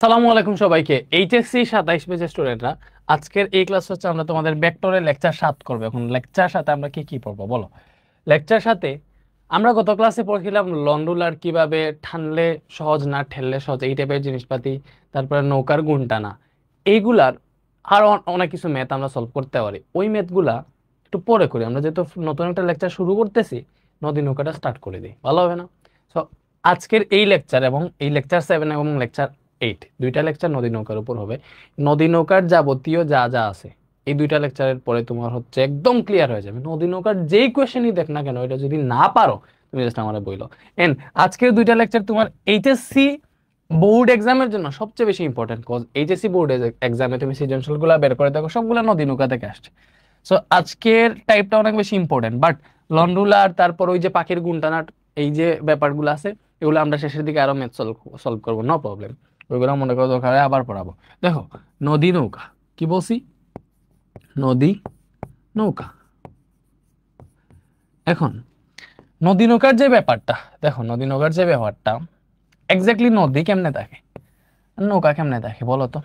আসসালামু আলাইকুম সবাইকে। এইচএসসি 27 পেজের স্টুডেন্টরা, আজকের এই ক্লাস হচ্ছে আমরা তোমাদের ভেক্টরের লেকচার 7 করব। এখন লেকচার সাথে আমরা কি কি পড়বো বলো? লেকচার সাথে আমরা গত ক্লাসে পড়ছিলাম লন রুলার কিভাবে টানলে সহজ না ঠেললে সহজ, এই টাইপের জিনিসপাতি, তারপরে নৌকার গুণ টানা, এইগুলার আরো অনেক কিছু ম্যাথ আমরা সলভ করতে পারি। ওই ম্যাথগুলা একটু পরে করি, আমরা যেহেতু নতুন একটা লেকচার শুরু করতেছি, নদী নৌকাটা স্টার্ট করে দিই, ভালো হবে না? সো আজকের এই লেকচার এবং এই লেকচার 7 এবং লেকচার 8 দুইটা লেকচার নদী নৌকার উপর হবে। নদী নৌকার যাবতীয় যা যা আছে এই দুইটা লেকচারের পরে তোমার হচ্ছে একদম ক্লিয়ার হয়ে যাবে। নদী নৌকার যেই কোয়েশ্চেনই দেখ না কেন, এটা যদি না পারো তুমি জাস্ট আমারে বইলো। এন্ড আজকের দুইটা লেকচার তোমার এইচএসসি বোর্ড এক্সামের জন্য সবচেয়ে বেশি ইম্পর্টেন্ট, কজ এইচএসসি বোর্ড এক্সামে তুমি সৃজনশীল গুলা বের করে দেখো সবগুলা নদী নৌকা থেকে আসছে। সো আজকের টাইপটা অনেক বেশি ইম্পর্টেন্ট, বাট লন রুলার তারপর ওই যে পাখির গুণটানার এই যে ব্যাপারগুলো আছে, এগুলো আমরা শেষের দিকে আরো ম্যাথ সলভ করবো, নো প্রবলেম। ওইগুলো মনে করো দরকার হয় আবার পড়াবো। দেখো, নদী নৌকা কি বলছি? নদী নৌকা। এখন নদী নৌকার যে ব্যাপারটা, দেখো নদী নৌকার যে ব্যাপারটা, এক্স্যাক্টলি নদী কেমনে থাকে আর নৌকা কেমনে থাকে বলো তো?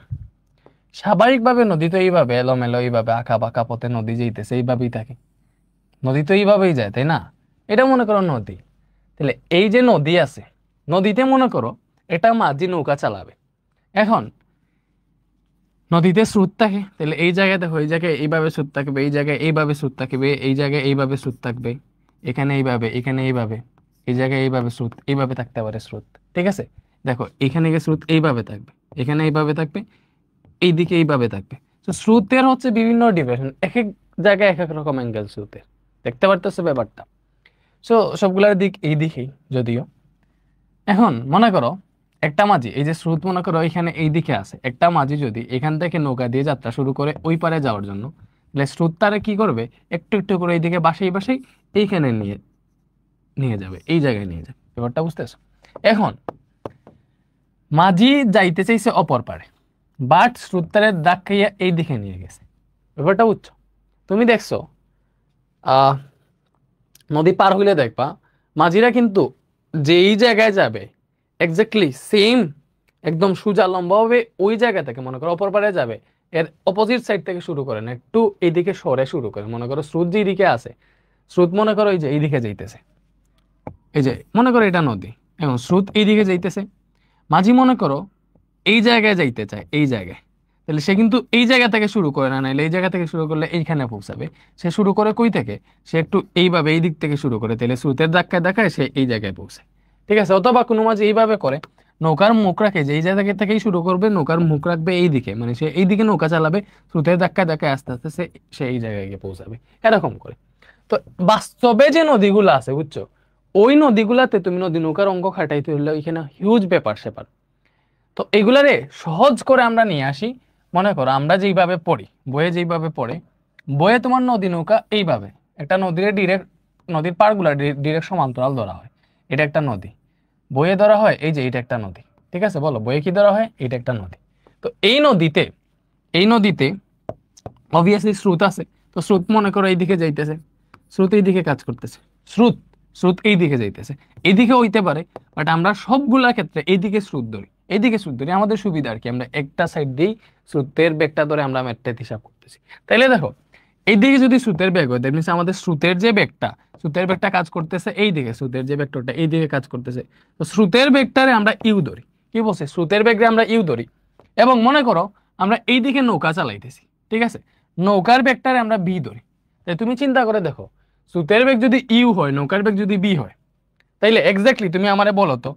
স্বাভাবিকভাবে নদী তো এইভাবে এলোমেলো এইভাবে আঁকা বাঁকা পথে নদী যাইতেছে, এইভাবেই থাকে। নদী তো এইভাবেই যায়, তাই না? এটা মনে করো নদী। তাহলে এই যে নদী আছে, নদীতে মনে করো এটা মাঝি নৌকা চালাবে। এখন নদীতে স্রোত থাকে, তাহলে এই জায়গায় দেখো, এই জায়গায় এইভাবে স্রোত থাকবে, এই জায়গায় এইভাবে স্রোত থাকবে, এই জায়গায় এইভাবে স্রোত থাকবে, এখানে এইভাবে, এখানে এইভাবে, এই জায়গায় এইভাবে স্রোত, এইভাবে থাকতে পারে স্রোত। ঠিক আছে, দেখো এখানে গিয়ে স্রোত এইভাবে থাকবে, এখানে এইভাবে থাকবে, এইদিকে এইভাবে থাকবে। তো স্রোতের হচ্ছে বিভিন্ন ডিরেকশন, এক এক জায়গায় এক এক রকম অ্যাঙ্গেল স্রোতের, দেখতে পারতেছো ব্যাপারটা? সো সবগুলার দিক এই দিকেই যদিও। এখন মনে করো একটা মাঝি, এই যে স্রোত মনে করো এখানে এই দিকে আছে, একটা মাঝি যদি এখান থেকে নৌকা দিয়ে যাত্রা শুরু করে ওই পারে যাওয়ার জন্য, তাহলে স্রোত তারে কি করবে, একটু একটু করে এইদিকে বাসাই বাসাই এইখানে নিয়ে নিয়ে যাবে, এই জায়গায় নিয়ে যাবে। ব্যাপারটা বুঝতেছো? এখন মাঝি যাইতে চাইছে অপর পারে, বাট স্রোত তারে দাগ খাইয়া এই দিকে নিয়ে গেছে। ব্যাপারটা বুঝছো? তুমি দেখছো আহ নদী পার হইলে দেখবা মাঝিরা কিন্তু যেই জায়গায় যাবে এক্স্যাক্টলি সেম, একদম সোজা লম্বা হবে ওই জায়গা থেকে মনে করো অপর পারে যাবে, এর অপোজিট সাইড থেকে শুরু করে না, একটু এইদিকে সরে শুরু করে। মনে করো স্রোত যেদিকে আছে, স্রোত মনে করো এই যে এইদিকে যাইতেছে, এই যে মনে করো এটা নদী, এখন স্রোত এইদিকে যাইতেছে, মাঝি মনে করো এই জায়গায় যাইতে চায়, এই জায়গায়, তাহলে সে কিন্তু এই জায়গা থেকে শুরু করে না, নাহলে এই জায়গা থেকে শুরু করলে এইখানে পৌঁছাবে। সে শুরু করে কই থেকে? সে একটু এইভাবে এই দিক থেকে শুরু করে, তাহলে স্রোতের ধাক্কায় ধাক্কায় সে এই জায়গায় পৌঁছে। ঠিক আছে, অথবা কোনো মাঝে এইভাবে করে, নৌকার মুখ রাখে, যে এই জায়গা থেকেই শুরু করবে নৌকার মুখ রাখবে এই দিকে, মানে সে এই দিকে নৌকা চালাবে, স্রোতের ধাক্কায় ধাক্কায় আস্তে আস্তে সে সে এই জায়গায় গিয়ে পৌঁছাবে, এরকম করে। তো বাস্তবে যে নদীগুলো আছে বুঝছো, ওই নদীগুলাতে তুমি নদী নৌকার অঙ্ক খাটাইতে হলে ওইখানে হিউজ ব্যাপার স্যাপার। তো এগুলারে সহজ করে আমরা নিয়ে আসি। মনে করো আমরা যেইভাবে পড়ি, বইয়ে যেইভাবে পড়ে, বইয়ে তোমার নদী নৌকা এইভাবে একটা নদীর ডিরেক্ট, নদীর পাড়গুলা ডিরেক্ট সমান্তরাল ধরা হয়, এটা একটা নদী। বইয়ে ধরা হয় এই যে এটা একটা নদী। ঠিক আছে, বলো বইয়ে কি ধরা হয়? এটা একটা নদী। তো এই নদীতে অবভিয়াসলি স্রোত আছে, তো স্রোত মনে করো এইদিকে যাইতেছে, স্রোত এইদিকে কাজ করতেছে, স্রোত স্রোত এইদিকে যাইতেছে, এইদিকে হইতে পারে, বাট আমরা সবগুলা ক্ষেত্রে এইদিকে স্রোত ধরি, এইদিকে স্রোত ধরি, আমাদের সুবিধা আর কি, আমরা একটা সাইড দিয়েই স্রোতের বেগটা ধরে আমরা ম্যাথটা হিসাব করতেছি। তাইলে দেখো এইদিকে যদি স্রোতের বেগ হয়, দ্যাট মিনস আমাদের স্রোতের বেগটা কাজ করতেছে এইদিকে, স্রোতের যে ভেক্টরটা এইদিকে কাজ করতেছে। তো স্রোতের বেগটারে আমরা ইউ ধরি, কি বলছে, স্রোতের বেগরে আমরা ইউ ধরি। এবং মনে করো আমরা এইদিকে নৌকা চালাইতেছি, ঠিক আছে, নৌকার বেগটারে আমরা বি ধরি। তাই তুমি চিন্তা করে দেখো, স্রোতের বেগ যদি ইউ হয়, নৌকার বেগ যদি বি হয়, তাইলে এক্স্যাক্টলি তুমি আমারে বলো তো,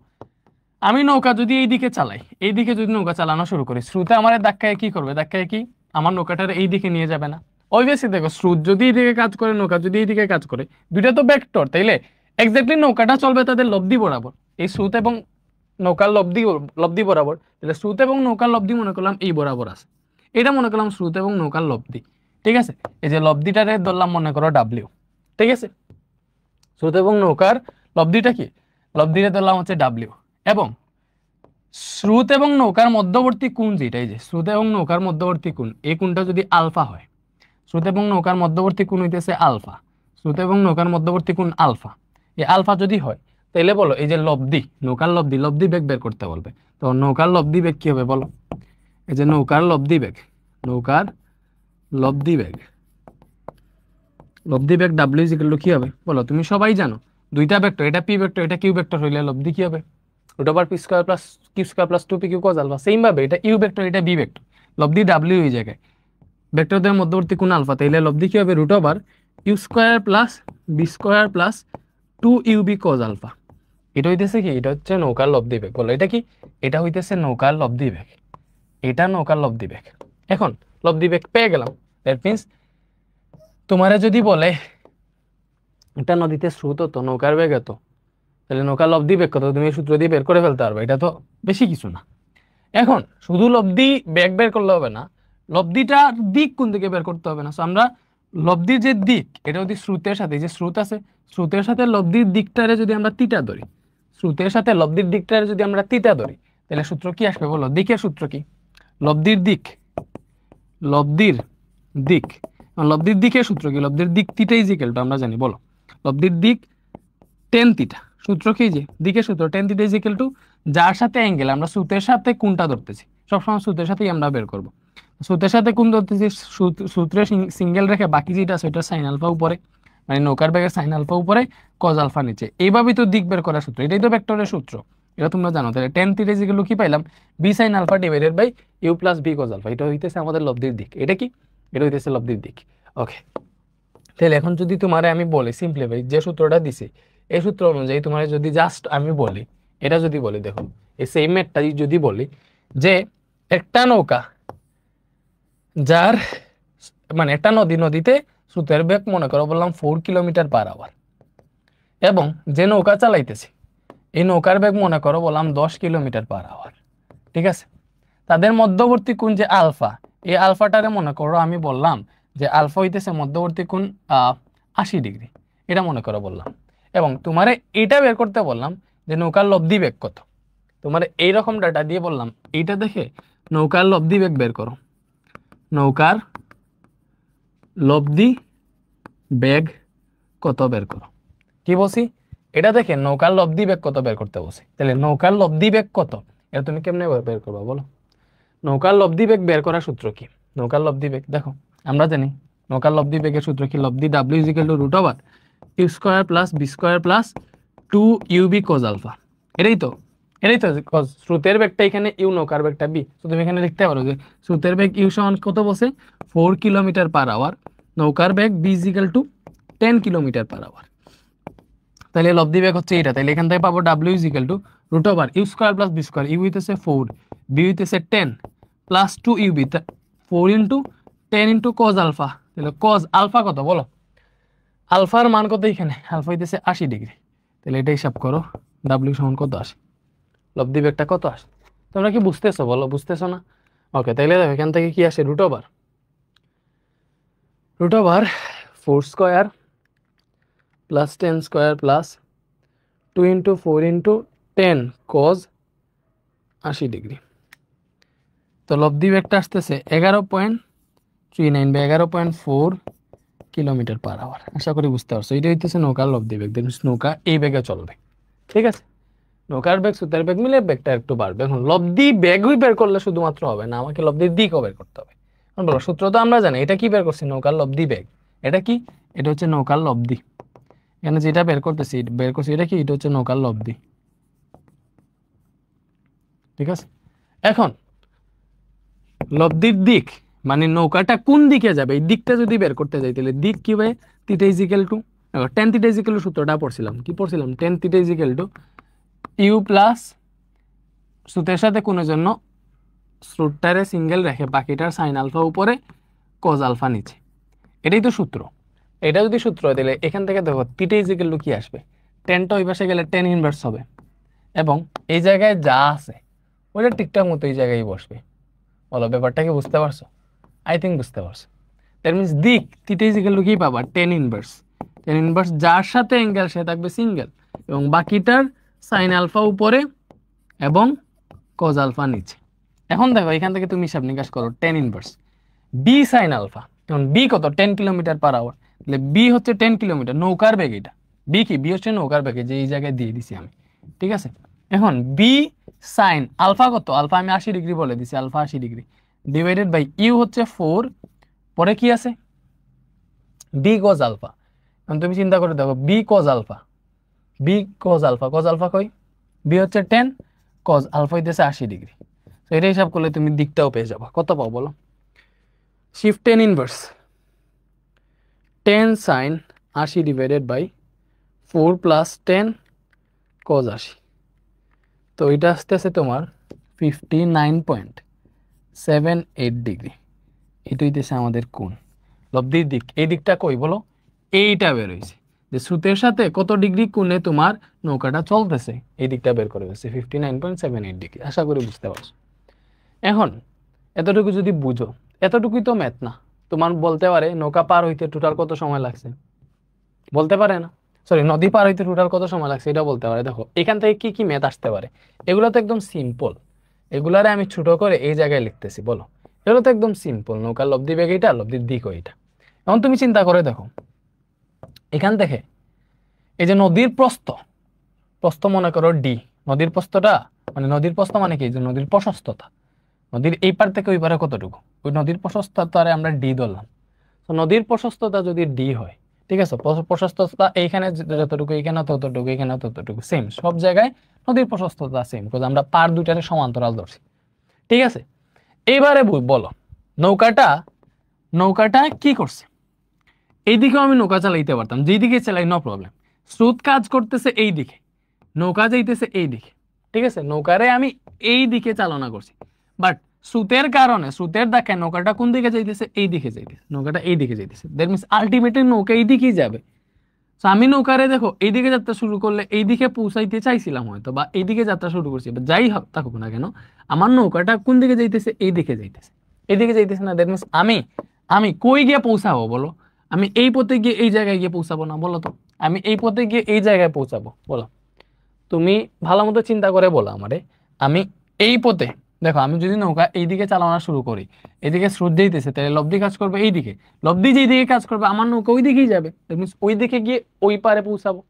আমি নৌকা যদি এইদিকে চালাই, এইদিকে যদি নৌকা চালানো শুরু করি, স্রোতে আমার ধাক্কায় কি করবে? ধাক্কায় কি আমার নৌকাটার এইদিকে নিয়ে যাবে না? অবভিয়াসলি দেখো, স্রোত যদি এইদিকে কাজ করে, নৌকা যদি এইদিকে কাজ করে, দুইটা তো ভেক্টর, তাইলে এক্স্যাক্টলি নৌকাটা চলবে তাদের লব্ধি বরাবর, এই স্রোত এবং নৌকার লব্ধি লব্ধি বরাবর। তাহলে স্রোত এবং নৌকার লব্ধি মনে করলাম এই বরাবর আছে, এটা মনে করলাম স্রোত এবং নৌকার লব্ধি। ঠিক আছে, এই যে লব্ধিটারে ধরলাম মনে করো ডাব্লিউ। ঠিক আছে, স্রোত এবং নৌকার লব্ধিটা কি? লব্ধিটা ধরলাম হচ্ছে ডাব্লিউ। এবং স্রোত এবং নৌকার মধ্যবর্তী কোণ যেটা, এই যে স্রোত এবং নৌকার মধ্যবর্তী কোণ, এই কোণটা যদি আলফা হয়, স্রোত এবং নৌকার মধ্যবর্তী কোণ হইতেছে আলফা, স্রোত এবং নৌকার মধ্যবর্তী কোণ আলফা, এই আলফা যদি হয়, তাইলে বলো এই যে লব্ধি, নৌকার লব্ধি, লব্ধি বেগ বের করতে বলবে। তো নৌকার লব্ধি বেগ কি হবে বলো? এই যে নৌকার লব্ধি বেগ, নৌকার লব্ধি বেগ, লব্ধি বেগ ডাব্লিউ ইজ ইকুয়াল টু কি হবে বলো? তুমি সবাই জানো দুইটা ভেক্টর, এটা পি ভেক্টর, এটা কিউ ভেক্টর হইলে লব্ধি কি হবে? Root over P square plus Q square plus 2p Q cos alpha. Same ভাবে এটা ইউ ভেক্টর, এটা বি ভেক্টর, লব্ধি ডাব্লিউ এই জায়গায়, ভেক্টরদের মধ্যবর্তী কোণ আলফা, তাইলে লব্ধি কি হবে? Root over you square plus B square plus 2uv cos alpha. এটা হইতেছে কি? এটা হচ্ছে নৌকার লব্ধি বেগ। বলো এটা কি? এটা হইতেছে নৌকার লব্ধি বেগ, এটা নৌকার লব্ধি বেগ। এখন লব্ধি বেগ পেয়ে গেলাম, দ্যাট মিনস তোমারে যদি বলে এটা নদীতে স্রোত তো নৌকার বেগ এত, তাহলে নৌকার লব্ধি বেগ কত তুমি সূত্র দিয়ে বের করে ফেলতে পারবে, এটা তো বেশি কিছু না। এখন শুধু লব্ধি বেগ বের করলে হবে না, লব্ধিটার দিক কোন দিকে বের করতে হবে না। সো আমরা লব্ধির যে দিক, এটা যদি স্রোতের সাথে, যে স্রোত আছে স্রোতের সাথে লব্ধির দিকটারে যদি আমরা তিতা ধরি, স্রোতের সাথে লব্ধির দিকটারে যদি আমরা তিতা ধরি, তাহলে সূত্র কি আসবে বলো? দিকের সূত্র কি? লব্ধির দিক, লব্ধির দিক, লব্ধির দিকের সূত্র কি? লব্ধির দিক থিটা ইজ ইকুয়াল টু, আমরা জানি বলো লব্ধির দিক টেন থিটা। সূত্র কি? যে দিকের সূত্র ten theta is equal two যার সাথে অ্যাঙ্গেল, আমরা স্রোতের সাথে কোণটা ধরতেছি, সবসময় স্রোতের সাথেই আমরা বের করব। স্রোতের সাথে কোণ ধরতেছি, সূত্রে সিঙ্গেল রেখে বাকি যেটা আছে ওইটা সাইন আলফা উপরে, মানে নৌকার বেগের সাইন আলফা উপরে, কজ আলফা নিচে। এইভাবেই তো দিক বের করার সূত্র, এটাই তো ভেক্টরের সূত্র, এটা তোমরা জানো। তাহলে tan theta is equal to কি পাইলাম? V sine alpha divided by u plus B cos alpha. এটা হইতেছে আমাদের লব্ধির দিক। এটা কি? এটা হইতেছে লব্ধির দিক। ওকে, তাহলে এখন যদি তোমারে আমি বলি সিম্পলিফাই, যে সূত্রটা দিছি এই সূত্র অনুযায়ী তোমার যদি জাস্ট আমি বলি, এটা যদি বলি, দেখো এই সেম ম্যাথটা যদি বলি যে একটা নৌকা যার মানে একটা নদীতে স্রোতের বেগ মনে করো বললাম 4 কিলোমিটার পার আওয়ার, এবং যে নৌকা চালাইতেছি এই নৌকার বেগ মনে করো বললাম 10 কিলোমিটার পার আওয়ার, ঠিক আছে? তাদের মধ্যবর্তী কোণ যে আলফা, এই আলফাটারে মনে করো আমি বললাম যে আলফা হইতেছে মধ্যবর্তী কোণ 80 ডিগ্রি, এটা মনে করো বললাম। এবং তোমারে এটা বের করতে বললাম যে নৌকার লব্ধি বেগ কত। তোমারে এইরকম ডাটা দিয়ে বললাম এইটা দেখে নৌকার লব্ধি বেগ বের করো, নৌকার লব্ধি বেগ কত বের করো। কি বলছি? এটা দেখে নৌকার লব্ধি বেগ কত বের করতে বলছি। তাহলে নৌকার লব্ধি বেগ কত, এটা তুমি কেমনে বের করবা বলো? নৌকার লব্ধি বেগ বের করার সূত্র কি? নৌকার লব্ধি বেগ দেখো আমরা জানি নৌকার লব্ধি বেগের সূত্র কি? লব্ধি W is equal to root over you square plus B square plus 2uv cos alpha. এটাই তো স্রোতের বেগটা এখানে ইউ, নৌকার বেগটা বি। তো তুমি এখানে লিখতে পারো যে স্রোতের বেগ ইউ সমান কত বসে 4 কিলোমিটার পার আওয়ার, নৌকার বেগ B is equal to 10 kilometre per hour. তাহলে লব্ধি বেগ হচ্ছে এটা। তাহলে এখান থেকে পাবো W is equal to root over you square plus B square, U হইতেছে 4, বি হইতেছে 10 plus 2uv, 4 into 10 into cos alpha. তাহলে কজ আলফা কত বলো? আলফার মান কত এখানে? আলফা হইতেছে 80 ডিগ্রি। তাহলে এটা হিসাব করো ডাব্লিউ সমান কত আসে, লব্ধি বেগটা কত আসে? তোমরা কি বুঝতেছো বলো? বুঝতেছো না? ওকে, তাহলে দেখো এখান থেকে কি আসে? Root over 4 square plus 10 square plus 2 into 4 into 10 cos 80 degree. তো লব্ধি বেগটা আসতেছে 11.39 বা 11.4 কিলোমিটার পার আওয়ার। আশা করি বুঝতে পারছো। এটা হইতেছে নৌকার লব্ধি বেগ। নৌকা এই বেগে চলবে, ঠিক আছে? নৌকার বেগ স্রোতের বেগ মিলে বেগটা একটু বাড়বে। এখন লব্ধি বেগই বের করলে শুধুমাত্র হবে না, আমাকে লব্ধির দিকও বের করতে হবে। বলো সূত্র তো আমরা জানি, এটা কি বের করছি? নৌকার লব্ধি বেগ। এটা কি? এটা হচ্ছে নৌকার লব্ধি। এখানে যেটা বের করছি এটা কি? এটা হচ্ছে নৌকার লব্ধি, ঠিক আছে? এখন লব্ধির দিক মানে নৌকাটা কোন দিকে যাবে এই দিকটা যদি বের করতে যাই, তাহলে দিক কি হবে? Theta is equal to tan theta is equal to সূত্রটা পড়ছিলাম, কি পড়ছিলাম? Tan theta is equal to you plus স্রোতের সাথে কোণের জন্য স্রোতটারে সিঙ্গেল রেখে বাকিটার সাইন আলফা উপরে, কজ আলফা নিচে। এটাই তো সূত্র। এটা যদি সূত্র হয় তাহলে এখান থেকে দেখো থিটা ইজ ইকুয়াল টু কি আসবে? টেনটা ওই পাশে গেলে টেন ইনভার্স হবে, এবং এই জায়গায় যা আছে ওইটা ঠিকঠাক মতো এই জায়গায় বসবে। বলো ব্যাপারটা কি বুঝতে পারছো? আই থিঙ্ক বুঝতে পারছো। দ্যাট মিনস দিক থিটা ইজ ইকুয়াল টু কি পাবা? Ten inverse. টেন ইনভার্স যার সাথে অ্যাঙ্গেল সে থাকবে সিঙ্গেল, এবং বাকিটার সাইন আলফা উপরে এবং কজ আলফা নিচে। এখন দেখো এখান থেকে তুমি হিসাব নিকাশ করো tan inverse v sine alpha. এখন বি কত? 10 কিলোমিটার পার আওয়ার। তাহলে বি হচ্ছে 10 কিলোমিটার, নৌকার বেগ এটা। বি কি, বি হচ্ছে নৌকার বেগে, যে এই জায়গায় দিয়ে দিছি আমি, ঠিক আছে। এখন বি সাইন আলফা কত, আলফা আমি 80 ডিগ্রি বলে দিছি, alpha 80 degree divided by u হচ্ছে 4, পরে কি আছে বি কজ আলফা। এখন তুমি চিন্তা করে দেখো v cos alpha, v cos alpha, cos alpha কই, বি হচ্ছে 10, কজ আলফা হইতেছে 80 ডিগ্রি। তো এটা হিসাব করলে তুমি দিকটাও পেয়ে যাবা, কত পাও বলো, shift 10 inverse 10 sine 80 divided by 4 plus 10 cos 80। তো এটা আসতেছে তোমার 59.78 ডিগ্রি। এটা হইতেছে আমাদের কোণ, লব্ধির দিক। এই দিকটা কই বলো, এইটা বের হয়েছে যে স্রোতের সাথে কত ডিগ্রি কোণে তোমার নৌকাটা চলতেছে, এই দিকটা বের করে হয়েছে 59.78 ডিগ্রি। আশা করি বুঝতে পারছো। এখন এতটুকু যদি বুঝো, এতটুকুই তো ম্যাথ না। তোমার বলতে পারে নৌকা পার হইতে টোটাল কত সময় লাগছে, বলতে পারে না, সরি নদী পার হইতে টোটাল কত সময় লাগছে এটা বলতে পারে। দেখো এখান থেকে কি কি ম্যাথ আসতে পারে, এগুলো তো একদম সিম্পল, এগুলারে আমি ছোট করে এই জায়গায় লিখতেছি। বলো এগুলো তো একদম সিম্পল, নৌকার লব্ধি বেগ এইটা, লব্ধির দিক এইটা। এখন তুমি চিন্তা করে দেখো এখান থেকে এই যে নদীর প্রস্থ, প্রস্থ মনে করো ডি, নদীর প্রস্থটা মানে নদীর প্রস্থ মানে কি, যে নদীর প্রশস্ততা, নদীর এই পার থেকে ওই পারে কতটুকু, ওই নদীর প্রশস্ততারে আমরা ডি ধরলাম। তো নদীর প্রশস্ততা যদি ডি হয়, ঠিক আছে, প্রশস্ততা এইখানে যতটুকু, এইখানে ততটুকু, এখানে ততটুকু, সেম সব জায়গায় নদীর প্রশস্ততা সেম, বিকজ আমরা পার দুইটারে সমান্তরাল ধরছি, ঠিক আছে। এইবারে বলো নৌকাটা, নৌকাটা কি করছে, এইদিকেও আমি নৌকা চালাইতে পারতাম, যেদিকে চালাই নো প্রবলেম, স্রোত কাজ করতেছে এই দিকে, নৌকা যাইতেছে এই দিকে, ঠিক আছে, নৌকারে আমি এই দিকে চালনা করছি, বাট স্রোতের কারণে, স্রোতের দেখেন নৌকাটা কোন দিকে যাইতেছে, এই দিকে যাইতেছে, নৌকাটা এই দিকে যাইতেছে, দ্যাট মিনস আলটিমেটলি নৌকা এই দিকেই যাবে। তো আমি নৌকারে দেখো এইদিকে যাত্রা শুরু করলে এইদিকে পৌঁছাইতে চাইছিলাম হয়তো, বা এইদিকে যাত্রা শুরু করছি, যাই হোক থাকুক না কেন, আমার নৌকাটা কোন দিকে যাইতেছে, এই দিকে যাইতেছে, এইদিকে যাইতেছে না, দ্যাট মিনস আমি আমি কই গিয়ে পৌঁছাবো বলো, আমি এই পথে গিয়ে এই জায়গায় গিয়ে পৌঁছাবো না, বলো তো, আমি এই পথে গিয়ে এই জায়গায় পৌঁছাবো, বলো তুমি ভালো মতো চিন্তা করে বলো আমারে, আমি এই পথে, দেখো আমি যদি নৌকা এইদিকে চালানো শুরু করি, এদিকে স্রোত যাইতেছে, তাহলে লব্ধি কাজ করবে এইদিকে, লব্ধি যেই দিকে কাজ করবে আমার নৌকা ওই দিকেই যাবে, ওই দিকে গিয়ে ওই পারে পৌঁছাবো।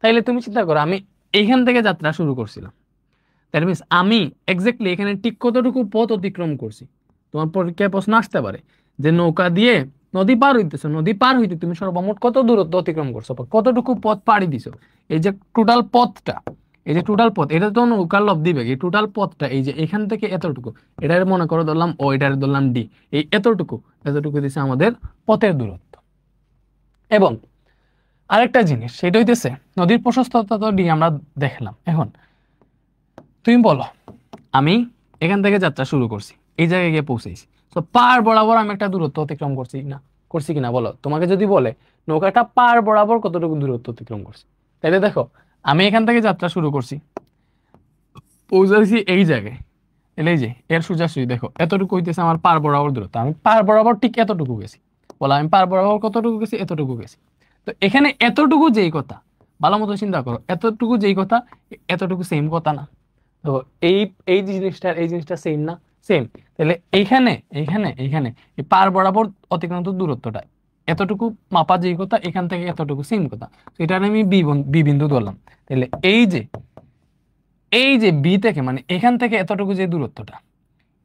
তাইলে তুমি চিন্তা করো আমি এইখান থেকে যাত্রা শুরু করছিলাম, দ্যাট মিনস আমি এক্স্যাক্টলি এখানে ঠিক কতটুকু পথ অতিক্রম করছি। তোমার পরীক্ষায় প্রশ্ন আসতে পারে যে নৌকা দিয়ে নদী পার হইতেছো, নদী পার হইতে তুমি সর্বমোট কত দূরত্ব অতিক্রম করছো, বা কতটুকু পথ পাড়ি দিছো, এই যে টোটাল পথটা, এই যে টোটাল পথ, এটা তো নৌকার লব্ধি বেগ, এই টোটাল পথটা এই যে এখান থেকে এতটুকু, এটার মনে করো ধরলাম ও, এটার ধরলাম ডি, এই এতটুকু, এতটুকু দিছে আমাদের পথের দূরত্ব। এবং আরেকটা জিনিস সেটা হইতেছে নদীর প্রশস্ততা তো ডি আমরা দেখলাম। এখন তুমি বলো আমি এখান থেকে যাত্রা শুরু করছি, এই জায়গায় গিয়ে পৌঁছেছি, তো পার বরাবর আমি একটা দূরত্ব অতিক্রম করছি না, করছি কিনা বলো। তোমাকে যদি বলে নৌকাটা পার বরাবর কতটুকু দূরত্ব অতিক্রম করছে, তাহলে দেখো আমি এখান থেকে যাত্রা শুরু করছি, পৌঁছাইছি এই জায়গায়, তাহলে এই যে এর সোজাসুজি দেখো এতটুকু হইতেছে আমার পার বরাবর দূরত্ব, আমি পার বরাবর ঠিক এতটুকু গেছি, বলো আমি পার বরাবর কতটুকু গেছি, এতটুকু গেছি। তো এখানে এতটুকু যেই কথা, ভালো মতো চিন্তা করো, এতটুকু যেই কথা, এতটুকু সেম কথা না, তো এই এই জিনিসটা সেম না, সেম। তাহলে এইখানে এইখানে এইখানে এই পার বরাবর অতিক্রান্ত দূরত্বটা এতটুকু মাপা যেই কথা, এখান থেকে এতটুকু সেম কথা, তো এটা আমি বি বিন্দু ধরলাম। তাহলে এই যে বি থেকে মানে এখান থেকে এতটুকু যে দূরত্বটা,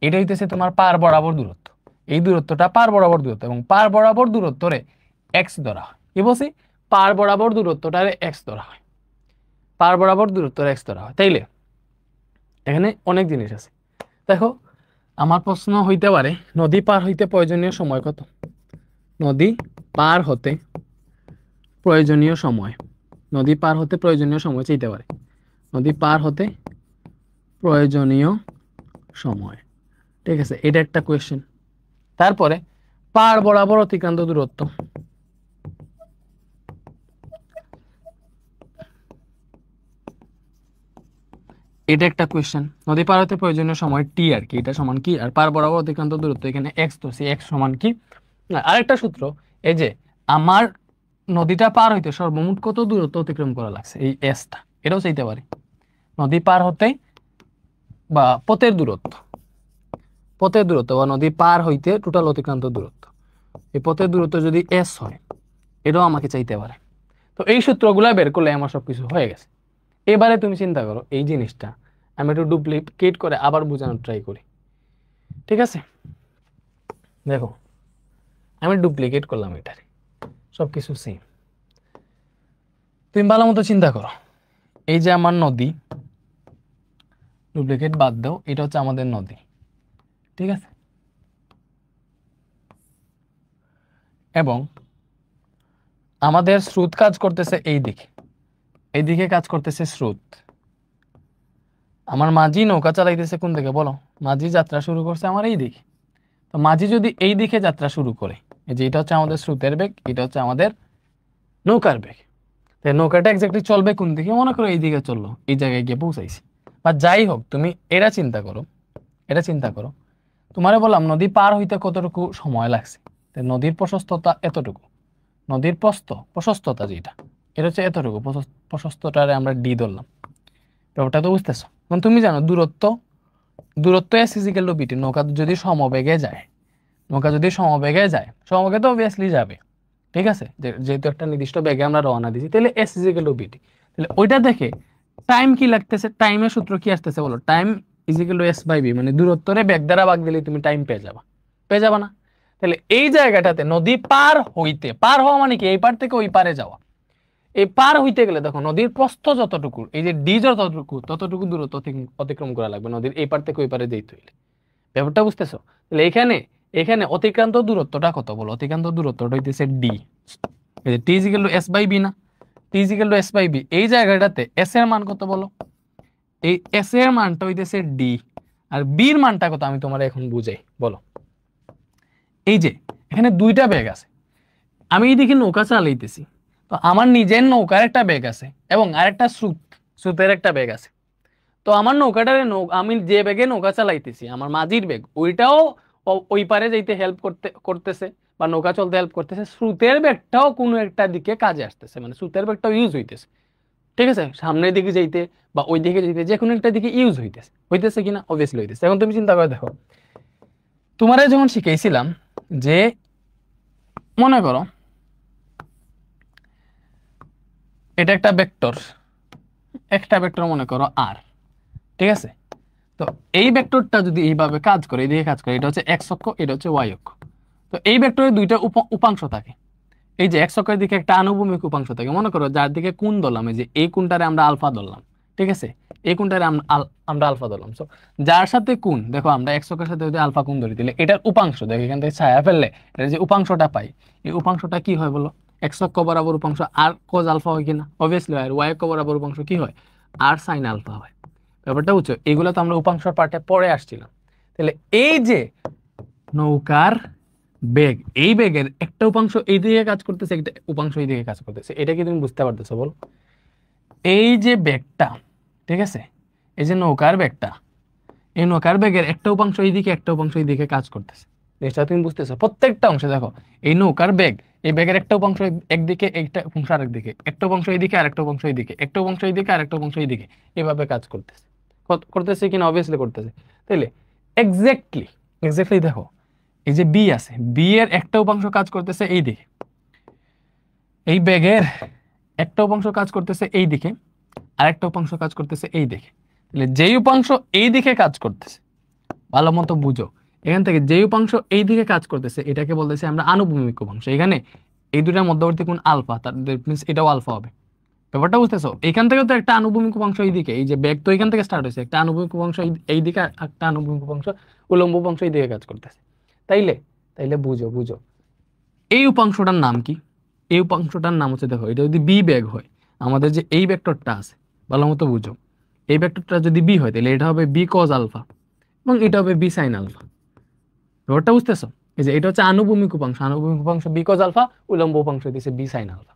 এটা হইতেছে তোমার পার বরাবর দূরত্ব, এই দূরত্বটা পার বরাবর দূরত্ব, এবং পার বরাবর দূরত্বরে এক্স ধরা হয়। কি বলছি, পার বরাবর দূরত্বটারে এক্স ধরা হয়, পার বরাবর দূরত্বরে এক্স ধরা হয়। তাইলে এখানে অনেক জিনিস আছে। দেখো আমার প্রশ্ন হইতে পারে নদী পার হইতে প্রয়োজনীয় সময় কত, নদী পার হতে প্রয়োজনীয় সময়, নদী পার হতে প্রয়োজনীয় সময় চাইতে পারে, নদী পার হতে প্রয়োজনীয় সময়, ঠিক আছে, এটা একটা কোয়েশ্চেন। তারপরে পার বরাবর অতিক্রান্ত দূরত্ব, এটা একটা কোয়েশ্চেন। নদী পার হতে প্রয়োজনীয় সময় টি আর কি, এটা সমান কি, আর পার বরাবর অতিক্রান্ত দূরত্ব এখানে এক্স, তো সে এক্স সমান কি। আরেকটা সূত্র, এই যে আমার নদীটা পার হইতে সর্বমোট কত দূরত্ব অতিক্রম করা লাগছে, এই এসটা, এটাও চাইতে পারে। নদী পার হতে বা পথের দূরত্ব, পথের দূরত্ব বা নদী পার হইতে টোটাল অতিক্রান্ত দূরত্ব, এই পথের দূরত্ব যদি এস হয়, এটাও আমাকে চাইতে পারে। তো এই সূত্রগুলা বের করলে আমার সবকিছু হয়ে গেছে। এবারে তুমি চিন্তা করো এই জিনিসটা আমি একটু ডুপ্লিকেট করে আবার বোঝানোর ট্রাই করি। ঠিক আছে, দেখো আমি ডুপ্লিকেট করলাম এটার, সবকিছু সেম। তুমি ভালো মতো চিন্তা করো, এই যে আমার নদী, ডুপ্লিকেট বাদ দাও, এটা হচ্ছে আমাদের নদী। ঠিক আছে, এবং আমাদের স্রোত কাজ করতেছে এই দিকে, এই দিকে কাজ করতেছে স্রোত। আমার মাঝি নৌকা চালাইতেছে কোন দিকে বলো? মাঝি যাত্রা শুরু করছে আমার এই দিকে। তো মাঝি যদি এই দিকে যাত্রা শুরু করে, এই যে এটা হচ্ছে আমাদের স্রোতের বেগ, এটা হচ্ছে আমাদের নৌকার বেগ। নৌকাটা এক্স্যাক্টলি চলবে কোন দিকে? মনে করো এই দিকে চললো, এই জায়গায় গিয়ে পৌঁছাইছি। বা যাই হোক, তুমি এটা চিন্তা করো, এটা চিন্তা করো, তোমারে বললাম নদী পার হইতে কতটুকু সময় লাগছে। নদীর প্রশস্ততা এতটুকু, নদীর প্রশস্ততা যেটা, এটা হচ্ছে এতটুকু, প্রশস্তটারে আমরা ডি ধরলাম। ব্যাপারটা তো বুঝতেছো? এখন তুমি জানো দূরত্ব এস ইজিক্যাল টু বিটি। নৌকা যদি সমবেগে যায়, সমবেগে তো অবভিয়াসলি যাবে। ঠিক আছে, যেহেতু একটা নির্দিষ্ট বেগে আমরা রওনা দিছি, তাহলে এস ইজিক্যাল টু বিটি। তাহলে ওইটা দেখে টাইম কি লাগতেছে, টাইমের সূত্র কি আসতেছে বলো? Time is equal to S by v, মানে দূরত্বরে বেগ দ্বারা ভাগ দিলে তুমি টাইম পেয়ে যাবা না? তাহলে এই জায়গাটাতে নদী পার হওয়া মানে কি? এই পার থেকে ওই পারে যাওয়া। এই পার হইতে গেলে দেখো নদীর প্রস্থ যতটুকু, এই যে ডি ততটুকু দূরত্ব অতিক্রম করা লাগবে নদীর এই পার থেকে ওই পারে যেতে হইলে। ব্যাপারটা বুঝতেছো? তাহলে এখানে অতিক্রান্ত দূরত্বটা কত বলো? অতিক্রান্ত দূরত্বটা হইতেছে ডি। এই যে T is equal to S by B না, T is equal to S by B. এই জায়গাটাতে এস এর মান কত বলো? এই এস এর মানটা হইতেছে ডি, আর বির মানটা কত আমি তোমার এখন বুঝাই বলো। এই যে এখানে দুইটা বেগ আছে, আমি এইদিকে নৌকা চালাইতেছি, তো আমার নিজের নৌকার একটা বেগ আছে এবং আরেকটা স্রোতের একটা বেগ আছে। তো আমার নৌকাটারে আমি যে বেগে নৌকা চালাইতেছি, আমার মাঝির বেগ ওইটাও ওই পারে যাইতে হেল্প করতেছে বা নৌকা চলতে হেল্প করতেছে। স্রোতের বেগটাও কোনো একটা দিকে কাজে আসতেছে, মানে স্রোতের বেগটাও ইউজ হইতেছে। ঠিক আছে, সামনের দিকে যাইতে বা ওই দিকে যাইতে যে কোনো একটা দিকে ইউজ হইতেছে কিনা? অবভিয়াসলি হইতেছে। এখন তুমি চিন্তা করে দেখো, তোমারে যখন শিখাইছিলাম যে মনে করো এটা একটা ভেক্টর মনে করো আর। ঠিক আছে, তো এই ভেক্টরটা যদি এইভাবে কাজ করে, এইদিকে কাজ করে, এটা হচ্ছে এক্স অক্ষ, এটা হচ্ছে ওয়াই অক্ষ। তো এই ভেক্টরের দুইটা উপাংশ থাকে। এই যে এক্স অক্ষের দিকে একটা আনুভূমিক উপাংশ থাকে, মনে করো যার দিকে কোণ ধরলাম, এই যে এই কোণটারে আমরা আলফা ধরলাম। ঠিক আছে, এই কোণটারে আমরা আলফা ধরলাম। সো যার সাথে কোণ, দেখো আমরা এক্স অক্ষের সাথে যদি আলফা কোণ ধরি, দিলে এটার উপাংশ, দেখো এখান থেকে ছায়া ফেললে এটা যে উপাংশটা পাই, এই উপাংশটা কি হয় বলো? এক্স অক্ষ বরাবর উপাংশ আর কজ আলফা হয় কিনা? অবভিয়াসলি হয়। আর ওয়াই অক্ষ বরাবর উপাংশ কি হয়? আর সাইন আলফা হয়। ব্যাপারটা বুঝছো? এগুলো তো আমরা উপাংশ পার্টে পরে আসছিলাম। তাহলে এই যে নৌকার বেগ, এই বেগের একটা উপাংশ এই দিকে কাজ করতেছে, একটা উপাংশ এই দিকে কাজ করতেছে, এটা কি তুমি বুঝতে পারতেছো বল? এই যে বেগটা, ঠিক আছে, এই যে নৌকার বেগটা, এই নৌকার বেগের একটা উপাংশ এই দিকে, একটা উপাংশ এই দিকে কাজ করতেছে। জিনিসটা তুমি বুঝতেছো? প্রত্যেকটা অংশে দেখো এই নৌকার বেগ, এই বেগের একটা উপাংশ একদিকে, একটা উপাংশ আরেকদিকে, একটা উপাংশ এইদিকে, আরেকটা উপাংশ এইদিকে, একটা উপাংশ এইদিকে, আরেকটা উপাংশ এইদিকে, এভাবে কাজ করতেছে কিনা? অবভিয়াসলি করতেছে। তাইলে এক্স্যাক্টলি দেখো, এই যে বি আছে, বি এর একটা উপাংশ কাজ করতেছে এই দিকে, এই বেগের একটা উপাংশ কাজ করতেছে এই দিকে, আর একটা উপাংশ কাজ করতেছে এই দিকে। তাহলে যেই উপাংশ এই দিকে কাজ করতেছে, ভালো মতো বুঝো, এখান থেকে যেই উপাংশ এই দিকে কাজ করতেছে এটাকে বলতেছি আমরা আনুভূমিক উপাংশ। এখানে এই দুটার মধ্যবর্তী কোণ আলফা, তার মিন্স এটাও আলফা হবে। ব্যাপারটা বুঝতেছো? এখান থেকে তো একটা আনুভূমিক উপাংশ এই দিকে, এই যে বেগ তো এখান থেকে স্টার্ট হয়েছে, একটা আনুভূমিক উপাংশ এই দিকে, একটা আনুভূমিক উপাংশ উলম্ব উপাংশ এই দিকে কাজ করতেছে। তাইলে বুঝো এই উপাংশটার নাম কি? এই উপাংশটার নাম হচ্ছে, দেখো এটা যদি বি বেগ হয়, আমাদের যে এই ভেক্টরটা আছে, ভালো মতো বুঝো, এই ভেক্টরটা যদি বি হয় তাহলে এটা হবে বি কজ আলফা এবং এটা হবে বি সাইন আলফা। ব্যাপারটা বুঝতেছো? এই যে এটা হচ্ছে আনুভূমিক উপাংশ বি কজ আলফা, উলম্ব উপাংশ দিচ্ছে বি সাইন আলফা।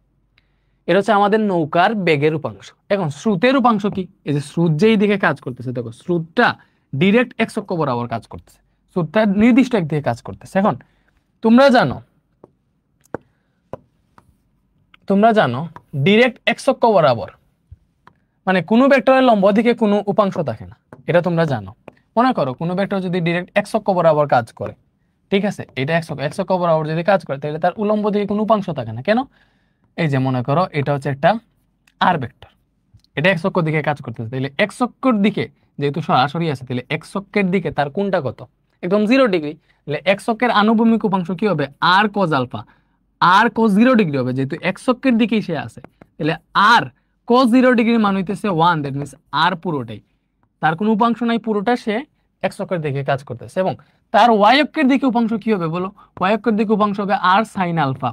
এটা হচ্ছে আমাদের নৌকার বেগের উপাংশ। এখন স্রোতের উপাংশ কি? এই যে স্রোত যেই দিকে কাজ করতেছে, দেখো স্রোতটা ডিরেক্ট এক্স অক্ষ বরাবর কাজ করতেছে, স্রোতটা নির্দিষ্ট একদিকে কাজ করতেছে। এখন তোমরা জানো ডিরেক্ট এক্স অক্ষ বরাবর মানে কোনো ভেক্টরের লম্ব দিকে কোনো উপাংশ থাকে না, এটা তোমরা জানো। মনে করো কোনো ভেক্টর যদি ডিরেক্ট এক্স অক্ষ বরাবর কাজ করে, ঠিক আছে, এটা এক্স অক্ষ বরাবর যদি কাজ করে তাহলে তার উলম্ব দিকে কোনো উপাংশ থাকে না। কেন? এই যে মনে করো এটা হচ্ছে একটা আর ভেক্টর, এটা এক্স অক্ষর দিকে কাজ করতেছে, তাহলে এক্স অক্ষর দিকে যেহেতু সরাসরি আছে, তাহলে এক্স অক্ষের দিকে তার কোণটা কত, একদম 0 ডিগ্রি। তাহলে এক্স অক্ষের আনুভূমিক উপাংশ কি হবে, আর কজ আলফা, আর কজ 0 ডিগ্রি হবে, যেহেতু এক্স অক্ষের দিকেই সে আছে। তাহলে আর কজ 0 ডিগ্রি মান হইতেছে 1, দ্যাট মিনস আর পুরোটাই, তার কোনো উপাংশ নাই, পুরোটা সে এক্স অক্ষের দিকে কাজ করতেছে। এবং তার ওয়াই অক্ষের দিকে উপাংশ কি হবে বলো, ওয়াই অক্ষের দিকে উপাংশ হবে আর সাইন আলফা।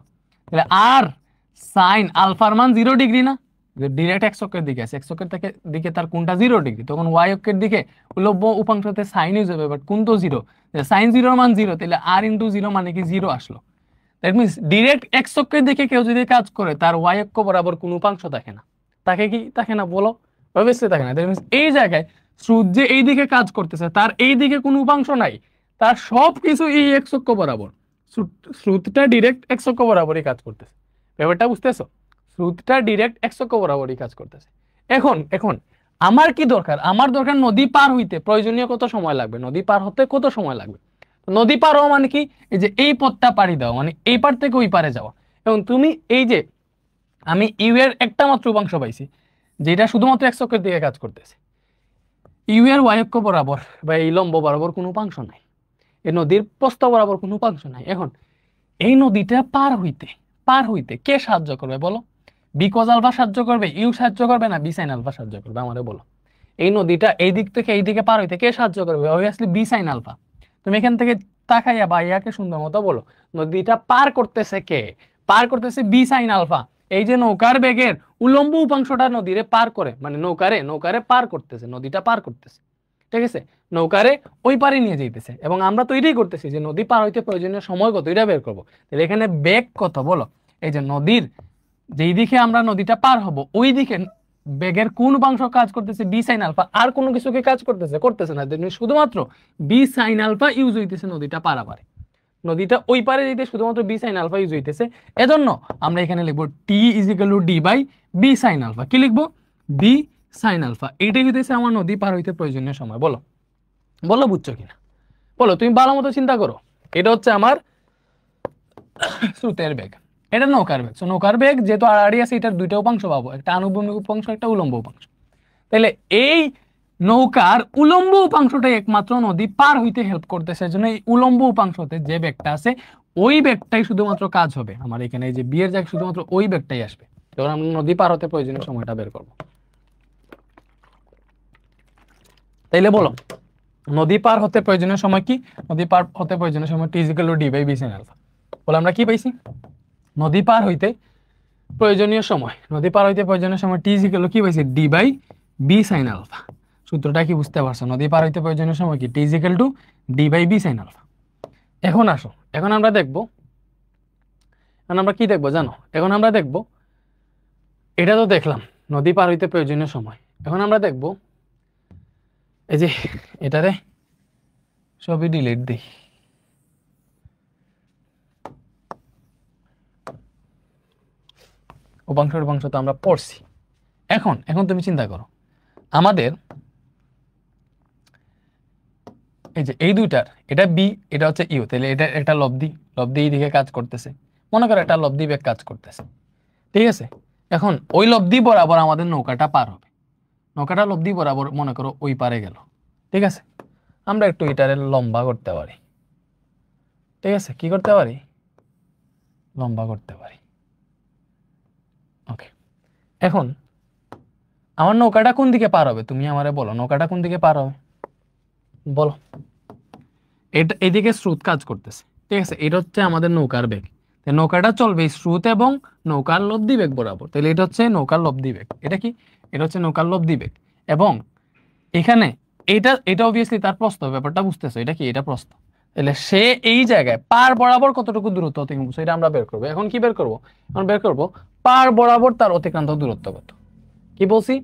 তাহলে আর সাইন আলফার মান 0 ডিগ্রি না, ডিরেক্ট এক্স অক্ষের দিকে আছে, এক্স অক্ষের দিকে তার কোনটা 0 ডিগ্রি, তখন ওয়াই অক্ষের দিকে উলম্ব উপাংশতে সাইন ইউজ হবে, বাট কোন তো 0, সাইন 0 মান 0, তাহলে আর ইন্টু 0 মানে কি 0 আসলো। দ্যাট মিনস ডিরেক্ট এক্স অক্ষের দিকে কেউ যদি কাজ করে তার ওয়াই অক্ষ বরাবর কোনো উপাংশ থাকে না, তাকে কি থাকে না বলো, অবশ্যই থাকে না। দ্যাট মিনস এই জায়গায় স্রোত যে এই দিকে কাজ করতেছে তার এই দিকে কোনো উপাংশ নাই, তার সব কিছু এই এক্স অক্ষ বরাবর, স্রোতটা ডিরেক্ট এক্স অক্ষ বরাবরই কাজ করতেছে। ব্যাপারটা বুঝতেছো, স্রোতটা ডিরেক্ট এক্স অক্ষ বরাবরই কাজ করতেছে। এখন এখন আমার কি দরকার, আমার দরকার নদী পার হইতে প্রয়োজনীয় কত সময় লাগবে, নদী পার হতে কত সময় লাগবে। নদী পার হওয়া মানে কি, এই যে এই পথটা পাড়ি দেওয়া, মানে এই পার থেকে ওই পারে যাওয়া। এবং তুমি এই যে আমি ইউ এর একটা মাত্র উপাংশ পাইছি, যেটা শুধুমাত্র এক্স অক্ষের দিকে কাজ করতেছে, ইউ এর ওয়াই অক্ষ বরাবর বা এই লম্ব বরাবর কোনো উপাংশ নাই, এই নদীর প্রস্থ বরাবর কোনো উপাংশ নাই। এখন এই নদীটা পার হইতে কে সাহায্য করবে বলো, বি কজ আলফা সাহায্য করবে, ইউ সাহায্য করবে, না বি সাইন আলফা সাহায্য করবে, আমাদের বলো। এই নদীটা এই দিক থেকে এই দিকে পার হইতে কে সাহায্য করবে, অবভিয়াসলি বি সাইন আলফা। তুমি এখান থেকে তাকাইয়া বা ইয়াকে সুন্দর মতো বলো, নদীটা পার করতেছে কে, পার করতেছে বি সাইন আলফা। এই যে নৌকার বেগের উলম্ব উপাংশটা নদীরে পার করে, মানে নৌকারে পার করতেছে, নদীটা পার করতেছে, ঠিক আছে, নৌকারে ওই পারে নিয়ে যাইতেছে। এবং আমরা তো এটাই করতেছি যে নদী পার হইতে প্রয়োজনীয় সময় কত এটা বের করবো। তাহলে এখানে বেগ কত বলো, এই যে নদীর যেই দিকে আমরা নদীটা পার হব ওই দিকে বেগের কোন উপাংশ কাজ করতেছে, বি সাইন আলফা, আর কোনো কিছুকে কাজ করতেছে না, শুধুমাত্র বি সাইন আলফা ইউজ হইতেছে নদীটা পারাপারে, নদীটা ওই পারে যেতে শুধুমাত্র বি সাইন আলফা ইউজ হইতেছে। এজন্য আমরা এখানে লিখবো T is equal to D by B sine alpha. কি লিখবো, বি সাইন আলফা। এইটাই হইতেছে আমার নদী পার হইতে প্রয়োজনীয় সময়। বলো বলো বুঝছো কিনা বলো, তুমি ভালো মতো চিন্তা করো। এটা হচ্ছে আমার স্রোতের বেগ, এটা নৌকার বেগ। নৌকার বেগ যেহেতু আড়াআড়ি আছে, এটার দুইটা উপাংশ পাবো, একটা আনুভূমিক উপাংশ, একটা উলম্ব উপাংশ। তাহলে এই নৌকার উলম্ব উপাংশটাই একমাত্র নদী পার হইতে হেল্প করতেছে, জন্য এই উলম্ব উপাংশতে যে বেগটা আছে ওই বেগটাই শুধুমাত্র কাজ হবে আমার এখানে, এই যে বিয়ের জায়গায় শুধুমাত্র ওই বেগটাই আসবে যখন আমরা নদী পার হতে প্রয়োজনীয় সময়টা বের করব। তাইলে বলো নদী পার হতে প্রয়োজনীয় সময় কি, নদী পার হতে প্রয়োজনীয় সময় T is equal to D by B sine alpha. বলে আমরা কি পাইছি, নদী পার হইতে প্রয়োজনীয় সময়, নদী পার হইতে প্রয়োজনীয় সময় টি ইজ ইকুয়াল টু কি পাইছি, d by B sine alpha. সূত্রটা কি বুঝতে পারছো, নদী পার হইতে প্রয়োজনীয় সময় কি, T is equal to D by B sine alpha. এখন আসো, এখন আমরা দেখবো, এখন আমরা কি দেখবো জানো, এখন আমরা দেখবো, এটা তো দেখলাম নদী পার হইতে প্রয়োজনীয় সময়। এখন আমরা দেখবো এই যে এটারে সবই ডিলিট দিই, উপাংশ তো আমরা পড়ছি। এখন এখন তুমি চিন্তা করো, আমাদের এই যে এই দুইটার, এটা বি এটা হচ্ছে ইউ, তাহলে এটা একটা লব্ধি, লব্ধি এই দিকে কাজ করতেছে, মনে করো একটা লব্ধি বেগ কাজ করতেছে, ঠিক আছে। এখন ওই লব্ধি বরাবর আমাদের নৌকাটা পার হবে, নৌকাটা লব্ধি বরাবর মনে করো ওই পারে গেল, ঠিক আছে। আমরা একটু এটারে লম্বা করতে পারি, ঠিক আছে, কি করতে পারি, লম্বা করতে পারি, ওকে। এখন আমার নৌকাটা কোন দিকে পার হবে, তুমি আমারে বলো নৌকাটা কোন দিকে পার হবে বলো। এটা এদিকে স্রোত কাজ করতেছে, ঠিক আছে, এটা হচ্ছে আমাদের নৌকার বেগ, নৌকাটা চলবে স্রোত এবং নৌকার লব্ধি বেগ বরাবর, তাহলে এটা হচ্ছে নৌকার লব্ধি বেগ। এটা কি, এটা হচ্ছে নৌকার লব্ধি বেগ। এবং এখানে এটা অবভিয়াসলি তার প্রস্থ, ব্যাপারটা বুঝতেছো, এটা কি, এটা প্রস্থ। তাহলে সে এই জায়গায় পার বরাবর কতটুকু দূরত্ব অতিক্রম করছে এটা আমরা বের করবো। এখন কি বের করবো, এখন বের করবো পার বরাবর তার অতিক্রান্ত দূরত্ব কত। কি বলছি,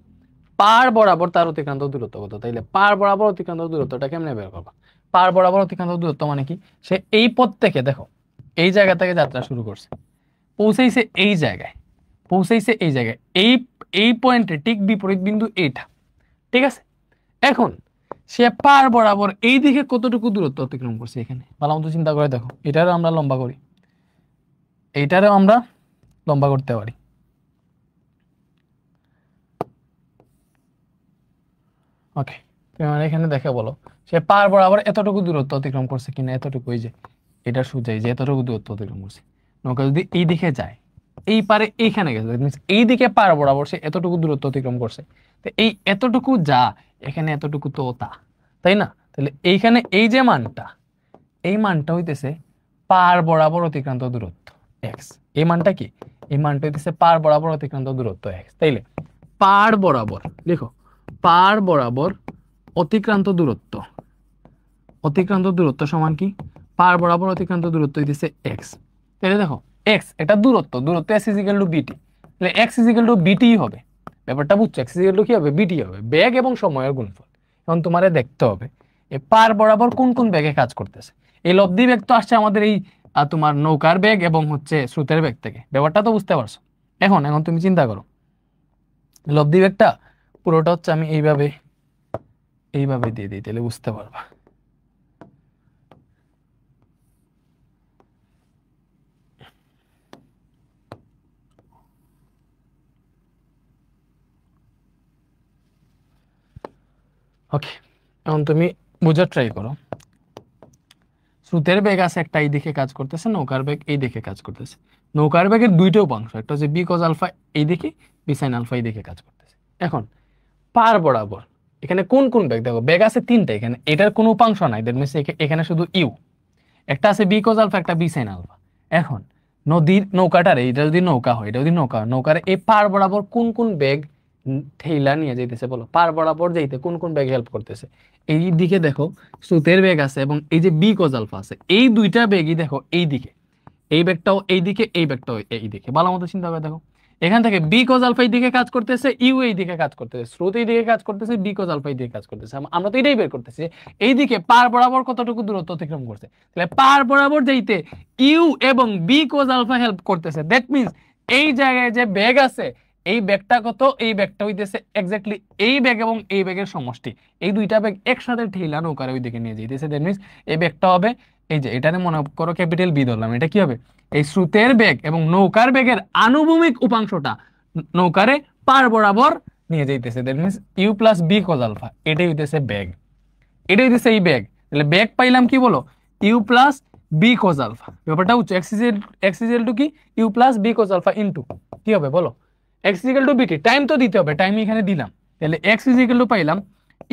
পার বরাবর তার অতিক্রান্ত দূরত্ব কত। তাইলে পার বরাবর অতিক্রান্ত দূরত্বটা কেমনে বের করবো, পার বরাবর অতিক্রান্ত দূরত্ব মানে কি, সে এই পথ থেকে দেখো এই জায়গা থেকে যাত্রা শুরু করছে, পৌঁছাইছে এই জায়গায়, পৌঁছাইছে এই জায়গায়, এই পয়েন্টে ঠিক বিপরীত বিন্দু এইটা, ঠিক আছে। এখন সে পার বরাবর এই দিকে কতটুকু দূরত্ব অতিক্রম করছে, এখানে ভালো মতো চিন্তা করে দেখো। এটারও আমরা লম্বা করি, এইটারও আমরা লম্বা করতে পারি, ওকে, তুমি আমার এখানে দেখে বলো সে পার বরাবর এতটুকু দূরত্ব অতিক্রম করছে কিনা, এতটুকু, এই যে এটা সোজা, এই যে এতটুকু দূরত্ব অতিক্রম করছে। নৌকা যদি এই দিকে যায়, এই পারে এইখানে গেছে, that means এই দিকে পার বরাবর সে এতটুকু দূরত্ব অতিক্রম করছে। তো এই এতটুকু যা, এখানে এতটুকু তো তা, তাই না? তাহলে এইখানে এই যে মানটা, এই মানটা হইতেছে পার বরাবর অতিক্রান্ত দূরত্ব এক্স। এই মানটা কি? এই মানটা হইতেছে পার বরাবর অতিক্রান্ত দূরত্ব এক্স। তাইলে পার বরাবর দেখো, পার বরাবর অতিক্রান্ত দূরত্ব, অতিক্রান্ত দূরত্ব সমান কি? পার বরাবর অতিক্রান্ত দূরত্ব হইতেছে এক্স। তাহলে দেখো এক্স এটা দূরত্ব, দূরত্ব এস ইজিক্যাল টু বিটি, তাহলে এক্স ইজিক্যাল টু বিটি হবে। ব্যাপারটা বুঝছো? এক্স ইজিক্যাল টু কি হবে? বিটি হবে, বেগ এবং সময়ের গুণফল। এখন তোমারে দেখতে হবে এই পার বরাবর কোন কোন বেগে কাজ করতেছে। এই লব্ধি বেগ তো আসছে আমাদের এই তোমার নৌকার বেগ এবং হচ্ছে স্রোতের বেগ থেকে। ব্যাপারটা তো বুঝতে পারছো? এখন এখন তুমি চিন্তা করো, লব্ধি বেগটা পুরোটা হচ্ছে আমি এইভাবে এইভাবে দিয়ে দিই, তাহলে বুঝতে পারবা। ওকে, এখন তুমি বোঝার ট্রাই করো। স্রোতের বেগ আছে একটা, এই দিকে কাজ করতেছে, নৌকার বেগ এই দিকে কাজ করতেছে। নৌকার বেগের দুইটা উপাংশ, একটা হচ্ছে বি কজ আলফা এই দিকে, বি সাইন আলফা এই দিকে কাজ করতেছে। এখন পার বরাবর এখানে কোন কোন বেগ? দেখো বেগ আছে তিনটা, এখানে এটার কোনো উপাংশ নাই, দ্যাট মিনস এখানে শুধু ইউ। একটা আছে বি কজ আলফা, একটা বি সাইন আলফা। এখন নদীর নৌকাটার, এটা যদি নৌকা হয়, এটা যদি নৌকা হয়, নৌকার এই পার বরাবর কোন কোন বেগ ঠেলা নিয়ে যাইতেছে বলো? পার বরাবর যাইতে কোন কোন বেগ হেল্প করতেছে? এই দিকে দেখো স্রোতের বেগ আছে এবং এই যে বি কজ আলফা আছে, এই দুইটা বেগই দেখো এই দিকে, এই বেগটাও এই দিকে, এই বেগটাও এই দিকে। ভালো মতো চিন্তা করে দেখো, এখান থেকে বি কজ আলফা এই দিকে কাজ করতেছে, ইউ এই দিকে কাজ করতেছে, স্রোত এই দিকে কাজ করতেছে, বি কজ আলফা এই দিকে কাজ করতেছে। আমরা তো এটাই বের করতেছি, এই দিকে পার বরাবর কতটুকু দূরত্ব অতিক্রম করছে। তাহলে পার বরাবর যাইতে ইউ এবং বি কজ আলফা হেল্প করতেছে। দ্যাট মিনস এই জায়গায় যে বেগ আছে, এই বেগটা কত? এই বেগটা হইতেছে এক্স্যাক্টলি এই বেগ এবং এই বেগের সমষ্টি। এই দুইটা বেগ একসাথে ঠেলা নৌকার ওই দিকে নিয়ে যাইতেছে। দ্যাট মিনস এই বেগটা হবে এই যে, এটারে মনে করো ক্যাপিটাল বি ধরলাম, এটা কি হবে? এই স্রোতের বেগ এবং নৌকার বেগের আনুভূমিক উপাংশটা নৌকারে পার বরাবর নিয়ে যাইতেছে। That means u plus B cos alpha, এটাই হইতেছে বেগ, এটাই হইতেছে এই বেগ। তাহলে বেগ পাইলাম কি বলো? U plus B cos alpha. ব্যাপারটা হচ্ছে এক্স ইকুয়াল টু কি? You plus B cos alpha into কি হবে বলো? X equal to v t. Time তো দিতে হবে, টাইম এখানে দিলাম। তাহলে এক্স ইকুয়াল টু পাইলাম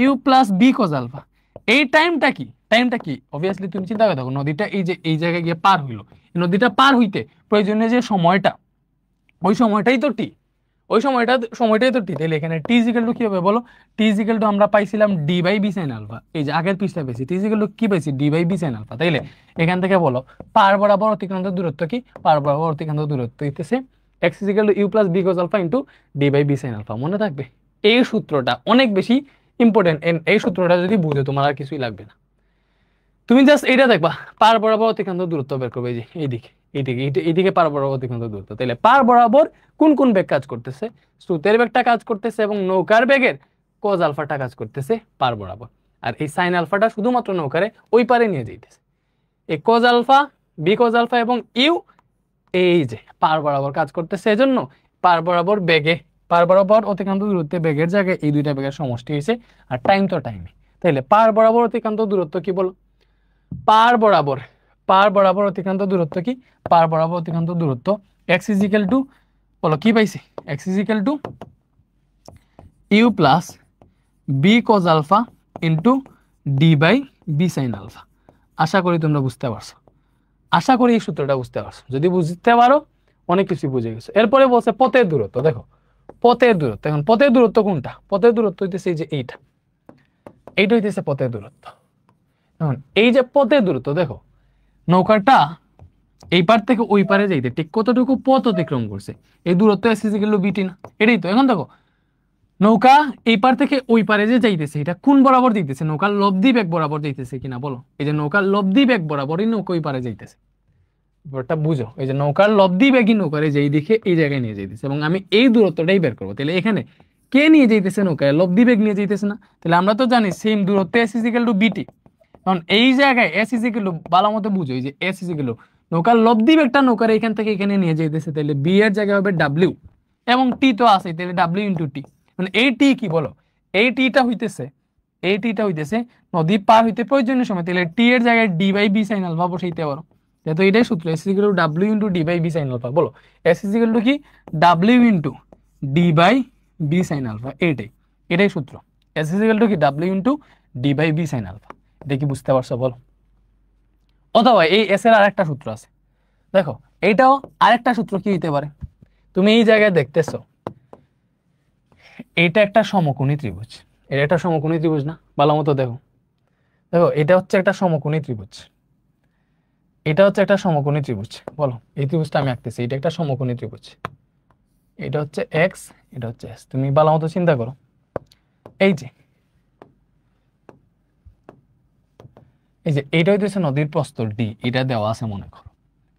u plus B cos alpha. এই টাইমটা কি? টাইমটা কি? অবভিয়াসলি তুমি চিন্তা করে দেখো, নদীটা এই যে এই জায়গায় গিয়ে পার হইলো, নদীটা পার হইতে প্রয়োজনীয় যে সময়টা, ওই সময়টাই তো টি, ওই সময়টাই তো টি। তাহলে এখানে টি ইজিক্যাল টু কি হবে বলো? টি ইজিক্যাল টু আমরা পাইছিলাম d by B sine alpha, এই যে আগের পৃষ্ঠা পেয়েছি, টি ইজিক্যাল টু কি পাইছি? D by B sine alpha. তাইলে এখান থেকে বলো পার বরাবর অতিক্রান্ত দূরত্ব কি? পার বরাবর অতিক্রান্ত দূরত্ব হইতেছে x is equal to you plus B cos alpha into D by B sine alpha. মনে থাকবে এই সূত্রটা অনেক বেশি ইম্পর্টেন্ট। এই সূত্রটা যদি বুঝো তোমার আর কিছুই লাগবে না, তুমি জাস্ট এইটা দেখবা, পার বরাবর অতিক্রান্ত দূরত্ব বের করবে। এই যে এইদিকে এইদিকে এইদিকে পার বরাবর অতিক্রান্ত দূরত্ব। তাহলে পার বরাবর কোন কোন বেগ কাজ করতেছে? স্রোতের বেগটা কাজ করতেছে এবং নৌকার বেগের কজ আলফাটা কাজ করতেছে পার বরাবর। আর এই সাইন আলফাটা শুধুমাত্র নৌকারে ওই পারে নিয়ে যাইতেছে। এই cos alpha, v cos alpha এবং ইউ এই যে পার বরাবর কাজ করতেছে। এজন্য পার বরাবর বেগে, পার বরাবর অতিক্রান্ত দূরত্বে বেগের জায়গায় এই দুইটা বেগের সমষ্টি হয়েছে, আর টাইম তো টাইমে। তাইলে পার বরাবর অতিক্রান্ত দূরত্ব কি বলো? পার বরাবর অতিক্রান্ত দূরত্ব কি? পার বরাবর অতিক্রান্ত দূরত্ব এক্স ইজিক্যাল টু বলো কি পাইছি? X is equal to you plus B cos alpha into D by B sine alpha. আশা করি তোমরা বুঝতে পারছো, আশা করি এই সূত্রটা বুঝতে পারছো। যদি বুঝতে পারো অনেক কিছু বুঝে গেছো। এরপরে বলছে পথের দূরত্ব। দেখো পথের দূরত্ব, এখন পথের দূরত্ব কোনটা? পথের দূরত্ব হইতেছে এই যে এইটা, এইটা হইতেছে পথের দূরত্ব। এখন এই যে পথের দূরত্ব, দেখো নৌকাটা এই পার থেকে ওই পারে যাইতে ঠিক কতটুকু পথ অতিক্রম করছে? এই দূরত্ব এস ইকুয়াল টু বিটি না? এটাই তো। এখন দেখো নৌকা এই পার থেকে ওই পারে যে যাইতেছে, এটা কোন বরাবর যাইতেছে? নৌকার লব্ধি বেগ বরাবর যাইতেছে কিনা বলো? এই যে নৌকার লব্ধি বেগ বরাবরই নৌকা ওই পারে যাইতেছে। ব্যাপারটা বুঝো, এই যে নৌকার লব্ধি বেগই নৌকারে যেই দিকে এই জায়গায় নিয়ে যাইতেছে, এবং আমি এই দূরত্বটাই বের করবো। তাহলে এখানে কে নিয়ে যাইতেছে? নৌকায় লব্ধি বেগ নিয়ে যাইতেছে না? তাহলে আমরা তো জানি সেম দূরত্ব এস ইকুয়াল টু বিটি। কারণ এই জায়গায় এস ইকুয়াল টু ভালো মতো বুঝো, এই যে এস ইকুয়াল টু নৌকার লব্ধি বেগটা নৌকার এখান থেকে এখানে নিয়ে যাইতেছে, তাহলে বি এর জায়গায় হবে ডাব্লিউ এবং টি তো আছে, তাহলে ডাব্লিউ ইন্টু টি। মানে এই টি কি বলো? এই টিটা হইতেছে এই টিটা হইতেছে নদী পার হইতে প্রয়োজনীয় সময়, তাহলে টি এর জায়গায় d by B sine alpha বসাইতে পারো। তো এটাই সূত্র, s equal to W into D by B sine alpha. বলো এস ইকুয়াল টু কি, W into D by B sine alpha. এটাই সূত্র, এস ইকুয়াল টু কি, W into D by B sine alpha. এটা কি বুঝতে পারছো বলো? অথবা এই এস এর আরেকটা সূত্র আছে, দেখো এইটাও আরেকটা সূত্র কি হইতে পারে, তুমি এই জায়গায় দেখতেছো এইটা একটা সমকোণী ত্রিভুজ, এটা একটা সমকোণী ত্রিভুজ না? ভালো মতো দেখো, দেখো এটা হচ্ছে একটা সমকোণী ত্রিভুজ, এটা হচ্ছে একটা সমকোণী ত্রিভুজ। বলো এই ত্রিভুজটা আমি আঁকতেছি, এটা একটা সমকোণী ত্রিভুজ, এটা হচ্ছে এক্স, এটা হচ্ছে এস। তুমি ভালো মতো চিন্তা করো, এই যে এইটা হইতেছে নদীর প্রস্থ ডি, এটা দেওয়া আছে মনে করো,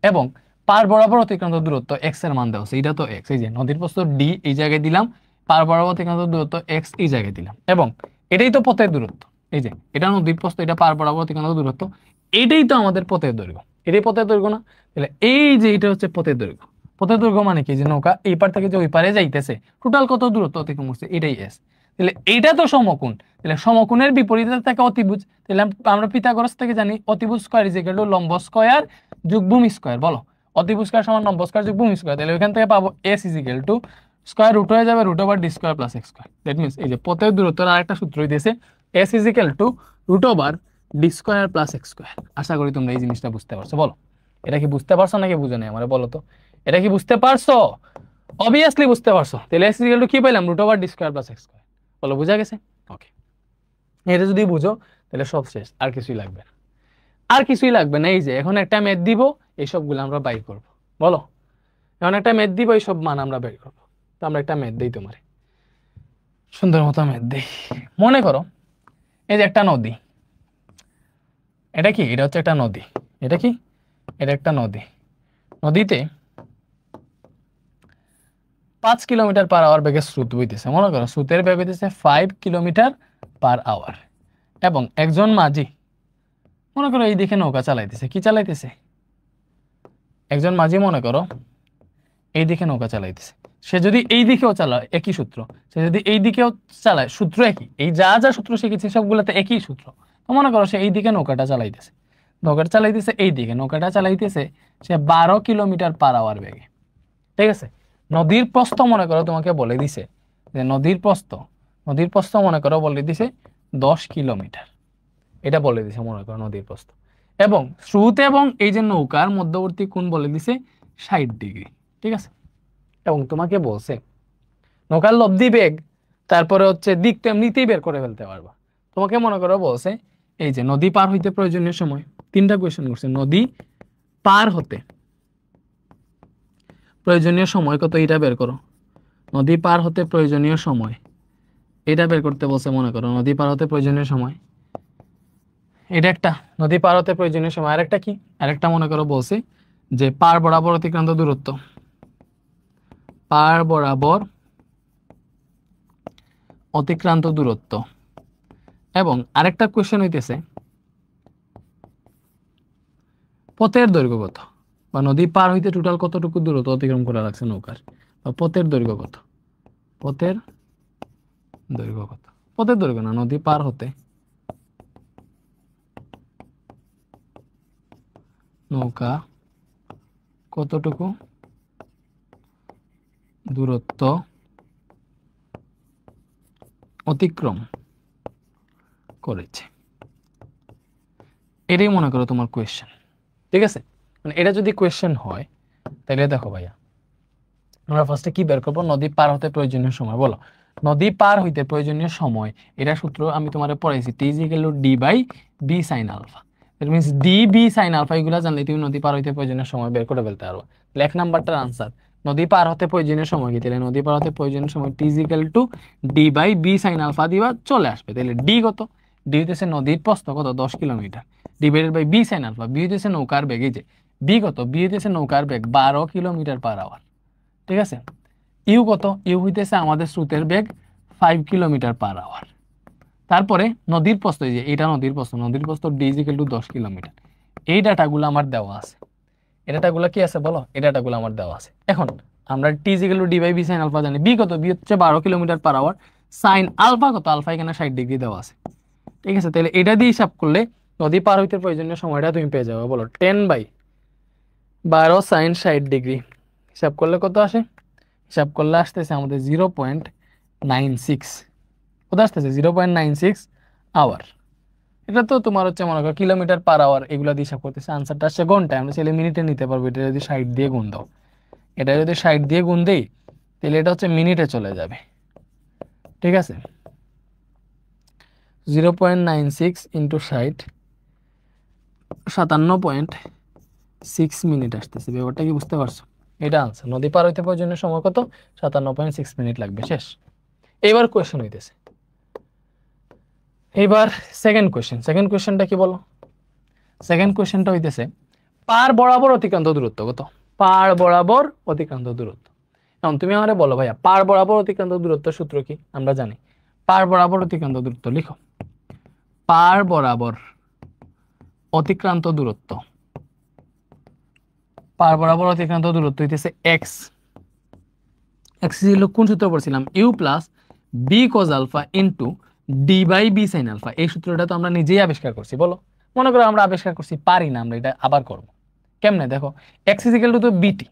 এবং পার বরাবর অতিক্রান্ত দূরত্ব এক্স এর মান দেওয়া আছে, এটা তো এক্স। এই যে নদীর প্রস্থ ডি এই জায়গায় দিলাম, পার বরাবর অতিক্রান্ত দূরত্ব এক্স এই জায়গায় দিলাম, এবং এটাই তো পথের দূরত্ব। এই যে এটা নদীর প্রস্থ, এটা পার বরাবর অতিক্রান্ত দূরত্ব, এটাই তো আমাদের পথের দৈর্ঘ্য। এটাই পথের দৈর্ঘ্য না? তাহলে এই যে এটা হচ্ছে পথের দৈর্ঘ্য। পথের দৈর্ঘ্য মানে কি, যে নৌকা এই পার থেকে যে ওই পারে যাইতেছে টোটাল কত দূরত্ব অতিক্রম করছে, এটাই এস। তাহলে এইটা তো সমকোণ, তাহলে সমকোণের বিপরীতে থাকে অতিভুজ। তাহলে আমরা পিথাগোরাস থেকে জানি অতিভুজ স্কয়ার ইজ ইকুয়াল টু লম্ব স্কয়ার যোগ ভূমি স্কয়ার। বলো অতিভুজ স্কয়ার সমান লম্ব স্কয়ার যোগ ভূমি স্কয়ার। তাহলে ওইখান থেকে পাবো S is equal to square root হয়ে যাবে root over D square plus x square. That means এই যে পথের দূরত্বের আরেকটা সূত্র হইতেছে S is equal to root over D square plus x square. আশা করি তোমরা এই জিনিসটা বুঝতে পারছো। বলো এটা কি বুঝতে পারছো নাকি বুঝো নাই আমারে বলো তো, এটা কি বুঝতে পারছো? অবভিয়াসলি বুঝতে পারছো। তাহলে এস ইজ ইকুয়াল টু কি পাইলাম, root over D square plus x square. বলো বুঝা গেছে? ওকে, এটা যদি বুঝো তাহলে সব শেষ, আর কিছুই লাগবে না, আর কিছুই লাগবে না। এই যে এখন একটা ম্যাথ দিব, এই সবগুলো আমরা বাইর করব। বলো এখন একটা ম্যাথ দিব, এই সব মান আমরা বের করবো। তো আমরা একটা ম্যাথ দিই, তোমার সুন্দর মতো ম্যাথ দিই। মনে করো এই যে একটা নদী, এটা কি, এটা হচ্ছে একটা নদী, এটা কি, এটা একটা নদী। নদীতে 5 কিলোমিটার পার আওয়ার বেগে স্রোত বইতেছে। মনে করো স্রোতের বেগ হইতেছে 5 কিলোমিটার পার আওয়ার, এবং একজন মাঝি মনে করো এই দিকে নৌকা চালাইতেছে। কি চালাইতেছে? একজন মাঝি মনে করো এই দিকে নৌকা চালাইতেছে। সে যদি এই দিকেও চালায় একই সূত্র, সে যদি এই দিকেও চালায় সূত্র একই, এই যা যা সূত্র শিখেছি সবগুলোতে একই সূত্র। তো মনে করো সে এই দিকে নৌকাটা চালাইতেছে, নৌকাটা চালাইতেছে এই দিকে, নৌকাটা চালাইতেছে সে 12 কিলোমিটার পার আওয়ার বেগে। ঠিক আছে, নদীর প্রস্থ মনে করো তোমাকে বলে দিছে যে নদীর প্রস্থ মনে করো বলে দিছে 10 কিলোমিটার, এটা বলে দিছে মনে করো নদীর প্রস্থ, এবং স্রোত এবং এই যে নৌকার মধ্যবর্তী কোণ বলে দিছে 60 ডিগ্রি। ঠিক আছে, এবং তোমাকে বলছে নৌকার লব্ধি বেগ তারপরে হচ্ছে দিক তো এমনিতেই বের করে ফেলতে পারবা। তোমাকে মনে করো বলছে এই যে নদী পার হইতে প্রয়োজনীয় সময়, তিনটা কোয়েশ্চেন করছে, নদী পার হতে প্রয়োজনীয় সময় কত এটা বের করো, নদী পার হতে প্রয়োজনীয় সময় এটা বের করতে বলছে। মনে করো নদী পার হতে প্রয়োজনীয় সময় এটা একটা, নদী পার হতে প্রয়োজনীয় সময় আরেকটা কি, আরেকটা মনে করো বলছে যে পার বরাবর অতিক্রান্ত দূরত্ব, পার বরাবর অতিক্রান্ত দূরত্ব, এবং আরেকটা কোয়েশ্চেন হইতেছে পথের দৈর্ঘ্য কত, বা নদী পার হইতে টোটাল কতটুকু দূরত্ব অতিক্রম করা লাগছে নৌকার, বা পথের দৈর্ঘ্য কত, পথের দৈর্ঘ্য কত, পথের দৈর্ঘ্য না, নদী পার হতে নৌকা কতটুকু দূরত্ব অতিক্রম করেছে, এটাই মনে করো তোমার কোয়েশ্চেন। ঠিক আছে, মানে এটা যদি কোয়েশ্চেন হয় তাহলে দেখো ভাইয়া আমরা ফার্স্টে কি বের করবো, নদী পার হতে প্রয়োজনীয় সময়। বলো নদী পার হইতে প্রয়োজনীয় সময়, এটা সূত্র আমি তোমার পড়াইছি, T is equal to D by B sine alpha. That means D B sine alpha এগুলা জানলে তুমি নদী পার হইতে প্রয়োজনীয় সময় বের করে ফেলতে পারবো। তাহলে 1 নাম্বারটার আনসার নদী পার হতে প্রয়োজনীয় সময় কি, তাহলে নদী পার হতে প্রয়োজনীয় সময় T is equal to D by B sine alpha দিবা, চলে আসবে। তাহলে ডি কত, ডি হইতেছে নদীর প্রস্থ কত 10 kilometre, divided by B sine alpha, b হইতেছে নৌকার বেগ, এই যে বি কত, বি হইতেছে নৌকার বেগ 12 কিলোমিটার পার আওয়ার। ঠিক আছে, ইউ কত, ইউ হইতেছে আমাদের স্রোতের বেগ 5 কিলোমিটার পার আওয়ার। তারপরে নদীর প্রস্থ, এই যে এটা নদীর প্রস্থ, নদীর প্রস্থ D is equal to 10 kilometre. এই ডাটাগুলো আমার দেওয়া আছে, এই ডাটাগুলো কি আছে বলো, এই ডাটাগুলো আমার দেওয়া আছে। এখন আমরা T is equal to D by B sine alpha জানি, বি কত, বি হচ্ছে 12 kilometre per hour, sine alpha কত, আলফা এখানে 60 ডিগ্রি দেওয়া আছে। ঠিক আছে, তাহলে এটা দিয়ে হিসাব করলে নদী পার হইতে প্রয়োজনীয় সময়টা তুমি পেয়ে যাবে। বলো 10/12 sin 60 ডিগ্রি হিসাব করলে কত আসে? হিসাব করলে আসতেছে আমাদের 0.96। কত আসতেছে? 0.96 আওয়ার। এটা তো তোমার হচ্ছে মনে করো কিলোমিটার পার আওয়ার, এগুলো দিয়ে হিসাব করতেছে। আনসারটা আসছে ঘন্টায়, আমরা ছেলে মিনিটে নিতে পারবো। এটা যদি 60 দিয়ে গুণ দাও, এটা যদি 60 দিয়ে গুণ দেই, তাহলে এটা হচ্ছে মিনিটে চলে যাবে। ঠিক আছে, 0.96 ইন্টু 60, 57.6 মিনিট আসতেছে। ব্যাপারটা কি বুঝতে পারছো? এটা আনসার। নদী পার হইতে প্রয়োজনীয় সময় কত? 57.6 মিনিট লাগবে। শেষ। এবার কোয়েশ্চেন হইতেছে, এবার সেকেন্ড কোয়েশ্চেন। সেকেন্ড কোয়েশ্চেনটা কি বলো? সেকেন্ড কোয়েশ্চেনটা হইতেছে পার বরাবর অতিক্রান্ত দূরত্ব কত? পার বরাবর অতিক্রান্ত দূরত্ব। এখন তুমি আমারে বলো ভাইয়া, পার বরাবর অতিক্রান্ত দূরত্ব সূত্র কি? আমরা জানি পার বরাবর অতিক্রান্ত দূরত্ব। লিখো, পার বরাবর অতিক্রান্ত দূরত্ব। পার বরাবর অতিক্রান্ত দূরত্ব হইতেছে এক্স। এক্স ছিল কোন সূত্র পড়ছিলাম? U plus B cos alpha into D by B sine alpha. এই সূত্রটা তো আমরা নিজেই আবিষ্কার করছি। বলো, মনে করো আমরা আবিষ্কার করছি, পারি না আমরা এটা আবার করব। কেমনে? দেখো, এক্স ইজিক্যাল টু তো বিটি,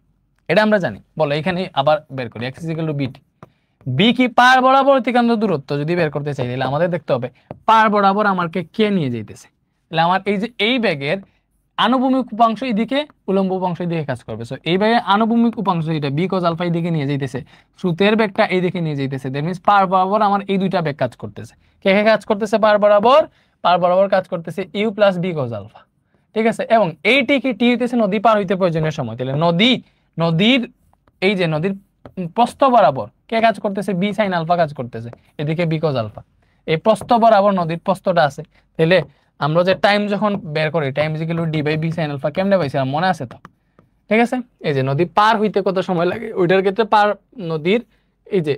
এটা আমরা জানি। বলো এখানে আবার বের করি, এক্স ইজিক্যাল টু বিটি। বি কি? পার বরাবর অতিক্রান্ত দূরত্ব যদি বের করতে চাই, তাহলে আমাদের দেখতে হবে পার বরাবর আমাকে কে নিয়ে যাইতেছে। তাহলে আমার এই যে এই ব্যাগের আনুভূমিক উপাংশ এদিকে, উলম্ব উপাংশ এদিকে কাজ করবে। সো এই ব্যাগের আনুভূমিক উপাংশ এটা বি কজ আলফা এদিকে নিয়ে যাইতেছে, স্রোতের ব্যাগটা এইদিকে নিয়ে যাইতেছে। দ্যাট মিন্স পার বরাবর আমার এই দুইটা ব্যাগ কাজ করতেছে। কে কে কাজ করতেছে পার বরাবর? পার বরাবর কাজ করতেছে u plus B cos alpha. ঠিক আছে, এবং এইটি কি? টি হইতেছে নদী পার হইতে প্রয়োজনীয় সময়। তাহলে নদীর এই যে নদীর প্রস্থ বরাবর কে কাজ করতেছে? বি সাইন আলফা কাজ করতেছে, এদিকে বি কজ আলফা। এই প্রস্থ বরাবর নদীর প্রস্থটা আছে। তাহলে আমরা যে টাইম যখন বের করি, time equal to D by B sine alpha, কেমনে পাইছিলাম মনে আছে তো? ঠিক আছে, এই যে নদী পার হইতে কত সময় লাগে, ওইটার ক্ষেত্রে পার নদীর এই যে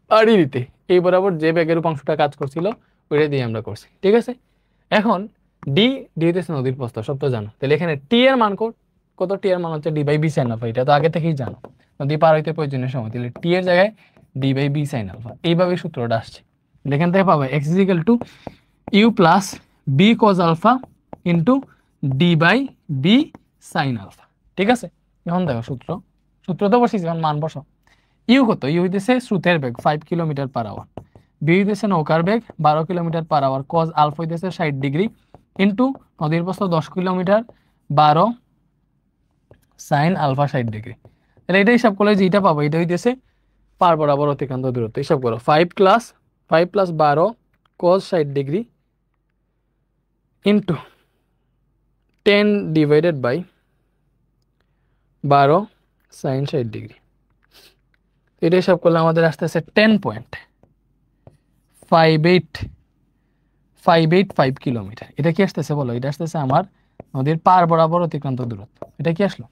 পাড়ি দিতে এই বরাবর যে বেগের উপাংশটা কাজ করছিল ওইটা দিয়ে আমরা করছি। ঠিক আছে, এখন ডি হইতেছে নদীর প্রস্থ, সব তো জানো। তাহলে এখানে টি এর মান কত? টি এর মান হচ্ছে d by B sine alpha. এটা তো আগে থেকেই জানো, নদী পার হইতে প্রয়োজনীয় সময়। তাহলে টি এর জায়গায় d by B sine alpha, এইভাবে সূত্রটা আসছে। এখান থেকে পাবো x equal to you plus B cos alpha into D by B sine alpha. ঠিক আছে, এখন দেখো সূত্র তো বসেছি, এখন মান বসো। ইউ কত? ইউ হইতেছে স্রোতের বেগ 5 কিলোমিটার পার আওয়ার, বি হইতেছে নৌকার বেগ 12 kilometre per hour, cos alpha হইতেছে 60 ডিগ্রি ইন্টু নদীর প্রস্থ 10 কিলোমিটার 12 সাইন আলফা 60 ডিগ্রি। তাহলে এটা হিসাব করলে যেটা পাবো এটা হইতেছে পার বরাবর অতিক্রান্ত দূরত্ব। হিসাব করো 5 plus 12 cos 60 degree into 10 divided by 12 sine 60 degree. এটা হিসাব করলে আমাদের আসতেছে 10.585 কিলোমিটার। এটা কি আসতেছে বলো? এটা আসতেছে আমার নদীর পার বরাবর অতিক্রান্ত দূরত্ব। এটা কি আসলো?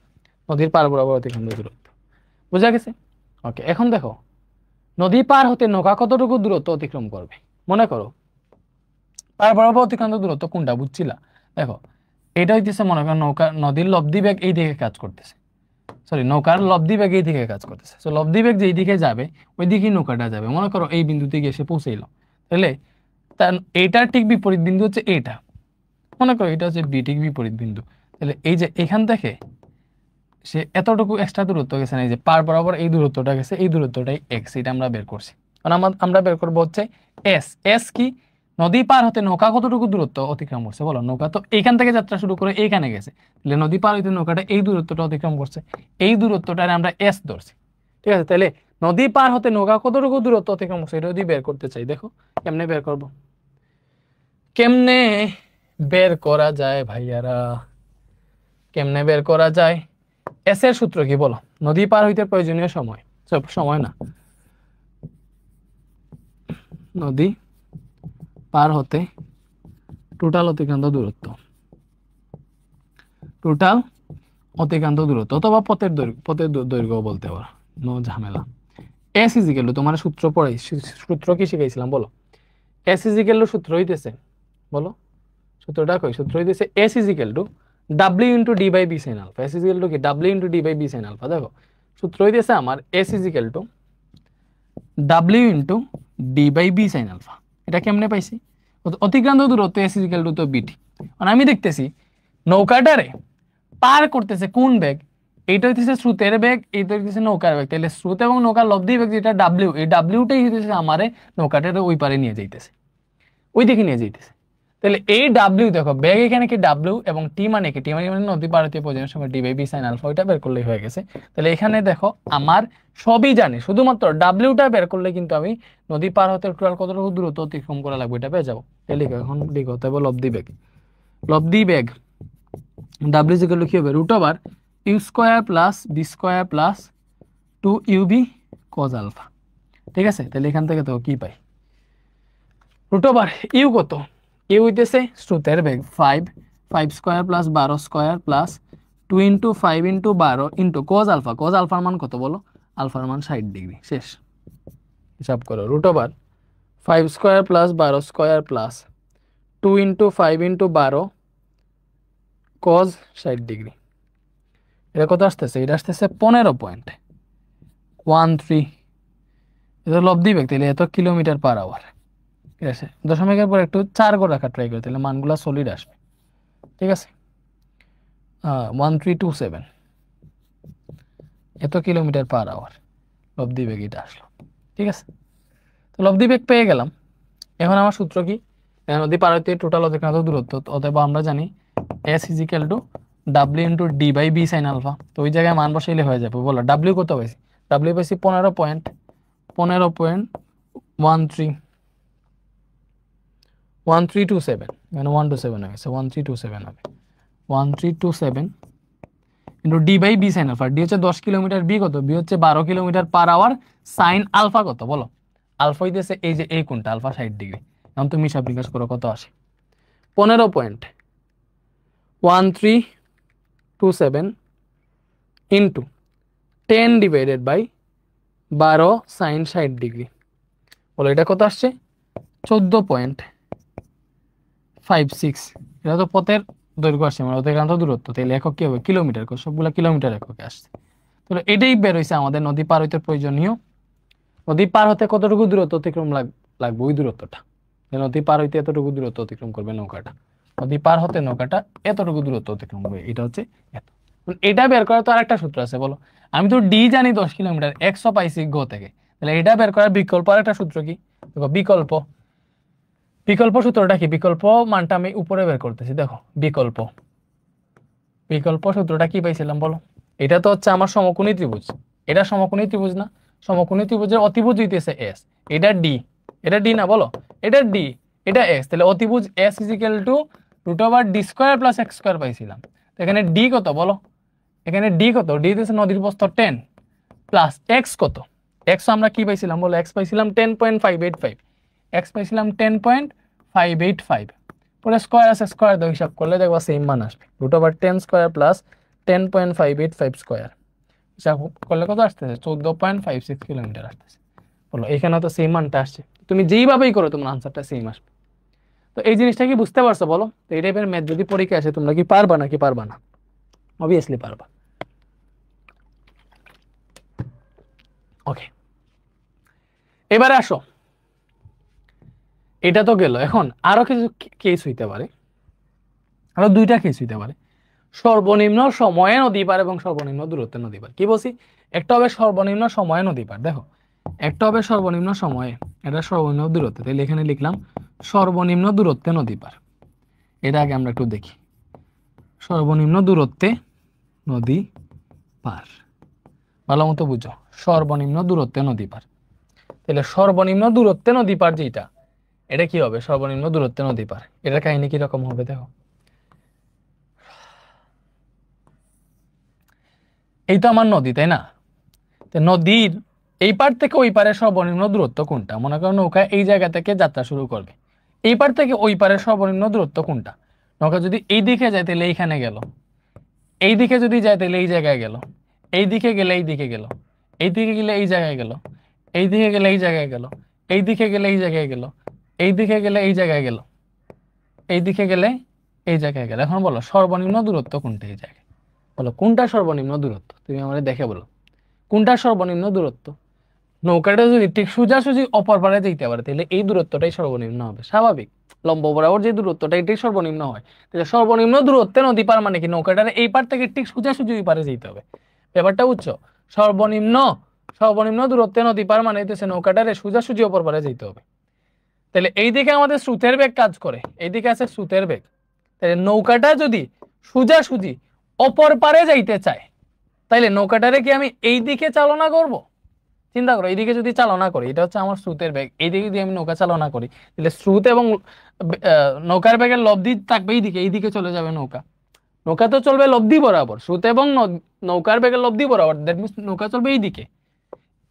নদীর পার বরাবর অতিক্রান্ত দূরত্ব। বুঝা গেছে? ওকে, এখন দেখো নদী পার হতে নৌকা কতটুকু দূরত্ব অতিক্রম করবে। মনে করো পার বরাবর অতিক্রান্ত দূরত্ব কোনটা বুঝছিলা? দেখো, এটা হইতেছে মনে করো নদীর লব্ধি বেগ এই দিকে কাজ করতেছে, নৌকার লব্ধি বেগ এই দিকে কাজ করতেছে। তো লব্ধি বেগ যেই দিকে যাবে ওই দিকেই নৌকাটা যাবে। মনে করো এই বিন্দুতে গিয়ে এসে পৌঁছাইলো, তাহলে তার এইটার ঠিক বিপরীত বিন্দু হচ্ছে এইটা। মনে করো এটা হচ্ছে বি, ঠিক বিপরীত বিন্দু। তাহলে এই যে এখান থেকে সে এতটুকু এক্সট্রা দূরত্ব গেছে না, এই যে পার বরাবর এই দূরত্বটা গেছে, এই দূরত্বটাই এক্স, এটা আমরা বের করছি। কারণ আমরা বের করবো হচ্ছে এস। এস কি? নদী পার হতে নৌকা কতটুকু দূরত্ব অতিক্রম করছে। বলো, নৌকা তো এইখান থেকে যাত্রা শুরু করে এইখানে গেছে, তাহলে নদী পার হইতে নৌকাটা এই দূরত্বটা অতিক্রম করছে, এই দূরত্বটারে আমরা এস ধরছি। ঠিক আছে, তাহলে নদী পার হতে নৌকা কতটুকু দূরত্ব অতিক্রম করছে এটা যদি বের করতে চাই, দেখো কেমনে বের করব। কেমনে বের করা যায় ভাইয়ারা? কেমনে বের করা যায়? এস এর সূত্র কি বলো? নদী পার হইতে প্রয়োজনীয় সময়, সময় না, নদী পার হতে টোটাল অতিক্রান্ত দূরত্ব, টোটাল অতিক্রান্ত দূরত্ব অথবা পথের দৈর্ঘ্য বলতে পারো, নো ঝামেলা। এস ইজিক্যাল টু, তোমার সূত্র পড়াই, সূত্র কি শিখাইছিলাম বলো? এস ইজিক্যাল টু সূত্র হইতেছে, বলো সূত্রটা কই? সূত্র হইতেছে S is equal to W into D by B sine alpha. S is equal to কি? W into D by B sine alpha. দেখো সূত্র হইতেছে আমার S is equal to W into D by B sine alpha. এটা কেমনে পাইছি? অতিক্রান্ত দূরত্ব s ইকুয়াল টু তো বিটি। মানে আমি দেখতেছি নৌকাটারে পার করতেছে কোন বেগ, এইটা হইতেছে স্রোতের বেগ, এইটা হইতেছে নৌকার বেগ। তাহলে স্রোত এবং নৌকার লব্ধি বেগ যেটা ডাব্লিউ, এই ডাব্লিউটাই হইতেছে আমারে নৌকাটারে ওই পারে নিয়ে যাইতেছে, ওই দিকে নিয়ে যাইতেছে। তাহলে এই ডাব্লিউ দেখো বেগ এখানে কি ডাব্লিউ এবং টি মানে কি, টি মানে নদী পার হতে প্রয়োজনের সময় d by B sine alpha, ওইটা বের করলেই হয়ে গেছে। তাহলে এখানে দেখো আমার সবই জানি, শুধুমাত্র ডাব্লিউটা বের করলে কিন্তু আমি নদী পার হতে টোটাল কতটুকু দূরত্ব অতিক্রম করা লাগবে এটা পেয়ে যাবো। তাহলে এখন লিখো তবে লব্ধি বেগ, লব্ধি বেগ ডাব্লিউ ইকুয়াল টু কি হবে root over you square plus B square plus 2 UB cos alpha. ঠিক আছে, তাহলে এখান থেকে তো কি পাই, রুট ওভার ইউ কত, ইউ হইতেছে স্রোতের বেগ 5 square plus 12 square plus 2 into 5 into 12 into cos alpha, cos আলফার মান কত বলো, আলফার মান 60 ডিগ্রি। শেষ, হিসাব করো root over 5 square plus 12 square plus 2 into 5 into 12 cos 60 degree. এটা কত আসতেছে, এটা আসতেছে 15.13, এটা লব্ধি বেগ, তাহলে এত কিলোমিটার পার আওয়ার। ঠিক আছে, দশমিকের পর একটু 4 করে রাখা ট্রাই করে, তাহলে মানগুলা সলিড আসবে। ঠিক আছে, 1327 এত কিলোমিটার পার আওয়ার লব্ধি বেগ এটা আসলো। ঠিক আছে, তো লব্ধি বেগ পেয়ে গেলাম। এখন আমার সূত্র কি, নদী পার হইতে টোটাল অতিক্রান্ত দূরত্ব, অতএব আমরা জানি s is equal to W into D by B sine alpha. তো ওই জায়গায় মান বসাইলে হয়ে যাবে। বলো ডাব্লিউ কত পাইছি, ডাব্লিউ পাইছি 15.1327, মানে 127 হয়ে গেছে, 1327 হবে 1327 into D by B sine alpha. D হচ্ছে 10 কিলোমিটার, বি কত, বি হচ্ছে 12 kilometre per hour, sine alpha কত বলো, আলফা হইতেছে এই যে এই কোণটা, আলফা 60 ডিগ্রি। এখন তুমি হিসাব নিকাশ করো কত আসে, 15.1327 into 10 divided by 12 sine 60 degree. বলো এটা কত আসছে, 14.56। এটা তো পথের দৈর্ঘ্য আসছে, মানে অতিক্রান্ত দূরত্ব, তাহলে একক কি হবে, কিলোমিটার, সবগুলা কিলোমিটার এককে আসছে। তাহলে এটাই বের হয়েছে আমাদের নদী পার হইতে প্রয়োজনীয়, নদী পার হতে কতটুকু দূরত্ব অতিক্রম লাগবে, ওই দূরত্বটা। নদী পার হইতে এতটুকু দূরত্ব অতিক্রম করবে নৌকাটা, নদী পার হতে নৌকাটা এতটুকু দূরত্ব অতিক্রম করবে, এটা হচ্ছে এত। এটা বের করার তো আরেকটা সূত্র আছে, বলো আমি তো ডি জানি 10 কিলোমিটার, 100 পাইছি গো থেকে, তাহলে এটা বের করার বিকল্প আরেকটা সূত্র কি, দেখো বিকল্প, বিকল্প সূত্রটা কি, বিকল্প মানটা আমি উপরে বের করতেছি, দেখো বিকল্প, বিকল্প সূত্রটা কি পাইছিলাম বলো, এটা তো হচ্ছে আমার সমকোণী ত্রিভুজ, এটা সমকোণী ত্রিভুজ না, সমকোণী ত্রিভুজের অতিভুজ হইতেছে এস, এটা ডি, এটা ডি না বলো, এটা ডি, এটা এক্স, তাহলে অতিভুজ s is equal to root over d square plus x square পাইছিলাম। তো এখানে ডি কত বলো, এখানে ডি কত, ডি হচ্ছে নদীর প্রস্থ 10 প্লাস এক্স কত, এক্স আমরা কি পাইছিলাম বলো, এক্স পাইছিলাম 10.585, এক্স পাইছিলাম 10.585, পরে স্কোয়ার আছে, স্কোয়ার দাও, হিসাব করলে দেখবা সেম মান আসবে, root over 10 square plus 10.585 square, হিসাব করলে কত আসতেছে, 14.56 কিলোমিটার আসতেছে। বলো এখানে তো সেম মানটা আসছে, তুমি যেইভাবেই করো তোমার আনসারটা সেম আসবে। তো এই জিনিসটা কি বুঝতে পারছো বলো, তো এই টাইপের ম্যাথ যদি পরীক্ষা আসে তোমরা কি পারবা নাকি পারবা না, অবভিয়াসলি পারবা। ওকে, এবারে আসো, এটা তো গেল, এখন আরো কিছু কেস হইতে পারে, আরো দুইটা কেস হইতে পারে, সর্বনিম্ন সময়ে নদী পার এবং সর্বনিম্ন দূরত্বে নদী পার। কি বলছি, একটা হবে সর্বনিম্ন সময়ে নদী পার, দেখো একটা হবে সর্বনিম্ন সময়ে, এটা সর্বনিম্ন দূরত্বে, তাহলে এখানে লিখলাম সর্বনিম্ন দূরত্বে নদী পার। এটা আগে আমরা একটু দেখি, সর্বনিম্ন দূরত্বে নদী পার, ভালো মতো বুঝো, সর্বনিম্ন দূরত্বে নদী পার। তাহলে সর্বনিম্ন দূরত্বে নদী পার যেটা, এটা কি হবে, সর্বনিম্ন দূরত্বে নদী পার, এটার কাহিনী কিরকম হবে দেখো, এই তো আমার নদী তাই না, নদীর এই পার থেকে ওই পারের সর্বনিম্ন দূরত্ব কোনটা, মনে করো নৌকা এই জায়গা থেকে যাত্রা শুরু করবে, এই পার থেকে ওই পারের সর্বনিম্ন দূরত্ব কোনটা, নৌকা যদি এই দিকে যায় তাহলে এইখানে গেল, এই দিকে যদি যায় তাহলে এই জায়গায় গেল, এই দিকে গেলে এই দিকে গেল, এই দিকে গেলে এই জায়গায় গেল, এই দিকে গেলে এই জায়গায় গেল, এই দিকে গেলে এই জায়গায় গেল, এই দিকে গেলে এই জায়গায় গেল, এই দিকে গেলে এই জায়গায় গেল। এখন বলো সর্বনিম্ন দূরত্ব কোনটা এই জায়গায়, বলো কোনটা সর্বনিম্ন দূরত্ব, তুমি আমাদের দেখে বলো কোনটা সর্বনিম্ন দূরত্ব। নৌকাটা যদি ঠিক সোজাসুজি অপর পারে যেতে পারে তাহলে এই দূরত্বটাই সর্বনিম্ন হবে, স্বাভাবিক। লম্ব বরাবর যে দূরত্বটা এটাই সর্বনিম্ন হয়, তাহলে সর্বনিম্ন দূরত্বে নদী পার মানে কি নৌকাটার এই পার থেকে ঠিক সোজাসুজি ওই পারে যেতে হবে। ব্যাপারটা বুঝছো? সর্বনিম্ন সর্বনিম্ন দূরত্বে নদী পার মানে হইতেছে নৌকাটারে সোজাসুজি অপর পারে যেতে হবে। তাহলে এইদিকে আমাদের স্রোতের বেগ কাজ করে, এইদিকে আছে স্রোতের বেগ। তাহলে নৌকাটা যদি সোজাসুজি অপর পারে যাইতে চায় তাইলে নৌকাটারে কি আমি এই দিকে চালনা করব? চিন্তা করো, এইদিকে যদি চালনা করি, এটা হচ্ছে আমার স্রোতের বেগ, এইদিকে যদি আমি নৌকা চালনা করি তাহলে স্রোত এবং নৌকার বেগের লব্ধি থাকবে এইদিকে, এইদিকে চলে যাবে নৌকা। নৌকা তো চলবে লব্ধি বরাবর, স্রোত এবং নৌকার বেগের লব্ধি বরাবর, দ্যাট মিনস নৌকা চলবে এইদিকে।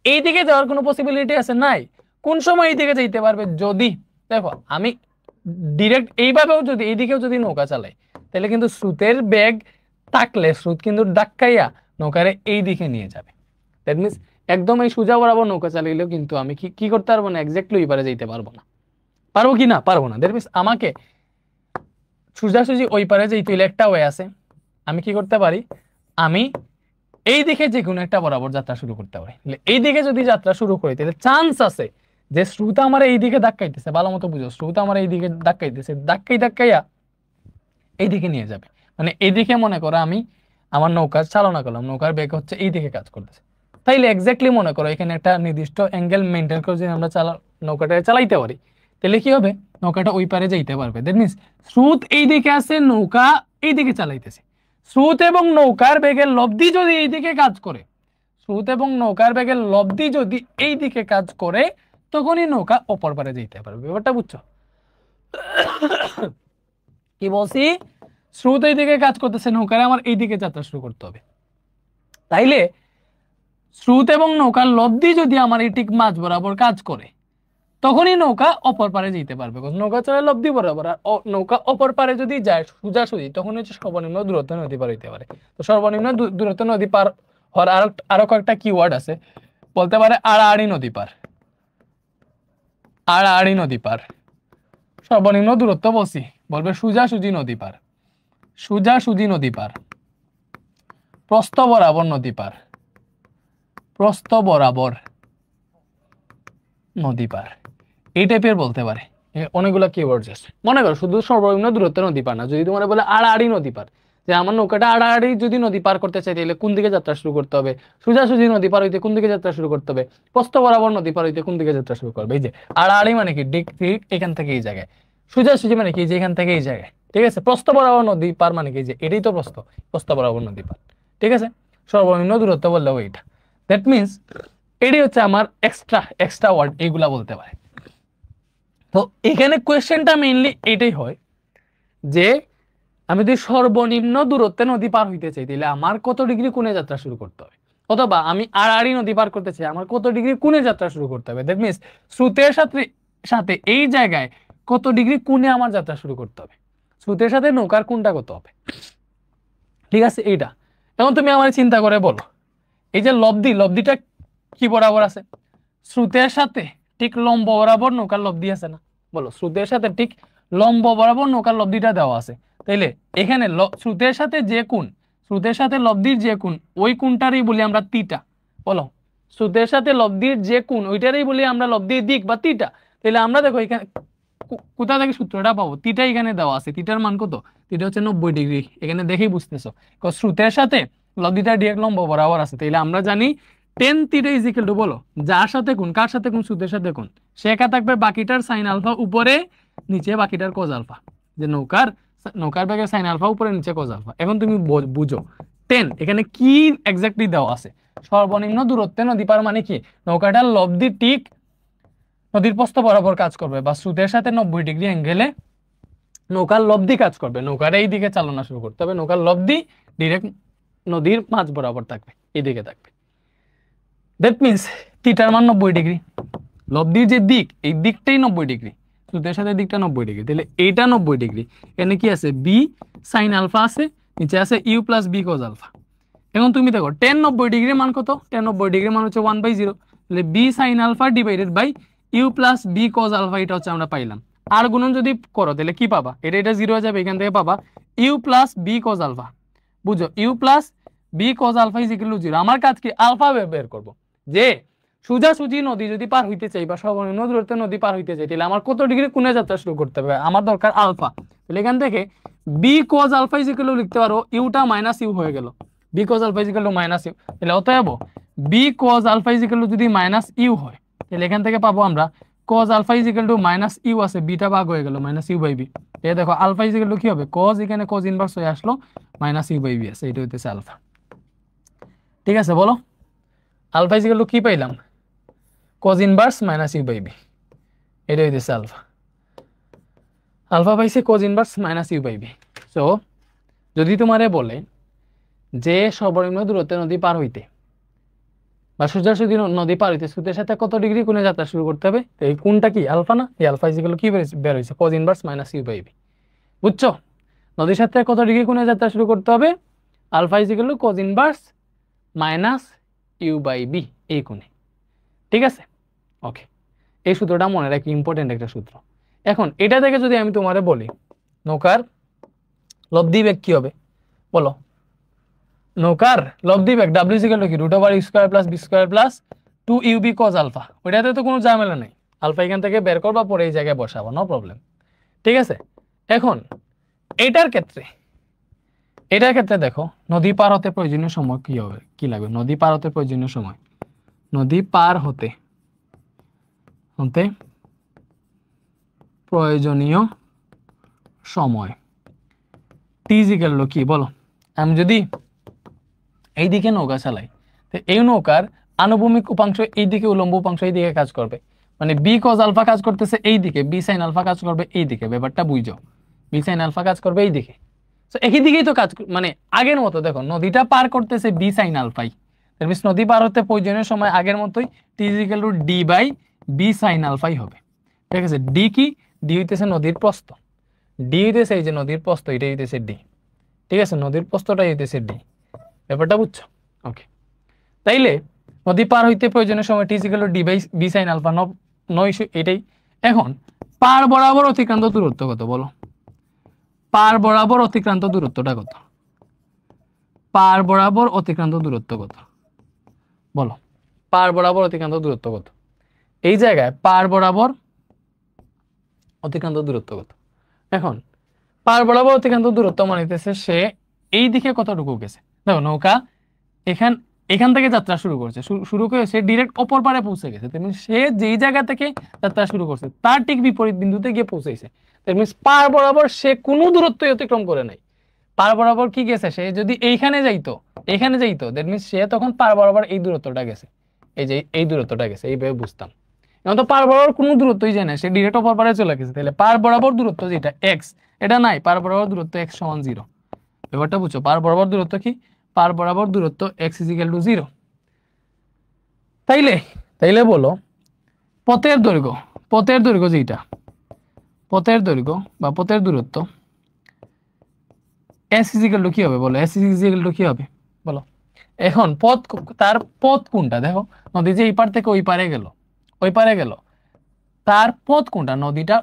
এইদিকে যাওয়ার কোনো পসিবিলিটি আছে? নাই। কোন সময় এইদিকে যাইতে পারবে? যদি দেখো আমি ডিরেক্ট এইভাবেও যদি এইদিকেও যদি নৌকা চালাই তাহলে কিন্তু স্রোতের বেগ থাকলে স্রোত কিন্তু ধাক্কাইয়া নৌকারে এই দিকে নিয়ে যাবে। দ্যাট মিনস একদম এই সোজা বরাবর নৌকা চালাইলেও কিন্তু আমি কি করতে পারবো না, এক্স্যাক্টলি ওই পারে যেতে পারবো না। পারবো কি না? পারবো না। দ্যাট মিনস আমাকে সোজাসুজি ওই পারে যেতে হইলে একটা ওয়ে আছে, আমি কি করতে পারি, আমি এই দিকে যে কোনো একটা বরাবর যাত্রা শুরু করতে পারি। এই দিকে যদি যাত্রা শুরু করি তাহলে চান্স আছে যে স্রোত আমার এই দিকে ধাক্কাইতেছে, ভালো মতো বুঝো, স্রোত আমার এই দিকে ধাক্কাইতেছে, ধাক্কাইয়া এইদিকে নিয়ে যাবে। মানে এইদিকে মনে করো আমি আমার নৌকা চালনা করলাম, নৌকার বেগ হচ্ছে এই দিকে কাজ করতেছে, তাইলে এক্স্যাক্টলি মনে করো এখানে একটা নির্দিষ্ট অ্যাঙ্গেল মেনটেন করে যদি আমরা নৌকাটা চালাইতে পারি তাহলে কি হবে, নৌকাটা ওই পারে যাইতে পারবে। দ্যাট মিনস স্রোত এই দিকে আছে, নৌকা এই দিকে চালাইতেছে। স্রোত এবং নৌকার বেগের লব্ধি যদি এই দিকে কাজ করে, স্রোত এবং নৌকার বেগের লব্ধি যদি এই দিকে কাজ করে তখনই নৌকা অপর পারে যেতে পারবে। ব্যাপারটা বুঝছো? কি বলছি, স্রোত এই দিকে কাজ করতেছে, নৌকারে আমার এই দিকে যাত্রা শুরু করতে হবে। তাইলে স্রোত এবং নৌকার লব্ধি যদি আমার এই ঠিক মাঝ বরাবর কাজ করে তখনই নৌকা অপর পারে যেতে পারবে। নৌকা চলে লব্ধি বরাবর, আর নৌকা অপর পারে যদি যায় সোজাসুজি তখন হচ্ছে সর্বনিম্ন দূরত্ব নদী পার হইতে পারে। তো সর্বনিম্ন দূরত্ব নদী পার হওয়ার আরো কয়েকটা কিওয়ার্ড আছে, বলতে পারে আড়াআড়ি নদী পার, আড়াআড়ি নদী পার। সর্বনিম্ন দূরত্ব বলছি, বলবে সোজাসুজি নদী পার, সোজাসুজি নদী পার, প্রস্থ বরাবর নদী পার, প্রস্থ বরাবর নদী পার, এই টাইপের বলতে পারে। অনেকগুলো কিওয়ার্ডস আছে। মনে করো শুধু সর্বনিম্ন দূরত্ব নদী পার না, যদি তোমার বলে আড়াআড়ি নদী পার, যে আমার নৌকাটা আড়াআড়ি যদি নদী পার করতে চাই তাহলে কোন দিকে যাত্রা শুরু করতে হবে, সোজাসুজি নদী পার হইতে কোন দিকে যাত্রা শুরু করতে হবে, প্রস্থ বরাবর নদী পার হইতে কোন দিকে যাত্রা শুরু করবে। এই যে আড়াআড়ি মানে কি ঠিক এখান থেকে এই জায়গায়, সোজাসুজি মানে কি যে এখান থেকে এই জায়গায়, ঠিক আছে। প্রস্থ বরাবর নদী পার মানে কি যে এটাই তো প্রস্থ বরাবর নদী পার, ঠিক আছে। সর্বনিম্ন দূরত্ব বললেও এইটা। দ্যাট মিনস এটি হচ্ছে আমার এক্সট্রা ওয়ার্ড, এইগুলা বলতে পারে। তো এখানে কোয়েশ্চেনটা মেইনলি এটাই হয় যে আমি যদি সর্বনিম্ন দূরত্বে নদী পার হইতে চাই তাহলে আমার কত ডিগ্রি কোণে যাত্রা শুরু করতে হবে, অথবা আমি আড়াআড়ি নদী পার করতে চাই আমার কত ডিগ্রি কোণে যাত্রা শুরু করতে হবে। দ্যাট মিনস স্রোতের সাথে এই জায়গায় কত ডিগ্রি কোণে আমার যাত্রা শুরু করতে হবে, স্রোতের সাথে নৌকার কোণটা কত হবে, ঠিক আছে। এইটা এখন তুমি আমার চিন্তা করে বলো, এই যে লব্ধিটা কি বরাবর আছে, স্রোতের সাথে ঠিক লম্ব বরাবর নৌকার লব্ধি আছে না? বলো, স্রোতের সাথে ঠিক লম্ব বরাবর নৌকার লব্ধিটা দেওয়া আছে। তাইলে এখানে স্রোতের সাথে যে কোণ, স্রোতের সাথে লব্ধির যে কোণ, ওই কোণটারই বলি আমরা থিটা। বলো, স্রোতের সাথে লব্ধির যে কোণ ওইটারই বলি আমরা লব্ধির দিক বা থিটা। তাহলে আমরা দেখো এখানে কোথা থেকে সূত্রটা পাবো, থিটা এখানে দেওয়া আছে, থিটার মান কত, থিটা হচ্ছে 90 ডিগ্রি। এখানে দেখেই বুঝতেছো স্রোতের সাথে লব্ধিটা ডিরেক্ট লম্ব বরাবর আছে। তাইলে আমরা জানি ten theta is equal two, বলো যার সাথে কোণ, কার সাথে কোণ, স্রোতের সাথে কোণ, সে একা থাকবে বাকিটার সাইন আলফা উপরে নিচে বাকিটার কজ আলফা, যে নৌকার বেগের সাইন আলফা উপরে নিচে কজ আলফা। এখন তুমি বুঝো টেন এখানে কি এক্স্যাক্টলি দেওয়া আছে, সর্বনিম্ন দূরত্বে নদী পার মানে কি নৌকাটার লব্ধি ঠিক নদীর প্রস্থ বরাবর কাজ করবে, বা স্রোতের সাথে 90 ডিগ্রি অ্যাঙ্গেলে নৌকার লব্ধি কাজ করবে, নৌকার এই দিকে চালনা শুরু করতে হবে, নৌকার লব্ধি ডিরেক্ট নদীর মাঝ বরাবর থাকবে, এই দিকে থাকবে। দ্যাট মিনস থিটার মান 90 ডিগ্রি, লব্ধির যে দিক এই দিকটাই 90 ডিগ্রি, স্রোতের সাথে দিকটা 90 ডিগ্রি, তাহলে এইটা 90 ডিগ্রি। এখানে কি আছে, বি সাইন আলফা আছে, নিচে আছে u plus B cos alpha. এখন তুমি দেখো টেন 90 ডিগ্রি মান কত, টেন 90 ডিগ্রি মান হচ্ছে 1/0, তাহলে b sine alpha divided by u plus B cos alpha, এটা হচ্ছে আমরা পাইলাম। আর গুণন যদি করো তাহলে কি পাবা, এটা 0 হয়ে যাবে, এখান থেকে পাবা U plus B cos alpha. বুঝো, U plus B cos alpha is equal to 0। আমার কাজ কি, আলফা বের করবো, যে সোজাসুজি নদী যদি পার হইতে চাই বা সর্বনিম্ন দূরত্বে নদী পার হইতে চাই, তাহলে আমার কত ডিগ্রি কোণে যাত্রা শুরু করতে হবে? আমার দরকার আলফা। তাহলে এখান থেকে b cos alpha equal to লিখতে পারো ইউটা মাইনাস ইউ হয়ে গেল, b cos alpha equal to minus u. তাহলে অতএব b cos alpha equal to যদি মাইনাস ইউ হয়, তাহলে এখান থেকে পাবো আমরা cos alpha equal to minus u আছে, বিটা ভাগ হয়ে গেল মাইনাস ইউ বাই বি। এই দেখো আলফা ইজিক্যাল টু কি হবে, কজ এখানে কজ ইনভার্স হয়ে আসলো, মাইনাস ইউ বাই বি আছে, এটা হইতেছে আলফা। ঠিক আছে, বলো আলফা ইজিক্যাল টু কি পাইলাম, cos inverse minus you by B, এটা হইতেছে আলফা। আলফা পাইছে cos inverse minus you by b. So যদি তোমারে বলে যে সর্বনিম্ন দূরত্বে নদী পার হইতে বা সোজাসুজি নদী পার হইতে স্রোতের সাথে কত ডিগ্রি কোণে যাত্রা শুরু করতে হবে, তো এই কোণটা কি আলফা না, এই আলফা ইজিক্যাল কি বের হইছে, cos inverse minus you by b. বুঝছো, নদীর সাথে কত ডিগ্রি কোণে যাত্রা শুরু করতে হবে, alpha equal cos inverse minus you by B, এই কোণে। ঠিক আছে, ওকে, এই সূত্রটা মনে রাখি, ইম্পর্টেন্ট একটা সূত্র। এখন এটা থেকে যদি আমি তোমারে বলি নৌকার লব্ধি বেগ কি হবে, বলো নৌকার লব্ধি বেগ ডাব্লিউ ইকুয়াল টু কি root over you square plus B square plus 2 UV cos alpha. ওইটাতে তো কোনো ঝামেলা নেই, আলফা এখান থেকে বের করবা, পরে এই জায়গায় বসাবো, নো প্রবলেম। ঠিক আছে, এখন এটার ক্ষেত্রে দেখো নদী পার হতে প্রয়োজনীয় সময় কি হবে, কি লাগবে, নদী পার হতে প্রয়োজনীয় সময়, নদী পার হতে প্রয়োজনীয় সময় টি ইকুয়াল টু কি, বলো আমি যদি এইদিকে নৌকা চালাই, তো এই নৌকার আনুভূমিক উপাংশ এইদিকে, উলম্ব উপাংশ এইদিকে কাজ করবে, মানে বি কজ আলফা কাজ করতেছে এইদিকে, বি সাইন আলফা কাজ করবে এইদিকে, ব্যাপারটা বুঝছো, বি সাইন আলফা কাজ করবে এইদিকে। তো একই দিকেই তো কাজ, মানে আগের মতো দেখো নদীটা পার করতেছে বি সাইন আলফাই, দ্যাট মিন্স নদী পার হতে প্রয়োজনীয় সময় আগের মতোই T equal to D by B sine আলফাই হবে। ঠিক আছে, ডি কি, ডি হইতেছে নদীর প্রস্থ, ডি হইতেছে এই যে নদীর প্রস্থ, এটা হইতেছে ডি। ঠিক আছে, নদীর প্রস্থটাই হইতেছে ডি, ব্যাপারটা বুঝছো, ওকে। তাইলে নদী পার হইতে প্রয়োজনীয় সময় T equal to D by B sine alpha, এটাই। এখন পার বরাবর অতিক্রান্ত দূরত্ব কত, বলো পার বরাবর অতিক্রান্ত দূরত্বটা কত, পার বরাবর অতিক্রান্ত দূরত্ব কত, বলো পার বরাবর অতিক্রান্ত দূরত্ব কত, এই জায়গায় পার বরাবর অতিক্রান্ত দূরত্ব কত। এখন পার বরাবর অতিক্রান্ত দূরত্ব মানিতেছে সে এই দিকে কতটুকু গেছে, দেখো নৌকা এখান থেকে যাত্রা শুরু করছে, শুরু করে সে ডিরেক্ট অপর পারে পৌঁছে গেছে, তেমনি সে যেই জায়গা থেকে যাত্রা শুরু করছে তার ঠিক বিপরীত বিন্দুতে গিয়ে পৌঁছেছে, তেমনি পার বরাবর সে কোনো দূরত্ব অতিক্রম করে নাই, পার বরাবর কি গেছে, সে যদি এখানে যাইতো দ্যাট মিন্স সে তখন পার বরাবর এই দূরত্বটা গেছে, এই যে এই দূরত্বটা গেছে, এইভাবে বুঝতাম। এখন তো পার বরাবর কোনো দূরত্বই যায় না, সে ডিরেক্ট অপর পারে চলে গেছে, তাহলে পার বরাবর দূরত্ব যেটা এক্স, এটা নাই, পার বরাবর দূরত্ব এক্স সমান 0, ব্যাপারটা বুঝছো, পার বরাবর দূরত্ব কি, পার বরাবর দূরত্ব এক্স ইকুয়াল টু 0। তাইলে বলো পথের দৈর্ঘ্য যেটা, পথের দৈর্ঘ্য বা পথের দূরত্ব এস ইকুয়াল টু কি হবে, বলো এস ইকুয়াল টু কি হবে, বলো। এখন তার পথ কোনটা, দেখো নদী যে এই পার থেকে ওই পারে গেল, তার পথ কোনটা, নদীটা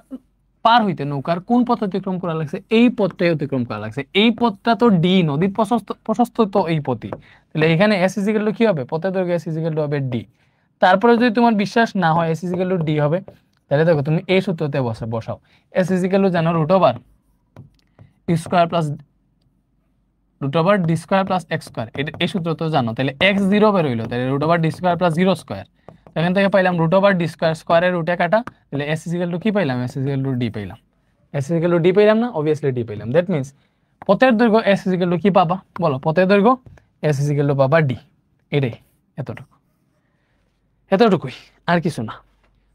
পার হইতে নৌকার কোন পথ অতিক্রম করা লাগছে, এই পথটাই অতিক্রম করা লাগছে, এই পথটা তো ডি, নদীর প্রশস্ত তো এই পথই, তাহলে এখানে এস ইকুয়াল টু কি হবে, পথের দৈর্ঘ্য এস ইকুয়াল টু হবে ডি। তারপরে যদি তোমার বিশ্বাস না হয় এস ইকুয়াল টু ডি হবে, তাহলে দেখো তুমি এই সূত্রতে বসাও, এস ইকুয়াল টু জানো root over D square plus x square, এই সূত্র তো জানো, তাহলে এক্স 0 বের হইলো, তাহলে root over D square plus 0 square, এখান থেকে পাইলাম রুট ওভার ডি স্কয়ার, স্কয়ারের রুটে কাটা, তাহলে এস ইকুয়াল টু কি পাইলাম, এস ইকুয়াল টু ডি পাইলাম, এস ইকুয়াল টু ডি পাইলাম না, অবভিয়াসলি ডি পাইলাম, দ্যাট মিন্স পথের দৈর্ঘ্য এস ইকুয়াল টু কি পাবা, বলো পথের দৈর্ঘ্য এস ইকুয়াল টু পাবা ডি, এটাই, এতটুকুই, আর কিছু না।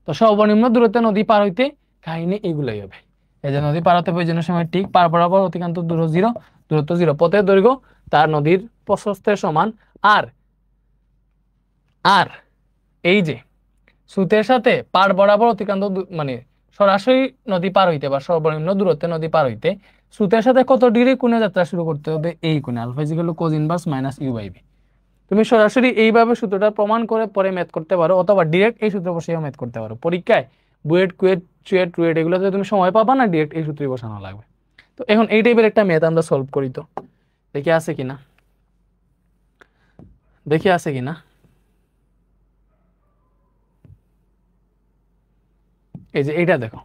তো সর্বনিম্ন দূরত্বে নদী পার হইতে কাহিনী এগুলাই হবে, এই যে নদী পার হতে প্রয়োজনীয় সময় ঠিক, পার বরাবর অতিক্রান্ত দূরত্ব 0, পথের দৈর্ঘ্য তার নদীর প্রশস্তের সমান, আর এই যে স্রোতের সাথে পার বরাবর অতিক্রান্ত মানে সরাসরি নদী পার হইতে বা সর্বনিম্ন দূরত্বে নদী পার হইতে স্রোতের সাথে কত ডিগ্রি কোণে যাত্রা শুরু করতে হবে, এই কোণে, alpha equal to cos inverse minus you by B. তুমি সরাসরি এইভাবে সূত্রটা প্রমাণ করে পরে ম্যাথ করতে পারো, অথবা ডিরেক্ট এই সূত্র বসেও ম্যাথ করতে পারো। পরীক্ষায় বুয়েট, কুয়েট, চুয়েট, রুয়েট এগুলোতে তুমি সময় পাবা না, ডিরেক্ট এই সূত্রই বসানো লাগবে। তো এখন এই টাইপের একটা ম্যাথ আমরা সলভ করি, তো দেখি আছে কিনা। এই যে এইটা দেখো,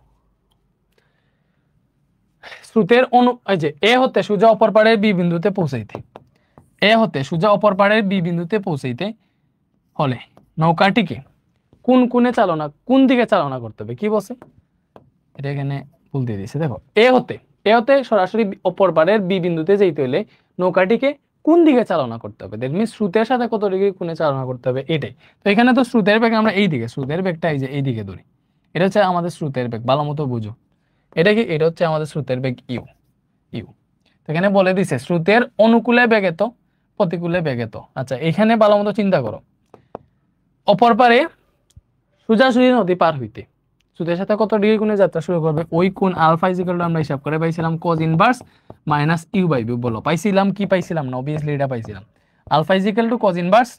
স্রোতের এই যে এ হতে সোজা অপর পাড়ের বি বিন্দুতে পৌঁছাইতে, এ হতে সোজা অপর পাড়ের বি বিন্দুতে পৌঁছাইতে হলে নৌকাটিকে কোন দিকে চালনা করতে হবে, কি বলছে এটা এখানে ভুল দিয়ে দিয়েছে। দেখো এ হতে সরাসরি অপর পাড়ের বি বিন্দুতে যেতে হলে নৌকাটিকে কোন দিকে চালনা করতে হবে, দ্যাট মিনস স্রোতের সাথে কত ডিগ্রি কোণে চালনা করতে হবে এটাই। তো এখানে তো স্রোতের বেগ আমরা এই দিকে, স্রোতের বেগটা এই যে এই দিকে ধরি, এটা হচ্ছে আমাদের স্রোতের বেগ, ভালো মতো বুঝো এটা কি, এটা হচ্ছে আমাদের স্রোতের বেগ ইউ। তো এখানে বলে দিছে স্রোতের অনুকূলে বেগ এত, প্রতিকূলে বেগ এত। আচ্ছা এখানে ভালো মতো চিন্তা করো, অপর পারে সোজাসুজি নদী পার হইতে স্রোতের সাথে কত ডিগ্রি কোণে যাত্রা শুরু করবে, ওই কোণ আলফা ইজ ইকুয়াল টু আমরা হিসাব করে পাইছিলাম cos inverse minus you by b. বলো পাইছিলাম কি পাইছিলাম না, অবভিয়াসলি এটা পাইছিলাম। Alpha is equal to cos inverse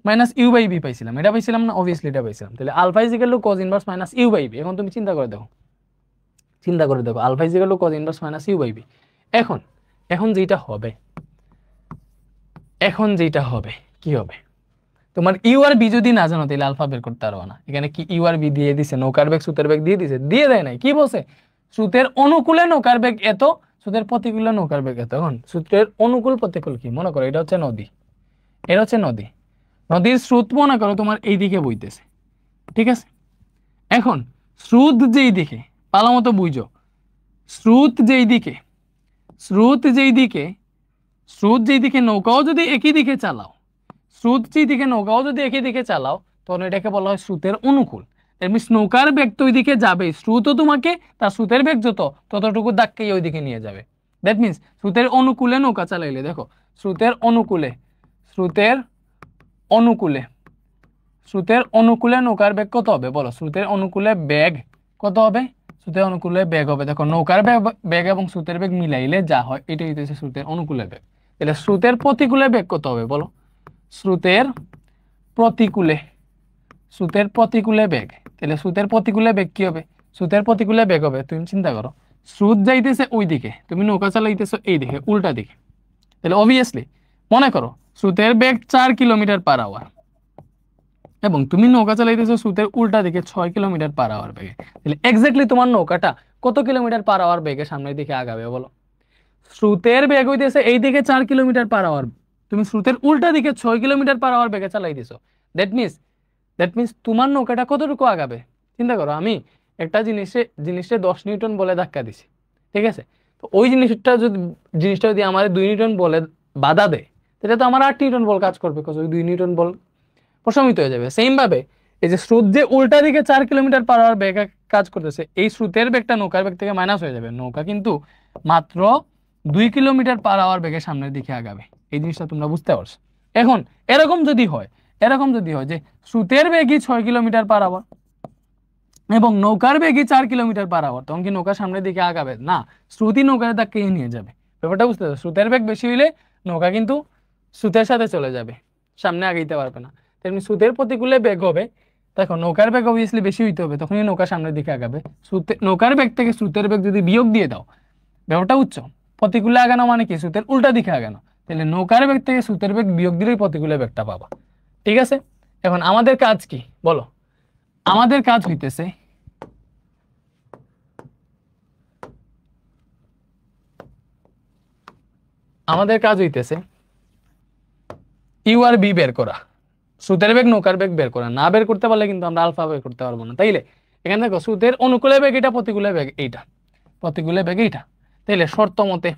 minus you by b পাইছিলাম, এটা পাইছিলাম না, অবভিয়াসলি এটা পাইছিলাম। তাহলে alpha is equal to cos inverse minus you by B. এখন তুমি চিন্তা করে দেখো alpha is equal to cos inverse minus you by B. এখন যেটা হবে কি হবে, তোমার ইউ আর বি যদি না জানো তাহলে আলফা বের করতে পারবো না। এখানে কি ইউ আর বি দিয়ে দিছে, নৌকার বেগ স্রোতের বেগ দিয়ে দিছে, দিয়ে দেয় নাই। কি বলছে, স্রোতের অনুকূলে নৌকার বেগ এত, স্রোতের প্রতিকূলে নৌকার বেগ এত। এখন স্রোতের অনুকূল প্রতিকূল কি, মনে করো এটা হচ্ছে নদী, নদীর স্রোত মনে করো তোমার এই দিকে বইতেছে, ঠিক আছে। এখন স্রোত যেই দিকে, ভালো মতো বুঝো, স্রোত যেই দিকে নৌকাও যদি একই দিকে চালাও, তখন এটাকে বলা হয় স্রোতের অনুকূল। নৌকার বেগ তো ওইদিকে যাবে, স্রোতও তোমাকে তার স্রোতের বেগ ততটুকু দাগকেই ওইদিকে নিয়ে যাবে। দ্যাট মিনস স্রোতের অনুকূলে নৌকা চালাইলে, দেখো স্রোতের অনুকূলে নৌকার বেগ কত হবে বলো, স্রোতের অনুকূলে বেগ কত হবে, দেখো নৌকার বেগ এবং স্রোতের বেগ মিলাইলে যা হয় এটাই হচ্ছে স্রোতের অনুকূলে বেগ। তাহলে স্রোতের প্রতিকূলে বেগ কত হবে বলো, স্রোতের প্রতিকূলে বেগ। তাহলে স্রোতের প্রতিকূলে বেগ কি হবে, স্রোতের প্রতিকূলে বেগ হবে, তুমি চিন্তা করো স্রোত যাইতেছে ওই দিকে, তুমি নৌকা চালাইতেছো এই দিকে, উল্টা দিকে। তাহলে অবভিয়াসলি মনে করো স্রোতের বেগ 4 কিলোমিটার পার আওয়ার এবং তুমি নৌকা চালাইতেছো স্রোতের উল্টা দিকে 6 কিলোমিটার পার আওয়ার বেগে। তাহলে এক্স্যাক্টলি তোমার নৌকাটা কত কিলোমিটার পার আওয়ার বেগে সামনের দিকে আগাবে বলো, স্রোতের বেগ হইতেছে এই দিকে 4 কিলোমিটার পার আওয়ার, তুমি স্রোতের উল্টা দিকে 6 কিলোমিটার পার আওয়ার বেগে চালাইতেছো। দ্যাট মিনস তোমার নৌকাটা কতটুকু আগাবে। চিন্তা করো, আমি একটা জিনিসে 10 নিউটন বলে ধাক্কা দিছি, ঠিক আছে, তো ওই জিনিসটা যদি আমার 2 নিউটন বলে বাধা দেয়, তাহলে তো আমার 8 নিউটন বল কাজ করবে, ওই 2 নিউটন বল প্রশমিত হয়ে যাবে। সেম ভাবে এই যে স্রোত যে উল্টা দিকে 4 কিলোমিটার পার আওয়ার বেগে কাজ করতেছে, এই স্রোতের বেগটা নৌকার বেগ থেকে মাইনাস হয়ে যাবে, নৌকা কিন্তু মাত্র 2 কিলোমিটার পার আওয়ার বেগে সামনের দিকে আগাবে। এই জিনিসটা তোমরা বুঝতে পারছো। এখন এরকম যদি হয় যে স্রোতের বেগই 6 কিলোমিটার পার আওয়ার এবং নৌকার বেগই 4 কিলোমিটার পার আওয়ার, তখন কি নৌকা সামনের দিকে আগাবে না, স্রোতই নৌকার তাকে নিয়ে যাবে। ব্যাপারটা বুঝতে পারছো, স্রোতের বেগ বেশি হইলে নৌকা কিন্তু স্রোতের সাথে চলে যাবে, সামনে আগাইতে পারবে না। তেমনি স্রোতের প্রতিকূলে বেগ হবে, দেখো নৌকার বেগ অবভিয়াসলি বেশি হইতে হবে, তখনই নৌকা সামনের দিকে আগাবে। নৌকার বেগ থেকে স্রোতের বেগ যদি বিয়োগ দিয়ে দাও, ব্যাপারটা বুঝছো, প্রতিকূলে আগানো মানে কি, স্রোতের উল্টা দিকে আগানো। তাহলে নৌকার বেগ থেকে স্রোতের বেগ বিয়োগ দিলেই প্রতিকূলে বেগটা পাবা, ঠিক আছে। এখন আমাদের কাজ কি বলো, আমাদের কাজ হইতেছে ইউ আর বি বের করা, স্রোতের বেগ নৌকার বেগ বের করা। না বের করতে পারলে কিন্তু আমরা আলফা বের করতে পারবো না। তাইলে এখানে দেখো স্রোতের অনুকূলে বেগ এটা, প্রতিকূলে বেগ এইটা। তাইলে শর্ত মতে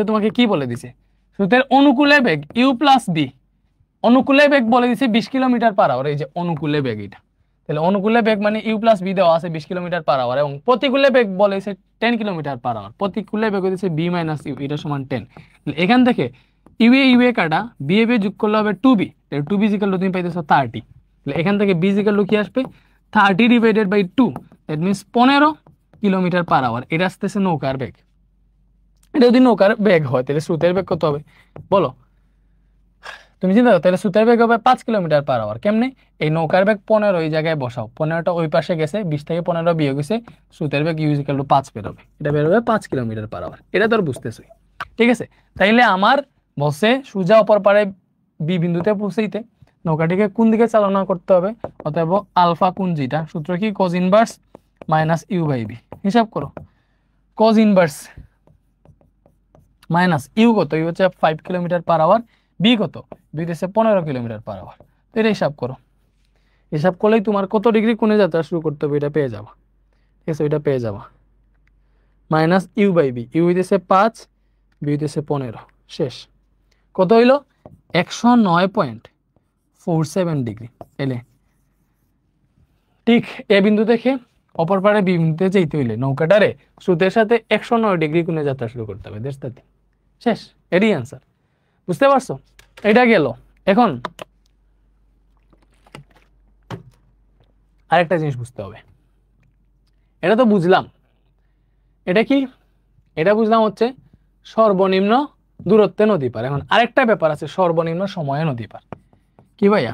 তোমাকে কি বলে দিছে, স্রোতের অনুকূলে বেগ ইউ প্লাস বি, অনুকূলে বেগ বলে দিছে 20 কিলোমিটার পার আওয়ার, এই যে অনুকূলে বেগ এটা। তাহলে অনুকূলে বেগ মানে ইউ প্লাস বি দেওয়া আছে 20 কিলোমিটার পার আওয়ার, এবং প্রতিকূলে বেগ বলে দিছে 10 কিলোমিটার পার আওয়ার। প্রতিকূলে বেগ হচ্ছে বি মাইনাস ইউ, এটা সমান 10। এখান থেকে ইউ এ কাটা বি এ যোগ করলে হবে 2b, 2b ইকুয়াল টু তুমি পাইতেছো 30। তাহলে এখান থেকে বি ইকুয়াল টু কি আসবে 30 divided by 2, that means 15 kilometre per hour. এটা আসতেছে নৌকার বেগ। এটা যদি নৌকার বেগ হয় তাহলে স্রোতের বেগ কত হবে বলো, তুমি চিন্তা করো, তাহলে স্রোতের বেগ হবে 5 কিলোমিটার পার আওয়ার। কেমনে, এই নৌকার বেগ 15 এই জায়গায় বসাও, 15টা ওই পাশে গেছে, 20 থেকে 15 বিয়োগ হয়েছে, স্রোতের বেগ ইউ ইকুয়াল টু 5 বেরোবে, এটা বেরোবে 5 কিলোমিটার পার আওয়ার। এটা তোর বুঝতেছই, ঠিক আছে। তাইলে আমার বসে সোজা অপর পারে বি বিন্দুতে পৌঁছাইতে নৌকাটিকে কোন দিকে চালনা করতে হবে, অতএব আলফা কোণ যেটা, সূত্র কি cos inverse minus you by b, হিসাব করো। কজ ইনভার্স মাইনাস ইউ কত, ইউ হচ্ছে 5 কিলোমিটার পার আওয়ার, বি কত, বি হচ্ছে 15 কিলোমিটার পার আওয়ার। তো এটা হিসাব করো, হিসাব করলেই তোমার কত ডিগ্রি কোণে যাত্রা শুরু করতে হবে এটা পেয়ে যাবা। ঠিক আছে, ওইটা পেয়ে যাবা। Minus you by b, u হইতেছে 5, বি হইতেছে 15, শেষ। কত হইল? 109.47 ডিগ্রি। এলে ঠিক এ বিন্দু থেকে অপর পারে বি বিন্দুতে যেতে হইলে নৌকাটারে স্রোতের সাথে 109 ডিগ্রি কোণে যাত্রা শুরু করতে হবে, দেশটাতে। শেষ, এরই অ্যান্সার। বুঝতে পারছো? এটা গেল। এখন আরেকটা জিনিস বুঝতে হবে। এটা তো বুঝলাম, এটা কি? এটা বুঝলাম হচ্ছে সর্বনিম্ন দূরত্বে নদী পার। এখন আরেকটা ব্যাপার আছে, সর্বনিম্ন সময়ে নদী পার। কি ভাইয়া?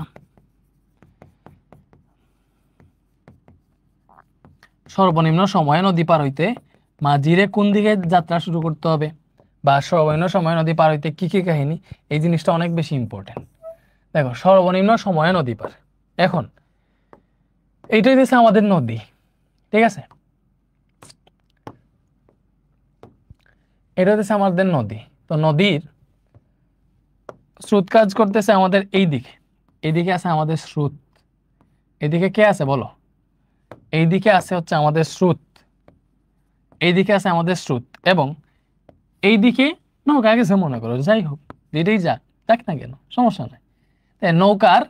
সর্বনিম্ন সময়ে নদী পার হইতে মাঝিরে কোন দিকে যাত্রা শুরু করতে হবে, বা সর্বনিম্ন সময়ে নদী পার হইতে কি কি কাহিনী, এই জিনিসটা অনেক বেশি ইম্পর্টেন্ট। দেখো, সর্বনিম্ন সময়ে নদী পার, এখন এইটাই হচ্ছে আমাদের নদী। ঠিক আছে, এটা হচ্ছে আমাদের নদী। তো নদীর স্রোত কাজ করতেছে আমাদের এই দিকে, এইদিকে আছে আমাদের স্রোত, এদিকে কে আছে বলো? এইদিকে আছে হচ্ছে আমাদের স্রোত, এইদিকে আছে আমাদের স্রোত, এবং এইদিকে নৌকা গেছে মনে করো, যাই হোক যেটাই যাক দেখ না কেন, সমস্যা নাই। তাই নৌকার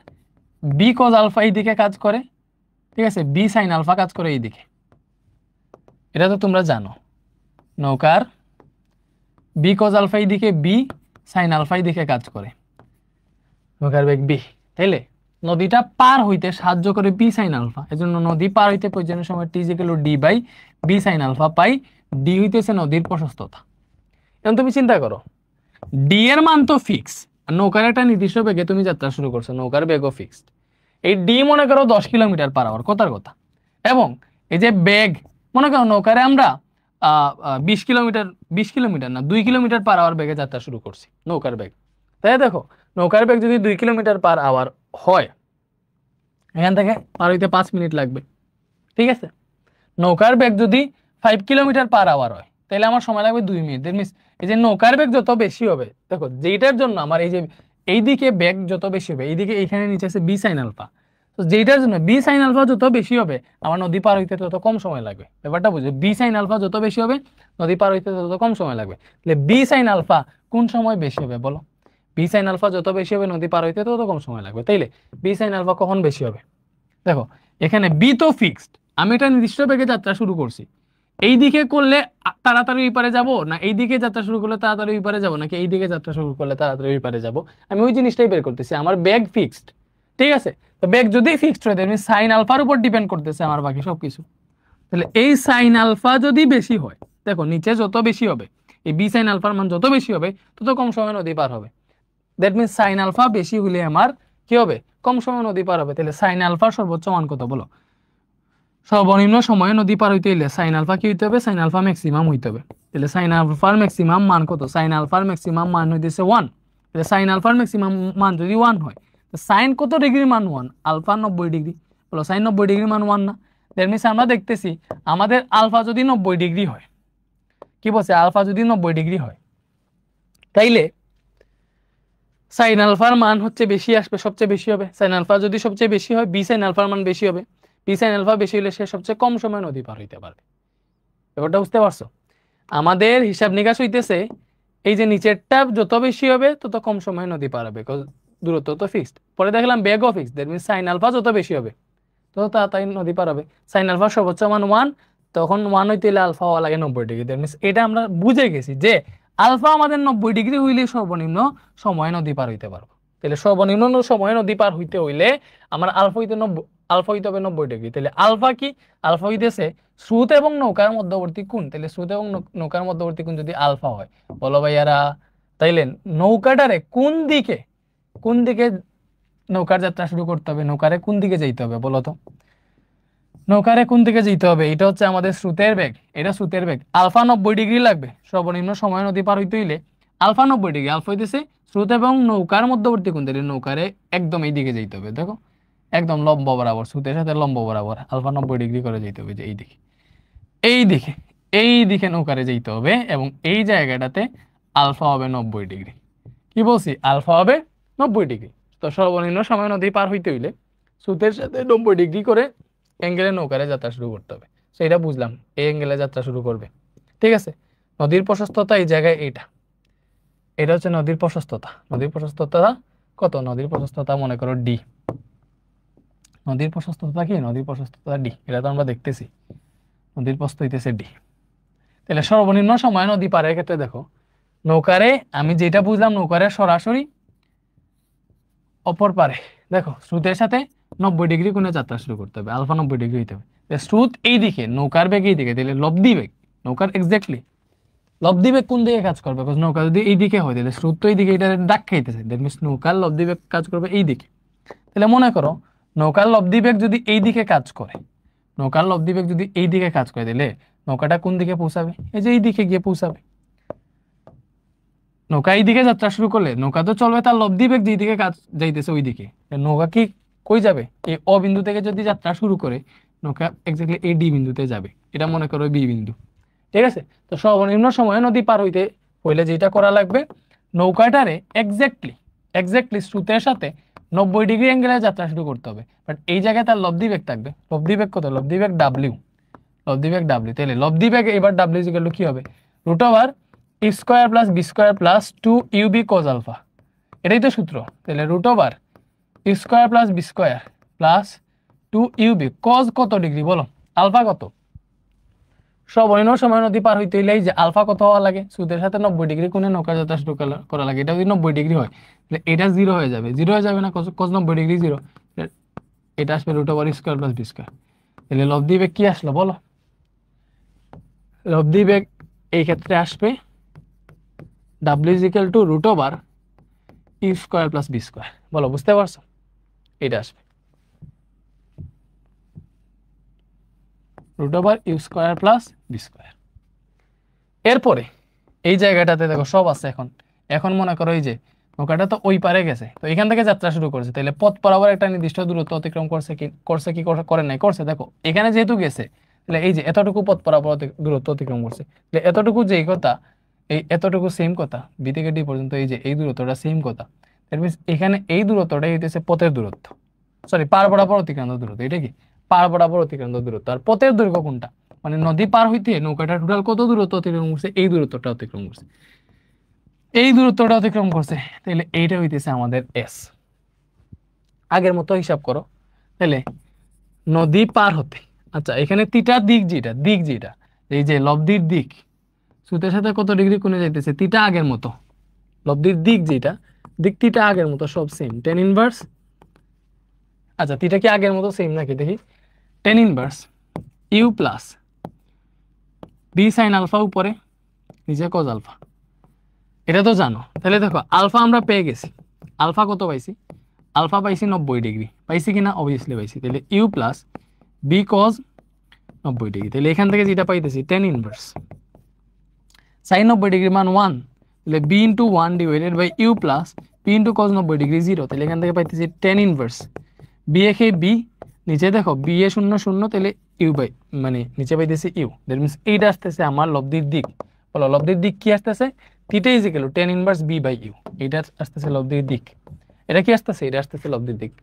বি কজ আলফা এইদিকে কাজ করে, ঠিক আছে, বি সাইন আলফা কাজ করে এইদিকে, এটা তো তোমরা জানো। নৌকার বি কজ আলফা এইদিকে, বি সাইন আলফা এইদিকে কাজ করে, নৌকার বেগ বি। তাইলে নদীটা পার হইতে সাহায্য করে বি সাইন আলফা, এজন্য নদী পার হইতে প্রয়োজনীয় সময় T equal to D by B sine alpha পাই। ডি হইতেছে নদীর প্রশস্ততা। এখন তুমি চিন্তা করো, ডি এর মান তো ফিক্স, আর নৌকার একটা নির্দিষ্ট বেগে তুমি যাত্রা শুরু করছো, নৌকার বেগও ফিক্সড। এই ডি মনে করো 10 কিলোমিটার পার আওয়ার, কথার কথা। এবং এই যে বেগ, মনে করো নৌকারে আমরা 20 কিলোমিটার না 2 কিলোমিটার পার আওয়ার বেগে যাত্রা শুরু করছি, নৌকার বেগ। তাই দেখো, নৌকার বেগ যদি 2 কিলোমিটার পার আওয়ার হয়, এখান থেকে পার হইতে 5 মিনিট লাগবে। ঠিক আছে, নৌকার বেগ যদি 5 কিলোমিটার পার আওয়ার হয়, তাহলে আমার সময় লাগবে 2 মিনিট। দ্যাট মিন্স এই যে নৌকার বেগ যত বেশি হবে, দেখো যেটার জন্য আমার এই যে এইদিকে বেগ যত বেশি হবে, এইদিকে এইখানে নিচে আছে বি সাইন আলফা, তো যেটার জন্য বি সাইন আলফা যত বেশি হবে আমার নদী পার হইতে তত কম সময় লাগবে। ব্যাপারটা বুঝো, বি সাইন আলফা যত বেশি হবে নদী পার হইতে তত কম সময় লাগবে। তাহলে বি সাইন আলফা কোন সময় বেশি হবে বলো? বি সাইন আলফা যত বেশি হবে নদী পার হইতে তত কম সময় লাগবে। তাইলে বি সাইন আলফা কখন বেশি হবে? দেখো এখানে বি তো ফিক্সড, আমি একটা নির্দিষ্ট বেগে যাত্রা শুরু করছি, এই দিকে করলে তাড়াতাড়ি ওই পারে যাবো, না এই দিকে যাত্রা শুরু করলে তাড়াতাড়ি ওই পারে যাবো, নাকি এই দিকে যাত্রা শুরু করলে তাড়াতাড়ি ওই পারে যাবো, আমি ওই জিনিসটাই বের করতেছি। আমার বেগ ফিক্সড, ঠিক আছে। তো বেগ যদি ফিক্সড হয় তাহলে সাইন আলফার উপর ডিপেন্ড করতেছে আমার বাকি সবকিছু। তাহলে এই সাইন আলফা যদি বেশি হয়, দেখো নিচে যত বেশি হবে, এই বি সাইন আলফার মান যত বেশি হবে তত কম সময় নদী পার হবে। দ্যাট মিনস সাইন আলফা বেশি হলে আমার কি হবে? কম সময় নদী পার হবে। তাহলে সাইন আলফার সর্বোচ্চ মান কত বলো? সর্বনিম্ন সময়ে নদী পার হইতে হইলে সাইন আলফা কি হইতে হবে? সাইন আলফা ম্যাক্সিমাম হইতে হবে। তাহলে সাইন আলফার ম্যাক্সিমাম মান কত? সাইন আলফার ম্যাক্সিমাম মান হইতেছে 1। তাহলে সাইন আলফার ম্যাক্সিমাম মান যদি 1 হয়, তো সাইন কত ডিগ্রি মান 1? Alpha 90 degree. বলো সাইন 90 ডিগ্রি মান 1 না? দ্যাট মিনস আমরা দেখতেছি আমাদের আলফা যদি 90 ডিগ্রি হয়, কি বলছে? আলফা যদি 90 ডিগ্রি হয়, তাইলে সাইন আলফার মান হচ্ছে বেশি আসবে, সবচেয়ে বেশি হবে। সাইন আলফা যদি সবচেয়ে বেশি হয়, বি সাইন আলফার মান বেশি হবে। বি সাইন আলফা বেশি হলে সে সবচেয়ে কম সময় নদী পার হইতে পারবে। ব্যাপারটা বুঝতে পারছো? আমাদের হিসাব নিকাশ হইতেছে এই যে নিচেরটা যত বেশি হবে তত কম সময় নদী পার হবে, দূরত্ব তো ফিক্সড। পরে দেখলাম বেগও fixed, that means sine alpha যত বেশি হবে তত তাড়াতাড়ি নদী পার হবে। সাইন আলফা সর্বোচ্চ মান 1, তখন 1 হইতে হলে আলফা হওয়া লাগে 90 ডিগ্রি। দ্যাট মিনস এটা আমরা বুঝে গেছি যে আলফা আমাদের 90 ডিগ্রি হইলে সর্বনিম্ন সময় নদী পার হইতে পারবো। তাহলে সর্বনিম্ন সময় নদী পার হইতে হইলে আমার আলফা হইতে 90, আলফা হইতে হবে 90 ডিগ্রি। তাহলে আলফা কি? আলফা হইতেছে স্রোত এবং নৌকার মধ্যবর্তী কোণ। তাহলে স্রোত এবং নৌকার মধ্যবর্তী কোণ যদি আলফা হয়, বলো ভাইয়ারা, তাইলে নৌকাটারে কোন দিকে নৌকার যাত্রা শুরু করতে হবে? নৌকারে কোন দিকে যেতে হবে বলো তো? নৌকারে কোন দিকে যেতে হবে? এটা হচ্ছে আমাদের স্রোতের বেগ, এটা স্রোতের বেগ। আলফা 90 ডিগ্রি লাগবে সর্বনিম্ন সময় নদী পার হইতে হইলে। আলফা 90 ডিগ্রি, আলফা হইতেছে স্রোত এবং নৌকার মধ্যবর্তী কোণ। তাহলে নৌকারে একদম এই দিকে যেতে হবে, দেখো একদম লম্ব বরাবর, স্রোতের সাথে লম্ব বরাবর আলফা 90 ডিগ্রি করে যেতে হবে, যে এই দিকে। এই দিকে নৌকারে যেতে হবে এবং এই জায়গাটাতে আলফা হবে 90 ডিগ্রি। কি বলছি? আলফা হবে 90 ডিগ্রি। তো সর্বনিম্ন সময় নদী পার হইতে হইলে স্রোতের সাথে 90 ডিগ্রি করে অ্যাঙ্গেলে নৌকারে যাত্রা শুরু করতে হবে। সেটা বুঝলাম, এই অ্যাঙ্গেলে যাত্রা শুরু করবে। ঠিক আছে, নদীর প্রশস্ততা এই জায়গায় এটা হচ্ছে নদীর প্রশস্ততা। নদীর প্রশস্ততা কত? নদীর প্রশস্ততা মনে করো ডি। নদীর প্রশস্ততা কি? নদীর প্রশস্ততা ডি। এটা তো আমরা দেখতেছি, নদীর প্রস্থ হইতেছে ডি। তাহলে সর্বনিম্ন সময় নদী পারের ক্ষেত্রে দেখো, নৌকারে আমি যেটা বুঝলাম, নৌকারে সরাসরি অপর পারে দেখো স্রোতের সাথে 90 ডিগ্রি কোণে যাত্রা শুরু করতে হবে, আলফা 90 ডিগ্রি হইতে হবে। স্রোত এই দিকে, নৌকার বেগ এই দিকে, তাহলে লব্ধি বেগ নৌকার এক্স্যাক্টলি লব্ধি বেগ কোন দিকে কাজ করবে? নৌকা যদি এই দিকে হয় তাহলে স্রোত তো এই দিকে, এটা ডাক খাইতেছে, দ্যাট মিনস নৌকার লব্ধি বেগ কাজ করবে এই দিকে। তাহলে মনে করো নৌকার লব্ধি বেগ যদি এই দিকে কাজ করে, নৌকার লব্ধি বেগ যদি এই দিকে কাজ করে, দিলে নৌকাটা কোন দিকে পৌঁছাবে? এই যে এই দিকে গিয়ে পৌঁছাবে। নৌকা এই দিকে যাত্রা শুরু করলে নৌকা তো চলবে তার লব্ধি বেগ যেই দিকে কাজ যাইতেছে ওই দিকে। নৌকা কি কই যাবে? এই অ বিন্দু থেকে যদি যাত্রা শুরু করে নৌকা এক্স্যাক্টলি এই ডি বিন্দুতে যাবে। এটা মনে করো বি বিন্দু। ঠিক আছে, তো সর্বনিম্ন সময়ে নদী পার হইতে হইলে যেটা করা লাগবে, নৌকাটারে এক্স্যাক্টলি স্রোতের সাথে 90 ডিগ্রি অ্যাঙ্গেলে যাত্রা শুরু করতে হবে। বাট এই জায়গায় তার লব্ধি বেগ থাকবে। লব্ধি বেগ কত? লব্ধি বেগ ডাব্লিউ। লব্ধি বেগ ডাব্লিউ। তাহলে লব্ধি বেগ এবার ডাব্লিউ ইকুয়াল টু কি হবে? রুট ওভার ই square plus B square plus 2 UV cos alpha. এটাই তো সূত্র। তাহলে রুট ওভার ই square plus B square plus 2 UV cos কত ডিগ্রি বলো? আলফা কত? সর্বনিম্ন সময় নদী পার হইতে হইলে যে আলফা কত হওয়া লাগে? স্রোতের সাথে 90 ডিগ্রি কোণে নৌকা যাত্রা শুরু করা লাগে। এটা যদি 90 ডিগ্রি হয় তাহলে এটা 0 হয়ে যাবে। 0 হয়ে যাবে না? Cos 90 degree 0। এটা আসবে root over square plus B square. তাহলে লব্ধি বেগ কি আসলো বলো? লব্ধি বেগ এই ক্ষেত্রে আসবে ডাব্লিউ is equal to root over E square plus B square. বলো, বুঝতে পারছো? এটা আসবে root over you square plus B square. এরপরে এই জায়গাটাতে দেখো সব আছে। এখন মনে করো এই যে নৌকাটা তো ওই পারে গেছে, তো এখান থেকে যাত্রা শুরু করেছে, তাহলে পথ বরাবর একটা নির্দিষ্ট দূরত্ব অতিক্রম করছে কি করে নাই? করছে। দেখো এখানে যেহেতু গেছে, তাহলে এই যে এতটুকু পথ বরাবর দূরত্ব অতিক্রম করছে, তাহলে এতটুকু যেই কথা, এই এতটুকু সেম কথা, বি থেকে ডি পর্যন্ত এই যে এই দূরত্বটা সেম কথা। দ্যাট মিনস এখানে এই দূরত্বটাই হইতেছে পথের দূরত্ব, সরি পার বরাবর অতিক্রান্ত দূরত্ব। এটা কি? পার বরাবর অতিক্রান্ত দূরত্ব। আর পথের দৈর্ঘ্য কোনটা? মানে নদী পার হইতে নৌকাটা টোটাল কত দূরত্ব অতিক্রম করছে? এই দূরত্বটা অতিক্রম করছে, এই দূরত্বটা অতিক্রম করছে। তাহলে এইটা হইতেছে আমাদের এস। আগের মতো হিসাব করো। তাহলে নদী পার হতে, আচ্ছা এখানে থিটার দিক যেটা এই যে লব্ধির দিক, স্রোতের সাথে কত ডিগ্রি কোণে যাইতেছে? থিটা আগের মতো। লব্ধির দিক যেটা, দিক থিটা আগের মতো সব সেম। টেন ইনভার্স, আচ্ছা থিটা কি আগের মতো সেম নাকি দেখি? Tan inverse u plus b sine alpha উপরে, নিচে কজ আলফা। এটা তো জানো। তাহলে দেখো আলফা আমরা পেয়ে গেছি। আলফা কত পাইছি? আলফা পাইছি 90 ডিগ্রি। পাইছি কিনা? অবভিয়াসলি পাইছি। তাহলে u plus B cos 90 degree. তাহলে এখান থেকে যেটা পাইতেছি টেন ইনভার্স সাইন 90 ডিগ্রি মান 1, তাহলে b into 1 divided by u plus b into cos 90 degree 0। তাহলে এখান থেকে পাইতেছি tan inverse b a k b, নিচে দেখো বি এ 0 0, তাহলে ইউ বাই মানে নিচে পাইতেছি ইউ। দ্যাট মিনস এইটা আসতেছে আমার লব্ধির দিক। বলো লব্ধির দিক কি আসতেছে? Theta is equal to tan inverse B by u. এইটা আসতেছে লব্ধির দিক। এটা কি আসতেছে? এটা আসতেছে লব্ধির দিক।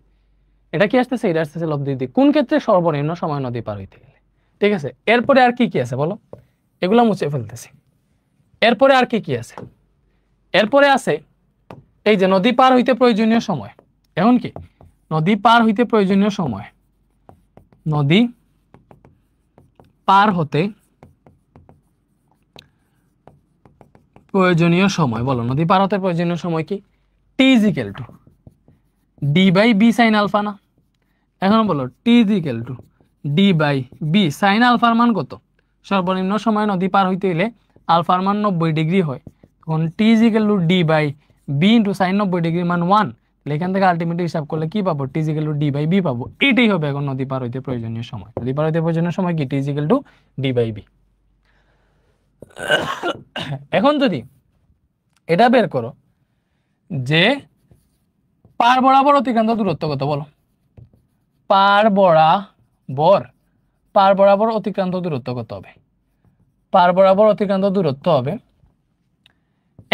এটা কি আসতেছে? এটা আসতেছে লব্ধির দিক। কোন ক্ষেত্রে? সর্বনিম্ন সময় নদী পার হইতে গেলে। ঠিক আছে, এরপরে আর কি কি আছে বলো? এগুলা মুছে ফেলতেছি। এরপরে আর কি কি আছে? এরপরে আছে এই যে নদী পার হইতে প্রয়োজনীয় সময়। এখন কি? নদী পার হইতে প্রয়োজনীয় সময়, নদী পার হতে প্রয়োজনীয় সময়। বলো নদী পার হতে প্রয়োজনীয় সময় কি? T is equal to D by B sine alpha না? এখন বলো T is equal to D by B sine আলফার মান কত? সর্বনিম্ন সময় নদী পার হইতে হইলে আলফার মান 90 ডিগ্রি হয়, তখন T is equal to D by B into sine 90 degree মান 1। এখান থেকে আলটিমেটলি হিসাব করলে কি পাবো? T is equal to D by B পাবো। এটাই হবে এখন নদী পার হইতে প্রয়োজনীয় সময়। নদী পার হইতে প্রয়োজনীয় সময় কি? T is equal to D by B. এখন যদি এটা বের করো যে পার বরাবর অতিক্রান্ত দূরত্ব কত বলো? পার বরাবর অতিক্রান্ত দূরত্ব কত হবে? পার বরাবর অতিক্রান্ত দূরত্ব হবে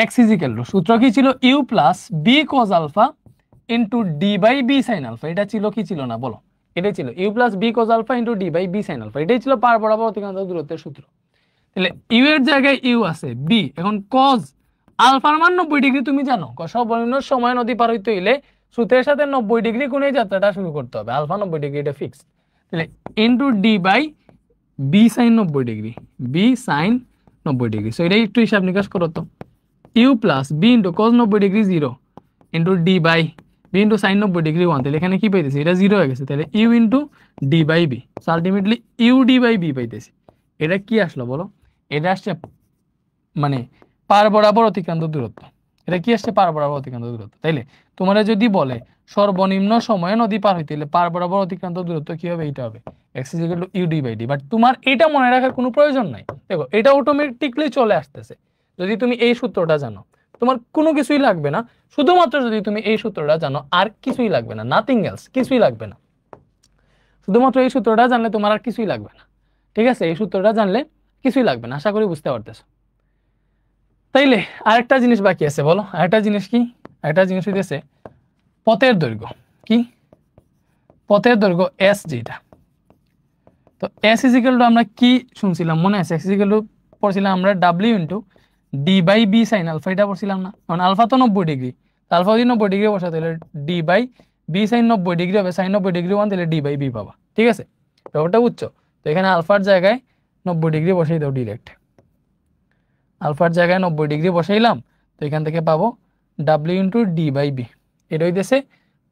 x ইজিক্যাল টু, সূত্র কি ছিল, u plus B cos alpha into D by B sine alpha. এটা ছিল কি ছিল না বলো, এটাই ছিল u plus B cos alpha into D by B sine alpha. এটাই ছিল পার বরাবর অতিক্রান্ত দূরত্বের সূত্র। তাহলে ইউ এর জায়গায় ইউ আছে, বি, এখন কজ আলফার মান 90 ডিগ্রি তুমি জানো, সর্বনিম্ন সময় নদী পার হইতে হইলে সূত্রের সাথে 90 ডিগ্রি কোণে যাত্রাটা শুরু করতে হবে, আলফা 90 ডিগ্রি, এটা ফিক্স। তাহলে into D by B sine 90 degree, b sine 90 degree. So এটাই একটু হিসাব নিকাশ করো তো, u plus b into cos 90 degree 0 into D by B into sine 90 degree 1। তাহলে এখানে কি পাইতেছি, এটা 0 হয়ে গেছে, তাহলে you into D by b, ultimately u D by b পাইতেছি। এটা কি আসলো বলো, এটা আসছে মানে পার বরাবর অতিক্রান্ত দূরত্ব। এটা কি আসছে, পার বরাবর অতিক্রান্ত দূরত্ব। তাইলে তোমরা যদি বলে সর্বনিম্ন সময়ে নদী পার হইতে হলে পার বরাবর অতিক্রান্ত দূরত্ব কি হবে, এইটা হবে x = u d / d। But তোমার এটা মনে রাখার কোনো প্রয়োজন নাই। দেখো এটা অটোমেটিকলি চলে আসতেছে যদি তুমি এই সূত্রটা জানো, তোমার কোনো কিছুই লাগবে না, শুধুমাত্র যদি তুমি এই সূত্রটা জানো, আর কিছুই লাগবে না, নাথিং এলস, কিছুই লাগবে না, শুধুমাত্র এই সূত্রটা জানলে তোমার আর কিছুই লাগবে না। ঠিক আছে, এই সূত্রটা জানলে কিছুই লাগবে না, আশা করি বুঝতে পারতেছো। তাইলে আরেকটা জিনিস বাকি আছে, বলো আরেকটা জিনিস কি, আরেকটা জিনিস হইতেছে পথের দৈর্ঘ্য। কি পথের দৈর্ঘ্য s, যেটা তো s = আমরা কি শুনছিলাম মনে আছে, x = পড়ছিলাম আমরা w into D by B sine alpha, এটা পড়ছিলাম না। কারণ আলফা তো 90 ডিগ্রি, আলফা যদি 90 ডিগ্রি বসাতে তাহলে d by B sine 90 degree হবে, সাইন 90 ডিগ্রি 1, তাহলে ডি বাই বি পাবা। ঠিক আছে, ব্যাপারটা বুঝছো? তো এখানে আলফার জায়গায় 90 ডিগ্রি বসাই দাও ডিরেক্ট, আলফার জায়গায় 90 ডিগ্রি বসাইলাম, তো এখান থেকে পাবো ডাব্লিউ ইন্টু ডি বাই বি। এটা হইতেছে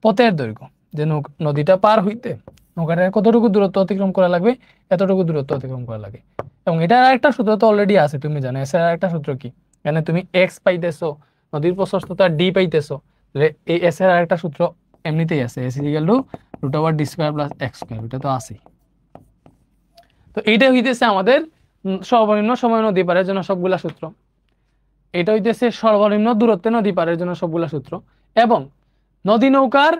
পথের দৈর্ঘ্য, যে নদীটা পার হইতে নৌকাটার কতটুকু দূরত্ব অতিক্রম করা লাগবে, এতটুকু দূরত্ব অতিক্রম করা লাগে। এবং এটার আরেকটা সূত্র তো অলরেডি আছে, তুমি জানো এর আরেকটা সূত্র কি, এখানে তুমি এক্স পাইতেছো, নদীর প্রশস্ততা ডি পাইতেছো, এই এস এর আরেকটা সূত্র এমনিতেই আছে, এস = √d² + x², এটা তো আছেই। তো এইটা হইতেছে আমাদের সর্বনিম্ন সময় নদী পারের জন্য সবগুলা সূত্র, এটা হইতেছে সর্বনিম্ন দূরত্বে নদী পারের জন্য সবগুলা সূত্র, এবং নদী নৌকার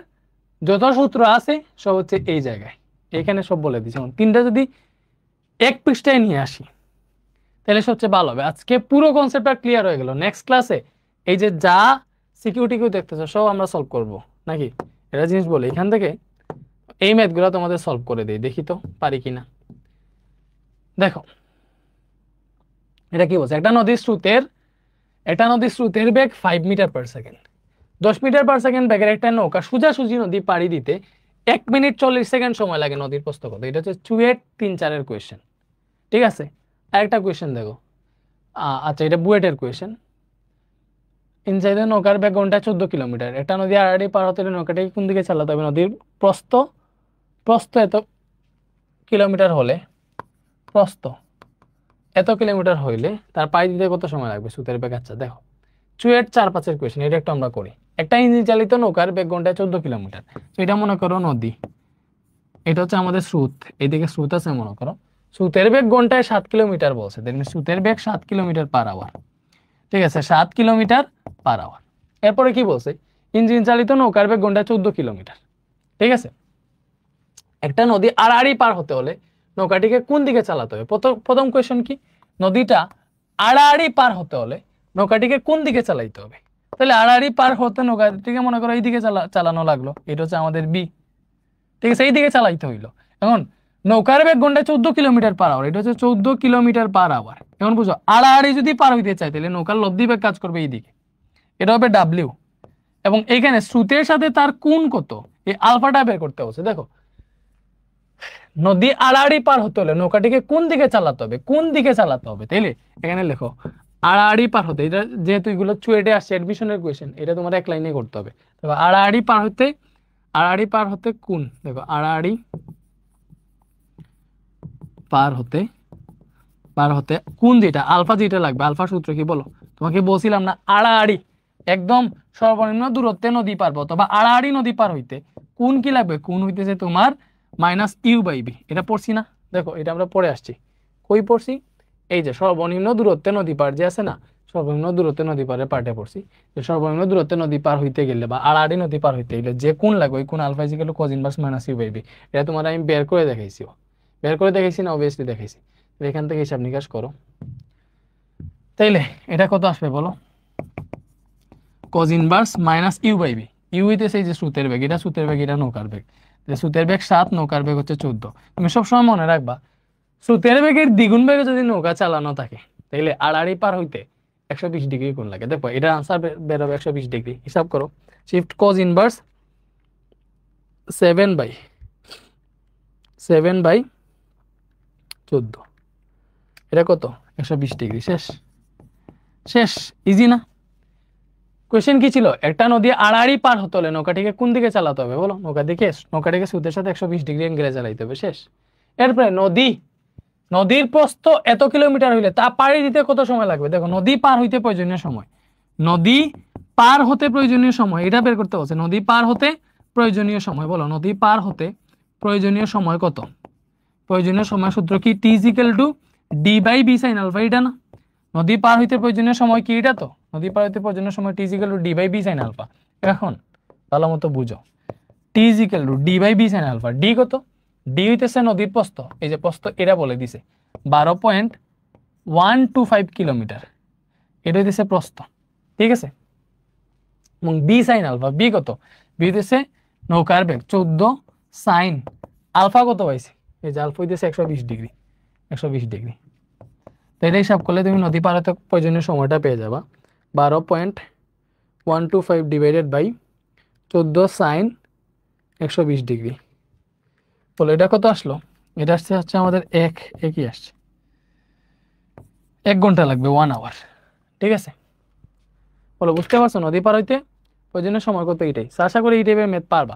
যত সূত্র আছে সব হচ্ছে এই জায়গায়, এখানে সব বলে দিচ্ছি। তিনটা যদি এক পৃষ্ঠায় নিয়ে আসি তাহলে সবচেয়ে ভালো হবে। আজকে পুরো কনসেপ্টটা ক্লিয়ার হয়ে গেল। নেক্সট ক্লাসে এই যে যা সিকিউরিটি কেউ দেখতেছো সব আমরা সলভ করব নাকি, এটা জিনিস বলে এখান থেকে এই ম্যাথগুলো তোমাদের সলভ করে দিই, দেখি তো পারি কিনা। দেখো এটা কি বলছে, একটা নদীর স্রোতের বেগ 5 মিটার/সেকেন্ড, 10 মিটার/সেকেন্ড বেগের একটা নৌকা সোজাসুজি নদী পাড়ি দিতে 1 মিনিট 40 সেকেন্ড সময় লাগে। নদীর প্রস্থ কত? এটা হচ্ছে চুয়েট 3-4 এর কোয়েশ্চেন। ঠিক আছে, আরেকটা কোয়েশ্চেন দেখো, আচ্ছা এটা বুয়েটের কোয়েশ্চেন। ইনসাইডে নৌকার বেগ ঘন্টায় 14 কিলোমিটার, একটা নদী আড়াআড়ি পার হতে হলে নৌকাটাকে কোন দিকে চালাতে হবে? নদীর প্রস্থ এত কিলোমিটার হলে, এত কিলোমিটার হইলে তার পাড়ি দিতে কত সময় লাগবে স্রোতের বেগ? আচ্ছা দেখো চুয়েট 4-5 এর কোয়েশ্চেন, এটা একটু আমরা করি। একটা ইঞ্জিন চালিত নৌকার বেগ ঘন্টায় 14 কিলোমিটার, তো এটা মনে করো নদী, এটা হচ্ছে আমাদের স্রোত, এইদিকে স্রোত আছে মনে করো, স্রোতের বেগ ঘন্টায় 7 কিলোমিটার বলছে, দেখবেন স্রোতের বেগ 7 কিলোমিটার/আওয়ার। ঠিক আছে, 7 কিলোমিটার/আওয়ার। এরপরে কি বলছে, ইঞ্জিন চালিত নৌকার বেগ ঘন্টায় 14 কিলোমিটার। ঠিক আছে, একটা নদী আড়াআড়ি পার হতে হলে নৌকাটিকে কোন দিকে চালাতে হবে? প্রথম কোয়েশ্চেন কি, নদীটা আড়াআড়ি পার হতে হলে নৌকাটিকে কোন দিকে চালাইতে হবে? তাহলে আড়াআড়ি পার হতে নৌকাটিকে মনে করো এইদিকে চালানো লাগলো, এটা হচ্ছে আমাদের বি। ঠিক আছে, এইদিকে চালাইতে হইলো। এখন নৌকার বেগ ঘন্টায় 14 কিলোমিটার/আওয়ার, এটা হচ্ছে 14 কিলোমিটার/আওয়ার। এখন বুঝো আড়াআড়ি যদি পার হইতে চাই তাহলে নৌকার লব্ধি বেগ কাজ করবে এইদিকে, এটা হবে ডাব্লিউ। এবং এইখানে স্রোতের সাথে তার কোণ কত, এই আলফাটা বের করতে হচ্ছে। দেখো নদী আড়াআড়ি পার হতে হলে নৌকাটিকে কোন দিকে চালাতে হবে, তাইলে এখানে লেখো আড়াআড়ি পার হতে, এটা যেহেতু এগুলো চুয়েটে আসছে অ্যাডমিশনের কোয়েশ্চেন, এটা তোমার এক লাইনে করতে হবে। দেখো আড়াআড়ি পার হতে কোন, দেখো আড়াআড়ি পার হতে কোন, যেটা আলফা, যেটা লাগবে আলফা সূত্র কি বলো? তোমাকে বলছিলাম না, আড়াআড়ি একদম সর্বনিম্ন দূরত্বে নদী পার অথবা আড়াআড়ি নদী পার হইতে কোন কি লাগবে? কোন হইতেছে তোমার -u/b। এটা পড়ছি না, দেখো এটা আমরা পড়ে আসছি, কই পড়ছি? এই যে সর্বনিম্ন দূরত্বে নদী পার যে আছে না, সর্বনিম্ন দূরত্বে নদী পারের পার্টে পড়ছি, যে সর্বনিম্ন দূরত্বে নদী পার হইতে গেলে বা আড়াআড়ি নদী পার হইতে গেলে যে কোন লাগবে, ওই কোন আলফা = cos ইনভার্স -u/b। এটা তোমার আমি বের করে দেখাইছি না? অবভিয়াসলি দেখাইছি। এখান থেকে হিসাব নিকাশ করো। তাইলে এটা কত আসবে বলো? cos inverse minus you by b. U হইতেছে এই যে স্রোতের বেগ, এটা স্রোতের বেগ, এটা নৌকার বেগ। স্রোতের বেগ 7, নৌকার বেগ হচ্ছে 14। তুমি সবসময় মনে রাখবা স্রোতের বেগের দ্বিগুণ বেগে যদি নৌকা চালানো থাকে তাহলে আড়াআড়ি পার হইতে 120 ডিগ্রি কোণ লাগে। দেখো এটা আনসার বেরোবে 120 ডিগ্রি। হিসাব করো, শিফট cos ইনভার্স 7/14, এটা কত? 120 ডিগ্রি। শেষ শেষ, ইজি না? কোয়েশ্চেন কি ছিল? একটা নদী আড়াআড়ি পার হতে হলে নৌকাটিকে কোন দিকে চালাতে হবে বলো? নৌকাটিকে স্রোতের সাথে 120 ডিগ্রি অ্যাঙ্গেলে চালাইতে হবে। শেষ। এরপরে নদীর প্রস্থ এত কিলোমিটার হইলে তা পাড়ি দিতে কত সময় লাগবে? দেখো নদী পার হইতে প্রয়োজনীয় সময়, নদী পার হতে প্রয়োজনীয় সময় এটা বের করতে হচ্ছে। নদী পার হতে প্রয়োজনীয় সময় বলো, নদী পার হতে প্রয়োজনীয় সময় কত? প্রয়োজনীয় সময় সূত্র কি? T is equal to D by B sine alpha. এটা না? নদী পার হইতে প্রয়োজনীয় সময় কি? এটা তো নদী পার হইতে প্রয়োজনীয় সময় T is equal to D by B sine alpha. এখন ভালো মতো বুঝো, T is equal to D by B sine alpha. D কত? ডি হইতেছে নদীর প্রস্থ, এই যে প্রস্থ এটা বলে দিছে 12.125 কিলোমিটার, এটা হইতেছে প্রস্থ, ঠিক আছে? এবং বি সাইন আলফা, বি কত? বি হইতেছে নৌকার বেগ 14 সাইন আলফা কত পাইছি? এই যে আলফা হইতেছে 120 ডিগ্রি, 120 ডিগ্রি। তো এটা হিসাব করলে তুমি নদী পার হতে প্রয়োজনীয় সময়টা পেয়ে যাবা 12.125 ডিভাইডেড বাই 14 সাইন 120 ডিগ্রি। বলো এটা কত আসলো? এটা আসছে হচ্ছে আমাদের একই আসছে, 1 ঘন্টা লাগবে, 1 আওয়ার। ঠিক আছে? বলো বুঝতে পারছো নদী পার হইতে প্রয়োজনীয় সময় কত? এইটাই। আশা করি এই টাইপের ম্যাথ পারবা।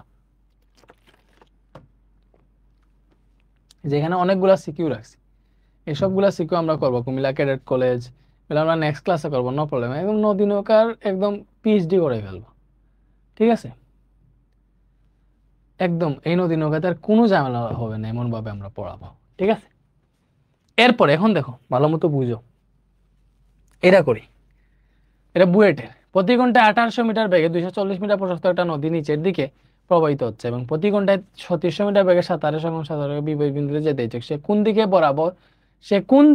যেখানে অনেকগুলা সিকিউ রাখছি, এসবগুলা সিকিউ আমরা করবো কুমিল্লা ক্যাডেট কলেজ, আমরা নেক্সট ক্লাসে করবো, নো প্রবলেম। একদম নদী নৌকার একদম পিএইচডি করে ফেলবো, ঠিক আছে? একদম এই নদী নৌকাতে আর কোনো ঝামেলা হবে না, এমন ভাবে আমরা পড়াবো, ঠিক আছে? এরপর এখন দেখো ভালো মতো বুঝো, এটা করি, এটা বুয়েটের। প্রতি ঘন্টায় 1800 মিটার বেগে 240 মিটার প্রশস্ত একটা নদী নিচের দিকে প্রবাহিত হচ্ছে এবং প্রতি ঘন্টায় 3600 মিটার বেগে 27 এবং 17 বিপরীত বিন্দুতে যেতে ইচ্ছুক। সে কোন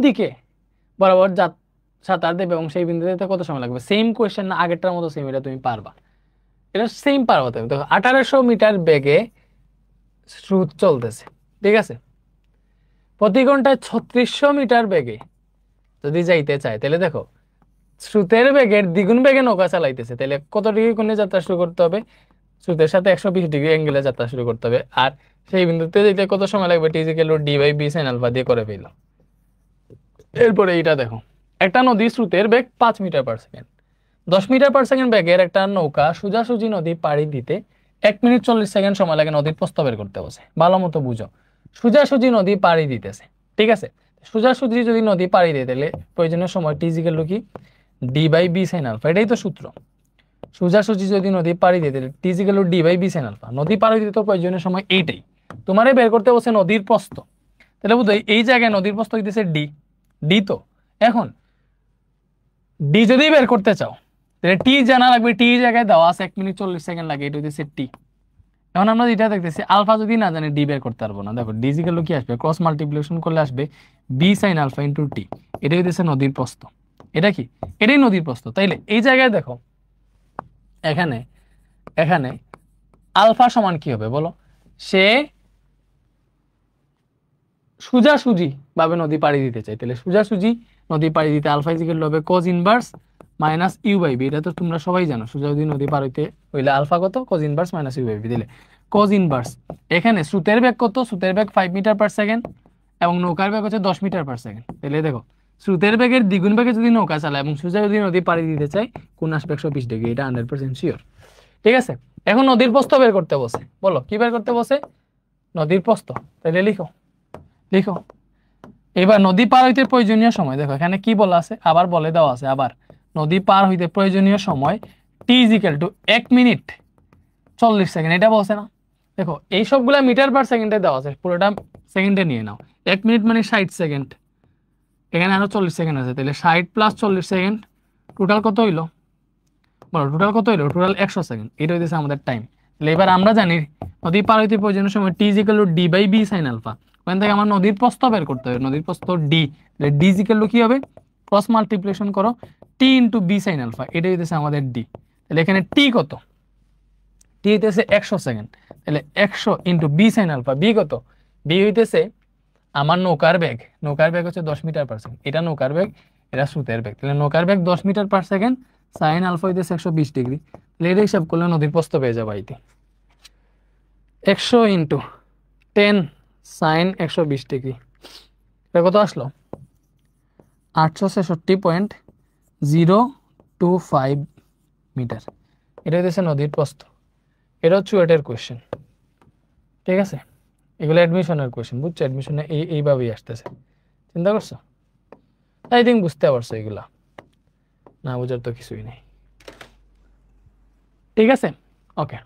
দিকে বরাবর সাঁতার দেবে এবং সেই বিন্দুতে যেতে কত সময় লাগবে? সেম কোয়েশ্চেন না? আগেরটার মতো সেম, এটা তুমি পারবা, এটা সেম পারবা তুমি। দেখো 1800 মিটার বেগে স্রোত চলতেছে, ঠিক আছে? প্রতি ঘন্টায় 3600 মিটার বেগে যদি যাইতে চায় তাহলে দেখো স্রোতের বেগের দ্বিগুণ বেগে নৌকা চালাইতেছে, তাহলে কত ডিগ্রি কোণে যাত্রা শুরু করতে হবে? স্রোতের সাথে 120 ডিগ্রি অ্যাঙ্গেলে যাত্রা শুরু করতে হবে। আর সেই বিন্দুতে যেতে কত সময় লাগবে? T is equal to D by B sine alpha দিয়ে করে ফেললাম। এরপরে এইটা দেখো, একটা নদী স্রোতের বেগ 5 metre per second, 10 metre per second বেগের একটা নৌকা সোজাসুজি নদী পাড়ি দিতে 1 মিনিট 40 সেকেন্ড সময় লাগে নদীর প্রস্থ বের করতে বসে। ভালো মতো বুঝো, সোজাসুজি নদী পাড়ি দিতেছে, ঠিক আছে? সোজাসুজি যদি নদী পাড়ি দিতে তাহলে প্রয়োজনীয় সময় টি ইজ ইকুয়াল টু কি? D by B sine alpha. এটাই তো সূত্র। সোজাসুজি যদি নদী পাড়ি দিতে T is equal to D by B sine alpha. নদী পাড়ি দিতে তো প্রয়োজনীয় সময় এইটাই। তোমারে বের করতে বসে নদীর প্রস্থ, তাহলে বুঝো এই জায়গায় নদীর প্রস্থ হইতেছে ডি। ডি তো এখন ডি যদি বের করতে চাও তাহলে টি জানা লাগবে, টি জায়গায় দেওয়া আছে 1 মিনিট 40 সেকেন্ড লাগে, এটা হচ্ছে টি। এখন আমরা যেটা দেখতেছি আলফা যদি না জানি ডি বের করতে পারবো না। দেখো ডি ইকুয়াল টু কি আসবে? ক্রস মাল্টিপ্লিকেশন করলে আসবে b sine alpha into t. এটাই হচ্ছে নদীর প্রস্থ। এটা কি? এটাই নদীর প্রস্থ। তাইলে এই জায়গায় দেখো এখানে আলফা সমান কি হবে বলো? সে সোজাসুজি ভাবে নদী পাড়ি দিতে চাই, তাহলে সোজাসুজি নদী পাড়ি দিতে আলফা ইকুয়াল টু হবে cos inverse minus you by B. এটা তো তোমরা সবাই জানো, সোজাসুজি নদী পার হইতে হইলে আলফা কত? cos inverse minus you by b দিলে cos ইনভার্স। এখানে স্রোতের বেগ কত? স্রোতের বেগ 5 মিটার পার সেকেন্ড এবং নৌকার বেগ হচ্ছে 10 মিটার পার সেকেন্ড। তাহলে দেখো স্রোতের বেগের দ্বিগুণ বেগে যদি নৌকা চালায় এবং সোজাসুজি নদী পাড়ি দিতে চাই, কোন আসবে? 120 ডিগ্রি। এটা 100% শিওর, ঠিক আছে? এখন নদীর প্রস্থ বের করতে বসে, বলো কি বের করতে বসে? নদীর প্রস্থ। তাহলে লিখো এবার নদী পার হইতে প্রয়োজনীয় সময়। দেখো এখানে কি বলা আছে, আবার বলে দেওয়া আছে, আবার নদী পার হইতে প্রয়োজনীয় সময় T is equal to 1 minute 40 second. এটা বলছে না? দেখো এই সবগুলা মিটার পার সেকেন্ডে দেওয়া আছে, পুরোটা সেকেন্ডে নিয়ে নাও। 1 মিনিট মানে 60 সেকেন্ড, এখানে আরো 40 সেকেন্ড আছে, তাহলে 60 প্লাস 40 সেকেন্ড টোটাল কত হইলো বলো? Total 100 second. এটা হইতেছে আমাদের টাইম। তাহলে এবার আমরা জানি নদী পার হইতে প্রয়োজনীয় সময় T is equal to D by B sine alpha, ওখান থেকে আমার নদীর প্রস্থ বের করতে হবে, নদীর প্রস্থ ডি, ডি ইকুয়াল টু কি হবে, ক্রস মাল্টিপ্লিকেশন করো টি ইন্টু বি সাইন আলফা, এটা হইতেছে আমাদের ডি। তাহলে এখানে টি কত, টি হইতেছে 100 সেকেন্ড, তাহলে 100 into b sine alpha, b কত, বি হইতেছে আমার নৌকার বেগ, নৌকার বেগ হচ্ছে 10 মিটার পার সেকেন্ড, এটা নৌকার বেগ, এটা স্রোতের বেগ, তাহলে নৌকার বেগ 10 metre per second, sine alpha হইতেছে 120 ডিগ্রি, তাহলে এটা হিসাব করলে নদীর প্রস্থ পেয়ে যাবো আইতে 100 ইন্টু 10 সাইন 120 ডিগ্রি, এটা কত আসলো 866.025 মিটার, এটা হইতেছে নদীর প্রস্থ। এটা হচ্ছে ওয়েটের কোয়েশ্চেন, ঠিক আছে, এগুলো অ্যাডমিশনের কোয়েশ্চেন, বুঝছো, অ্যাডমিশনে এইভাবেই আসতেছে, চিন্তা করছো, আই থিঙ্ক বুঝতে পারছো, এগুলা না বুঝার তো কিছুই নেই, ঠিক আছে, ওকে।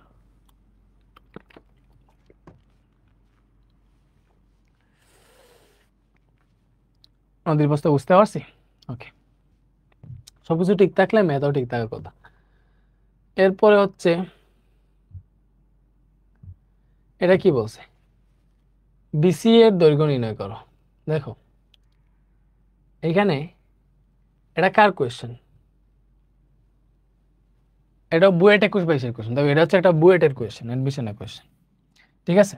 নদীর প্রস্থ বুঝতে পারছি, ওকে, সবকিছু ঠিক থাকলে ম্যাথও ঠিক থাকার কথা। এরপরে হচ্ছে এটা কি বলছে, বিসি এর দৈর্ঘ্য নির্ণয় করো। দেখো এখানে এটা কার কোয়েশ্চেন, এটা বুয়েট 21-22 কোয়েশ্চেন, দেখো এটা হচ্ছে একটা বুয়েটের কোয়েশ্চেন, অ্যাডমিশনের কোয়েশ্চেন, ঠিক আছে।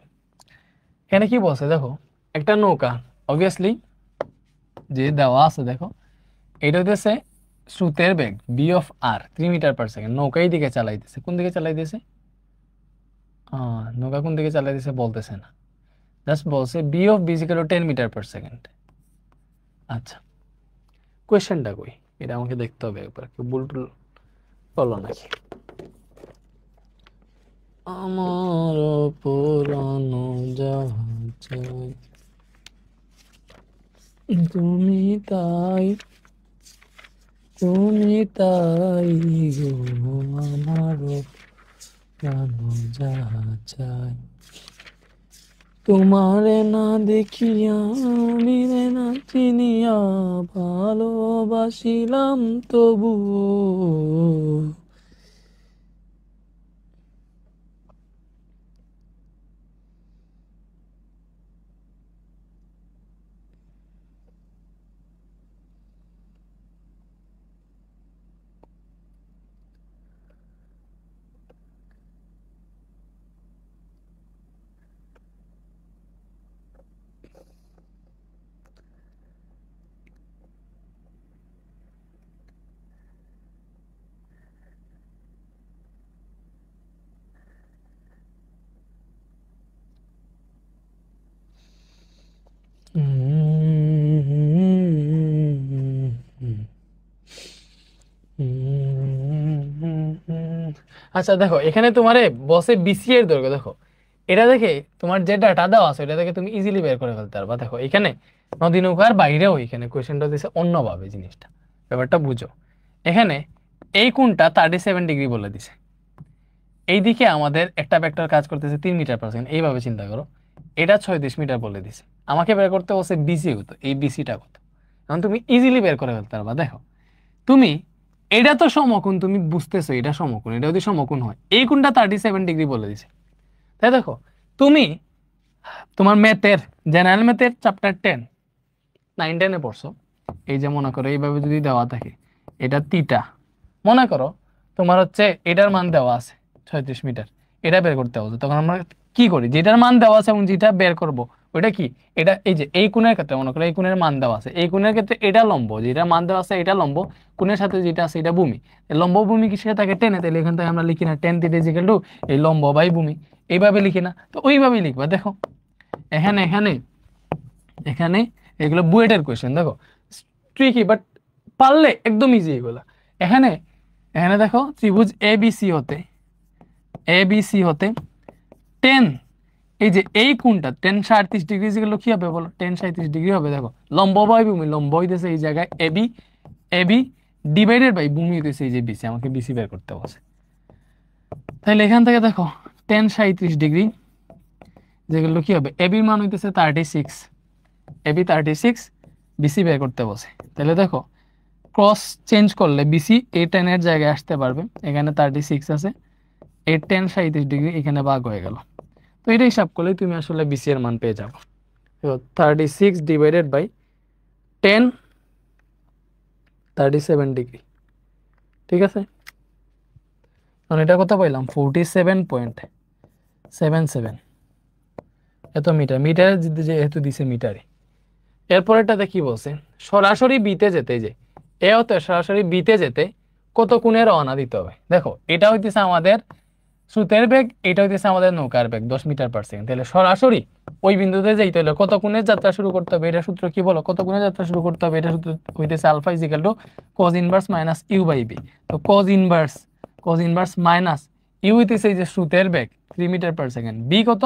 এখানে কি বলছে দেখো, একটা নৌকা অবভিয়াসলি যে দেওয়া আছে, দেখো এটা হইতেছে স্রোতের বেগ B of R 3 metre per second, নৌকা এই দিকে চালাইতেছে, কোন দিকে চালাইতেছে, নৌকা কোন দিকে চালাইতেছে বলতেছে না, জাস্ট বলছে b of b equal to 10 metre per second. আচ্ছা কোয়েশ্চেনটা কই, এটা আমাকে দেখতে হবে একবার, কেউ ভুল টুল করলো নাকি। আমার পুরানো জাহাজ তুমি তাই, তুমি তাই গো, আমার পুরানো জাহাজ তোমারে না দেখিয়া আমি না চিনিয়া ভালোবাসিলাম তবু। আচ্ছা দেখো এখানে তোমারে বসে বিসি এর দৈর্ঘ্য দেখো, এটা দেখে তোমার যে ডাটা দেওয়া আছে এটা দেখে তুমি ইজিলি বের করে ফেলতে পারবা। দেখো এখানে নদী নৌকার বাইরেও এখানে কোয়েশ্চেনটা দিছে অন্যভাবে, জিনিসটা ব্যাপারটা বুঝো। এখানে এই কোণটা 37 ডিগ্রি বলে দিছে, এইদিকে আমাদের একটা ভেক্টর কাজ করতেছে 3 মিটার পার সেকেন্ড, এইভাবে চিন্তা করো, এটা 36 মিটার বলে দিছে, আমাকে বের করতে বলছে বিসি কত, এই বিসিটা কত, এখন তুমি ইজিলি বের করে ফেলতে পারবা। দেখো তুমি এটা তো সমকোণ, তুমি বুঝতেছো এটা সমকোণ, এটা যদি সমকোণ হয় এই কোণটা 37 ডিগ্রি বলে দিছে, তাই দেখো তুমি তোমার ম্যাথের জেনারেল ম্যাথের চ্যাপ্টার 10 9-10-এ পড়ছো, এই যে মনে করো এইভাবে যদি দেওয়া থাকে, এটা থিটা, মনে করো তোমার হচ্ছে এটার মান দেওয়া আছে 36 মিটার, এটা বের করতে হবে, তখন আমরা কি করি, যেটার মান দেওয়া আছে এবং যেটা বের করব ওইটা কি, এটা এই যে এই কোণের ক্ষেত্রে মনে করো এই কোণের মান দেওয়া আছে, এই কোণের ক্ষেত্রে এটা লম্ব, যেটা মান দেওয়া আছে এটা লম্ব, কোণের সাথে যেটা আছে এটা ভূমি, লম্ব ভূমি কিসের থাকে টেনে, তাহলে এখান থেকে আমরা লিখি না টেন থিটা ইকুয়াল টু এই লম্ব বাই ভূমি, এইভাবে লিখি না, তো ওইভাবেই লিখবা। দেখো এখানে এখানে এখানে এগুলো বুয়েটের কোয়েশ্চেন, দেখো ট্রিকি বাট পারলে একদম ইজি এগুলো। এখানে এখানে দেখো ত্রিভুজ এবিসি হতে 10, এই যে এই কোণটা 10 37 ডিগ্রি যেগুলো কি হবে বলো, 10 37 ডিগ্রি হবে। দেখো লম্ব বাই ভূমি, লম্ব হইতেছে এই জায়গায় এবি, এবি ডিভাইডেড বাই ভূমি হইতেছে এই যে বিসি, আমাকে বিসি বের করতে বলছে, তাহলে এখান থেকে দেখো 10 37 ডিগ্রি যেগুলো কি হবে, এবির মান হইতেছে 36, এবি 36, বিসি বের করতে বসে, তাহলে দেখো ক্রস চেঞ্জ করলে বিসি এই 10 এর জায়গায় আসতে পারবে, এখানে 36 আছে, এই 10 37 ডিগ্রি এখানে ভাগ হয়ে গেল, তো এটা হিসাব করলে তুমি আসলে বিসি এর মান পেয়ে যাবো। 36 ডিভাইডেড বাই 10 37 ডিগ্রি, ঠিক আছে। কারণ এটা কত পাইলাম 47.77 এত মিটার, মিটারে যেহেতু দিছে মিটারে। এরপরেরটাতে কি বলছে, সরাসরি বিতে যেতে, যে এ হতে সরাসরি বিতে যেতে কত কোণে রওনা দিতে হবে। দেখো এটা হইতেছে আমাদের স্রোতের বেগ, এটা হইতেছে আমাদের নৌকার বেগ 10 মিটার পার সেকেন্ড। তাহলে সরাসরি ওই বিন্দুতে যাইতে হলে কত কোণে যাত্রা শুরু করতে হবে, এটা সূত্র কি বলো, কত কোণে যাত্রা শুরু করতে হবে, এটা সূত্র হইতেছে alpha equal to cos inverse minus you by B. তো cos ইনভার্স মাইনাস ইউ হইতেছে এই যে স্রোতের বেগ 3 মিটার পার সেকেন্ড, বি কত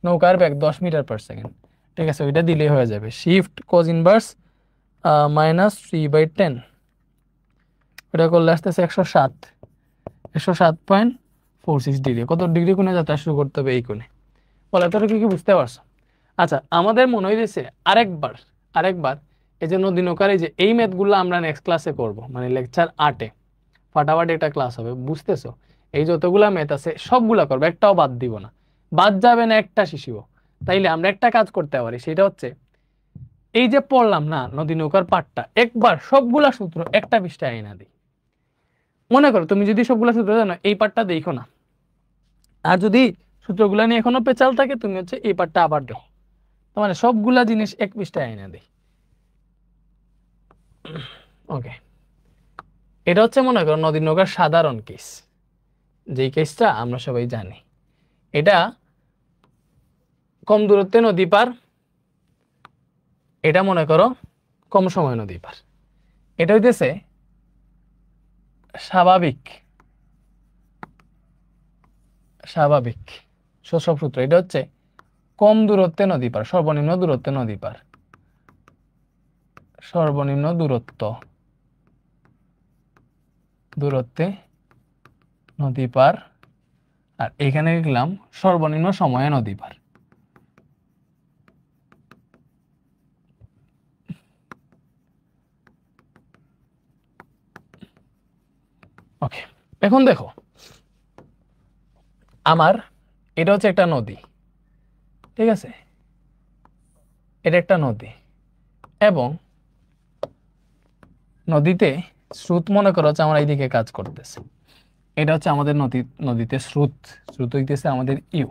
নৌকার বেগ 10 মিটার পার সেকেন্ড, ঠিক আছে। ওইটা দিলেই হয়ে যাবে, শিফট cos ইনভার্স মাইনাস 3/10, এটা করলে আসতেছে 107.46 ডিগ্রি। কত ডিগ্রি কোণে যাত্রা শুরু করতে হবে, এই কোণে। বলে এতটুকু কি বুঝতে পারছো? আচ্ছা, আমাদের মনে হইতেছে আরেকবার এই যে নদী নৌকার এই যে এই ম্যাথগুলো আমরা নেক্সট ক্লাসে করব, মানে লেকচার 8-এ ফাটাফাটি একটা ক্লাস হবে, বুঝতেছো? এই যতগুলা ম্যাথ আছে সবগুলা করবো, একটাও বাদ দিব না, বাদ যাবে না একটা শিশিব। তাইলে আমরা একটা কাজ করতে পারি, সেটা হচ্ছে এই যে পড়লাম না নদী নৌকার পাঠটা, একবার সবগুলা সূত্র একটা পৃষ্ঠায় আইনা দিই। মনে করো তুমি যদি সবগুলা সূত্র জানো, এই পাঠটা দেখো না, আর যদি সূত্রগুলা নিয়ে এখনো পেঁচাল থাকে, তুমি হচ্ছে এই পাঠটা আবার দেখো। মানে সবগুলা জিনিস এক পৃষ্ঠায় আইনা দেই। ওকে, এটা হচ্ছে মনে করো নদী নৌকার সাধারণ কেস, যেই কেসটা আমরা সবাই জানি। এটা কম দূরত্বে নদী পার, এটা মনে করো কম সময় নদী পার। এটা হইতেছে স্বাভাবিক সব সূত্র। এটা হচ্ছে কম দূরত্বে নদী পার, সর্বনিম্ন দূরত্বে নদী পার, সর্বনিম্ন দূরত্বে নদী পার। আর এখানে লিখলাম সর্বনিম্ন সময়ে নদী পার। ওকে, এখন দেখো আমার এটা হচ্ছে একটা নদী, ঠিক আছে, এটা একটা নদী, এবং নদীতে স্রোত মনে করো হচ্ছে আমার এইদিকে কাজ করতেছে। এটা হচ্ছে আমাদের নদীতে স্রোত হইতেছে আমাদের ইউ।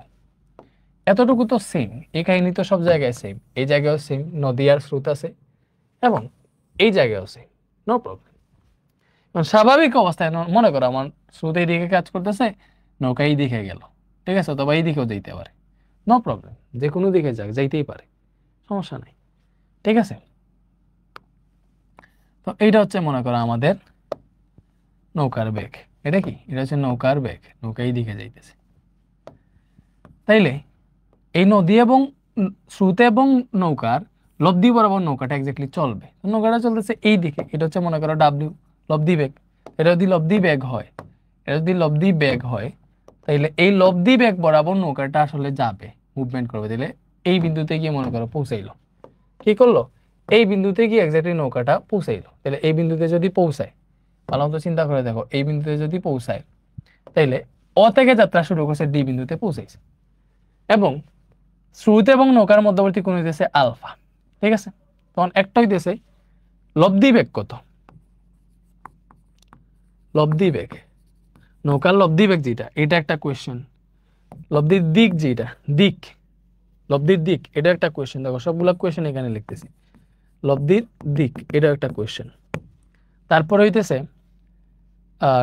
এতটুকু তো সেম, এই কাহিনী তো সব জায়গায় সেম, এই জায়গায়ও সেম, নদী আর স্রোত আছে, এবং এই জায়গায়ও সেম, নো প্রবলেম। স্বাভাবিক অবস্থায় মনে করো আমার স্রোত এই দিকে কাজ করতেছে, নৌকা এই দিকে গেল, ঠিক আছে, অথবা এই দিকেও যেতে পারে, নো প্রবলেম, যে কোনো দিকে যাক, যাইতেই পারে, সমস্যা নাই, ঠিক আছে। তো এইটা হচ্ছে মনে করো আমাদের নৌকার বেগ। এটা কি, এটা হচ্ছে নৌকার বেগ, নৌকা এই দিকে যাইতেছে। তাইলে এই নদী এবং স্রোত এবং নৌকার লব্ধি বরাবর নৌকাটা এক্স্যাক্টলি চলবে। নৌকাটা চলতেছে এই দিকে, এটা হচ্ছে মনে করো ডাব্লিউ, লব্ধি বেগ। এটা যদি লব্ধি বেগ হয়, তাইলে এই লব্ধি বেগ বরাবর নৌকাটা আসলে যাবে, মুভমেন্ট করবে। তাহলে এই বিন্দুতে গিয়ে মনে করো পৌঁছাইলো, কি করলো, এই বিন্দুতে গিয়ে এক্স্যাক্টলি নৌকাটা পৌঁছাইলো। তাহলে এই বিন্দুতে যদি পৌঁছায়, ভালো মতো চিন্তা করে দেখো, এই বিন্দুতে যদি পৌঁছায়, তাইলে অ থেকে যাত্রা শুরু করছে, ডি বিন্দুতে পৌঁছাইছে, এবং স্রোত এবং নৌকার মধ্যবর্তী কোণ হইতেছে আলফা, ঠিক আছে। তখন একটা হইতেছে লব্ধি বেগ কত, লব্ধি বেগ, নৌকার লব্ধি বেগ যেটা, এটা একটা কোয়েশ্চেন। লব্ধির দিক যেটা, লব্ধির দিক, এটা একটা কোয়েশ্চেন। দেখো সবগুলা কোয়েশ্চেন এখানে লিখতেছি, লব্ধির দিক, এটা একটা কোয়েশ্চেন। তারপর হইতেছে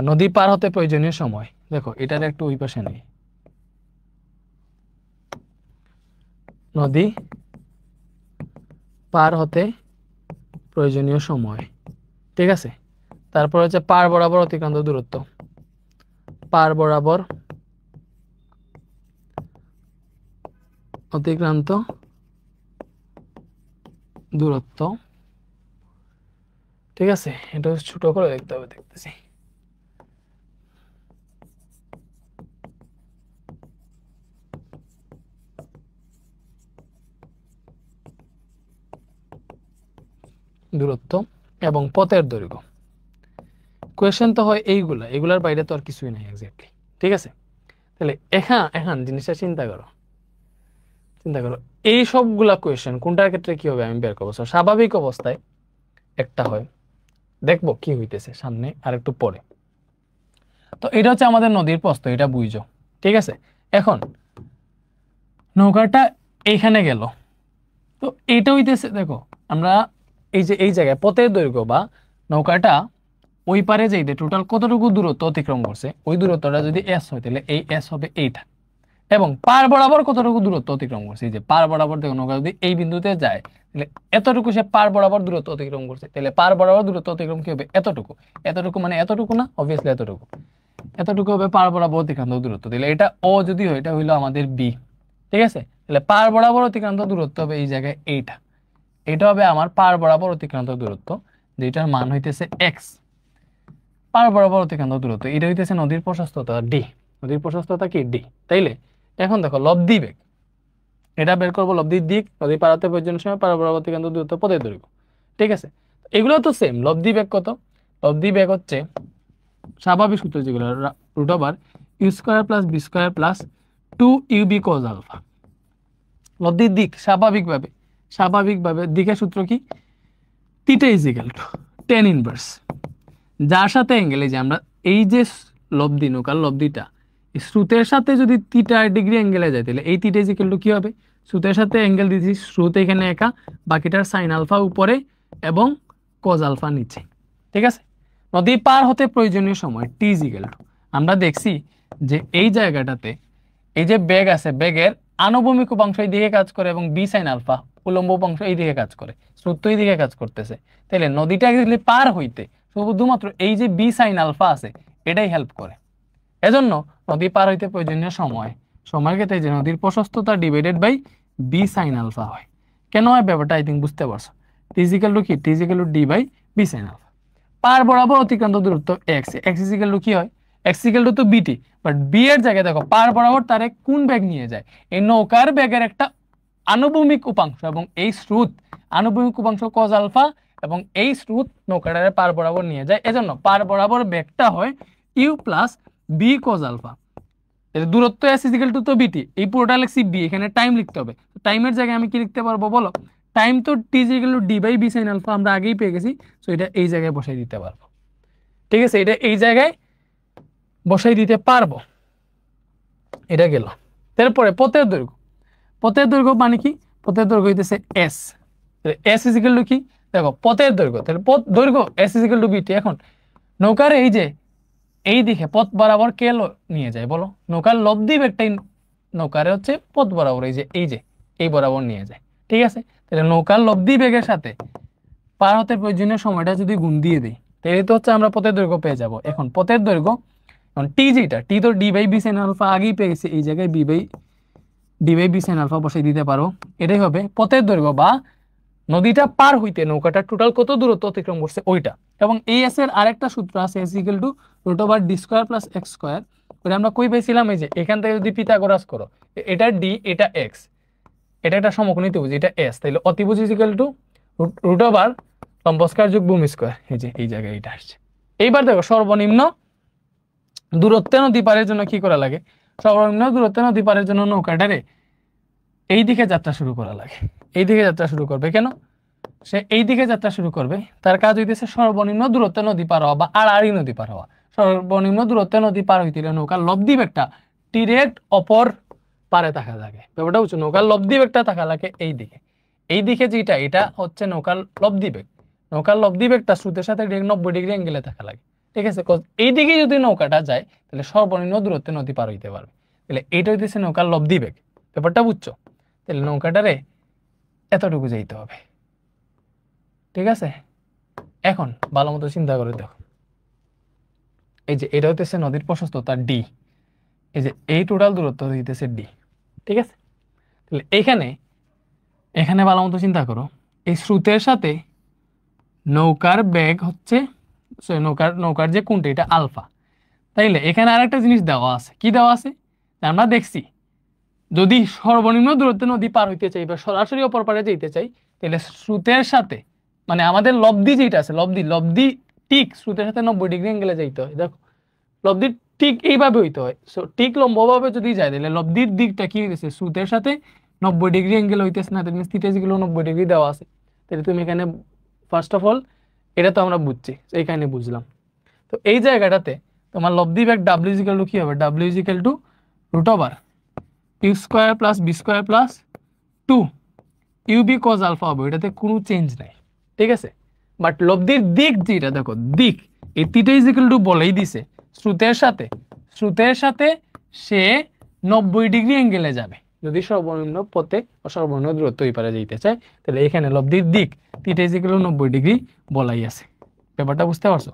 নদী পার হতে প্রয়োজনীয় সময়। দেখো এটার একটু ওই পাশে নেই, নদী পার হতে প্রয়োজনীয় সময়, ঠিক আছে। তারপর হচ্ছে পার বরাবর অতিক্রান্ত দূরত্ব, পার বরাবর অতিক্রান্ত দূরত্ব, ঠিক আছে। এটা ছোট করে দেখতে হবে, দেখতেছি। দূরত্ব এবং পথের দৈর্ঘ্য। কোয়েশ্চেন তো হয় এগুলার বাইরে তো আর কিছুই নাই এক্স্যাক্টলি, ঠিক আছে। তাহলে এখন জিনিসটা চিন্তা করো, চিন্তা করো এই সবগুলা কোয়েশ্চেন কোনটার ক্ষেত্রে কি হবে আমি বের করবো। স্বাভাবিক অবস্থায় একটা হয়, দেখবো কি হইতেছে সামনে আর একটু পরে। তো এটা হচ্ছে আমাদের নদীর প্রস্থ, এটা বুঝছো, ঠিক আছে। এখন নৌকাটা এইখানে গেল, তো এইটা হইতেছে দেখো আমরা এই যে এই জায়গায় পথের দৈর্ঘ্য বা নৌকাটা ওই পারে যাইতে টোটাল কতটুকু দূরত্ব অতিক্রম করছে, ওই দূরত্বটা যদি এস হয় তাহলে এই এস হবে এইটা। এবং পার বরাবর কতটুকু দূরত্ব অতিক্রম করছে, এই যে পার বরাবর দেখো নৌকা যদি এই বিন্দুতে যায় তাহলে এতটুকু সে পার বরাবর দূরত্ব অতিক্রম করছে, তাহলে পার বরাবর দূরত্ব অতিক্রম কি হবে, এতটুকু। এতটুকু মানে এতটুকু না, অবভিয়াসলি এতটুকু। এতটুকু হবে পার বরাবর অতিক্রান্ত দূরত্ব, তাহলে এটা ও যদি হয় এটা হইলো আমাদের বি, ঠিক আছে। তাহলে পার বরাবর অতিক্রান্ত দূরত্ব হবে এই জায়গায় এইটা, এটা হবে আমার পার বরাবর অতিক্রান্ত দূরত্ব, যেটার মান হইতেছে এক্স। পার বরাবর অতিক্রান্ত দূরত্ব এটা হইতেছে নদীর প্রশস্ততা ডি, নদীর প্রশস্ততা কি ডি। তাইলে এখন দেখো লব্ধি বেগ, এটা বের করবো লব্ধির দিক, নদী পার হতে প্রয়োজনের সময় পার বরাবর অতিক্রান্ত দূরত্ব পথের দৈর্ঘ্য, ঠিক আছে। এগুলো তো সেম, লব্ধি বেগ কত, লব্ধি বেগ হচ্ছে স্বাভাবিক সূত্র যেগুলো root over you square plus B square plus 2 UV cos alpha. লব্ধির দিক স্বাভাবিকভাবে দিকের সূত্র কি, theta is equal to tan inverse, যার সাথে অ্যাঙ্গেল, এই যে আমরা এই যে লব্ধি নৌকার লব্ধিটা স্রোতের সাথে যদি থিটা ডিগ্রি অ্যাঙ্গেলে যায় তাহলে এই থিটা ইজ ইকুয়াল টু কি হবে, স্রোতের সাথে অ্যাঙ্গেল দিয়েছি, স্রোত এখানে একা, বাকিটার সাইন আলফা উপরে এবং কজ আলফা নিচে, ঠিক আছে। নদী পার হতে প্রয়োজনীয় সময় টি ইজ ইকুয়াল টু, আমরা দেখছি যে এই জায়গাটাতে এই যে বেগ আছে, বেগের আনুভূমিক উপাংশ এই দিকে কাজ করে এবং বি সাইন আলফা উলম্ব উপাংশ এই দিকে কাজ করে, স্রোত এই দিকে কাজ করতেছে। তাহলে নদীটা এক্স্যাক্টলি পার হইতে শুধুমাত্র এই যে বি সাইন আলফা আছে এটাই হেল্প করে। এজন্য নদী পার হইতে প্রয়োজনীয় সময়ের ক্ষেত্রে যে নদীর প্রশস্ততা divided by B sine alpha হয়। কেন হয় ব্যাপারটা আই থিঙ্ক বুঝতে পারছো। টি ইজ ইকুয়াল টু কি, T is equal to D by B sine alpha. পার বরাবর অতিক্রান্ত দূরত্ব X, X is equal to কি হয়, এক্স ইজ ইকুয়াল টু তো বিটি, বাট বি এর জায়গায় দেখো পার বরাবর তারে কোন বেগ নিয়ে যায়, এই নৌকার বেগের একটা আনুভূমিক উপাংশ এবং এই স্রোত আনুভূমিক উপাংশ কজ আলফা এবং এই স্রোত নৌকাটারে পার বরাবর নিয়ে যায়, এজন্য পার বরাবর বেগটা হয় u plus B cos alpha. দূরত্ব এস ইজ ইকুয়াল টু তো বিটি, এই পুরোটা লিখছি বি, এখানে টাইম লিখতে হবে, টাইমের জায়গায় আমি কি লিখতে পারবো বলো, টাইম তো T is equal to D by B sine alpha আমরা আগেই পেয়ে গেছি, সো এটা এই জায়গায় বসাই দিতে পারবো, ঠিক আছে। এটা এই জায়গায় বসাই দিতে পারবো, এটা গেল। তারপরে পথের দৈর্ঘ্য, পথের দৈর্ঘ্য মানে কি, পথের দৈর্ঘ্য হইতেছে S, S is equal to কি দেখো পথের দৈর্ঘ্য, তাহলে পথ দৈর্ঘ্য এস ইজ ইকুয়াল টু বিটি। এখন নৌকার এই যে এই দিকে পথ বরাবর কে নিয়ে যায় বলো, নৌকার লব্ধি বেগটাই নৌকারে হচ্ছে পথ বরাবর এই যে এই বরাবর নিয়ে যায়, ঠিক আছে। তাহলে নৌকার লব্ধি বেগের সাথে পার হতে প্রয়োজনীয় সময়টা যদি গুণ দিয়ে দিই তাহলে তো হচ্ছে আমরা পথের দৈর্ঘ্য পেয়ে যাব। এখন পথের দৈর্ঘ্য টি যেটা, টি তো d by B sine alpha আগেই পেয়ে গেছি, এই জায়গায় d by B sine alpha বসাই দিতে পারো, এটাই হবে পথের দৈর্ঘ্য বা নদীটা পার হইতে নৌকাটা টোটাল কত দূরত্ব অতিক্রম করছে ওইটা। এবং এই এস এর আরেকটা সূত্র আছে, S equal to root over D square plus x square, ওটা আমরা কই পেয়েছিলাম, এই যে এখান থেকে যদি পিথাগোরাস করো, এটা ডি এটা এক্স, এটা একটা সমকোণী ত্রিভুজ, এটা এস, তাহলে অতিভুজ is equal to root over লম্ব স্কয়ার যোগ ভূমি স্কয়ার, এই যে এই জায়গায় এটা আসছে। এইবার দেখো সর্বনিম্ন দূরত্বে নদী পারের জন্য কি করা লাগে, সর্বনিম্ন দূরত্বে নদী পারের জন্য নৌকাটারে এই দিকে যাত্রা শুরু করা লাগে, এই দিকে যাত্রা শুরু করবে। কেন সে এই দিকে যাত্রা শুরু করবে, তার কাজ হইতেছে সর্বনিম্ন দূরত্বে নদী পার হওয়া বা আড়াআড়ি নদী পার হওয়া। সর্বনিম্ন দূরত্বে নদী পার হইতে নৌকার লব্ধি বেগটা ডিরেক্ট অপর পারে থাকা লাগে, ব্যাপারটা হচ্ছে নৌকার লব্ধি বেগটা থাকা লাগে এই দিকে, এই দিকে যেটা এটা হচ্ছে নৌকার লব্ধি বেগ, নৌকার লব্ধি বেগটা স্রোতের সাথে 90 ডিগ্রি অ্যাঙ্গেলে থাকা লাগে, ঠিক আছে। এই দিকে যদি নৌকাটা যায় তাহলে সর্বনিম্ন দূরত্বে নদী পার হইতে পারবে, তাহলে এইটা হইতেছে নৌকার লব্ধি বেগ, ব্যাপারটা বুঝছো। তাহলে নৌকাটারে এতটুকু যাইতে হবে, ঠিক আছে। এখন ভালো মতো চিন্তা করে দেখো, এই যে এটা হইতেছে নদীর প্রশস্ততা ডি, এই যে এই টোটাল দূরত্ব হইতেছে ডি, ঠিক আছে। তাহলে এখানে ভালো মতো চিন্তা করো, এই স্রোতের সাথে নৌকার বেগ হচ্ছে নৌকার যে কোনটা এটা আলফা, তাইলে এখানে আরেকটা জিনিস দেওয়া আছে, কি দেওয়া আছে আমরা দেখছি, যদি সর্বনিম্ন দূরত্বে নদী পার হইতে চাই বা সরাসরি অপর পারে যেতে চাই তাহলে স্রোতের সাথে মানে আমাদের লব্ধি যেটা আছে লব্ধি ঠিক স্রোতের সাথে 90 ডিগ্রি অ্যাঙ্গেলে যাইতে হয়। দেখো লব্ধি ঠিক এইভাবে হইতে হয়, সো ঠিক লম্বভাবে যদি যায় তাহলে লব্ধির দিকটা কি হইতেছে স্রোতের সাথে 90 ডিগ্রি অ্যাঙ্গেল হইতেছে না, that means theta is equal to 90 degree দেওয়া আছে। তাহলে তুমি এখানে ফার্স্ট অফ অল এটা তো আমরা বুঝছি, এইখানে বুঝলাম। তো এই জায়গাটাতে তোমার লব্ধি বেগ ডাব্লিউ ইজ ইকুয়াল টু কি হবে, W is equal to root over you square plus B square plus 2 UV cos alpha হবে, এটাতে কোনো চেঞ্জ নাই, ঠিক আছে। বাট লব্ধির দিক যেটা দেখো, দিক এই থিটা ইজ ইকুয়াল টু বলেই দিছে স্রোতের সাথে সে 90 ডিগ্রি অ্যাঙ্গেলে যাবে যদি সর্বনিম্ন পথে ও সর্বনিম্ন দূরত্ব ওই পারে যেতে চায়। তাহলে এখানে লব্ধির দিক theta is equal to 90 degree বলাই আছে। ব্যাপারটা বুঝতে পারছো?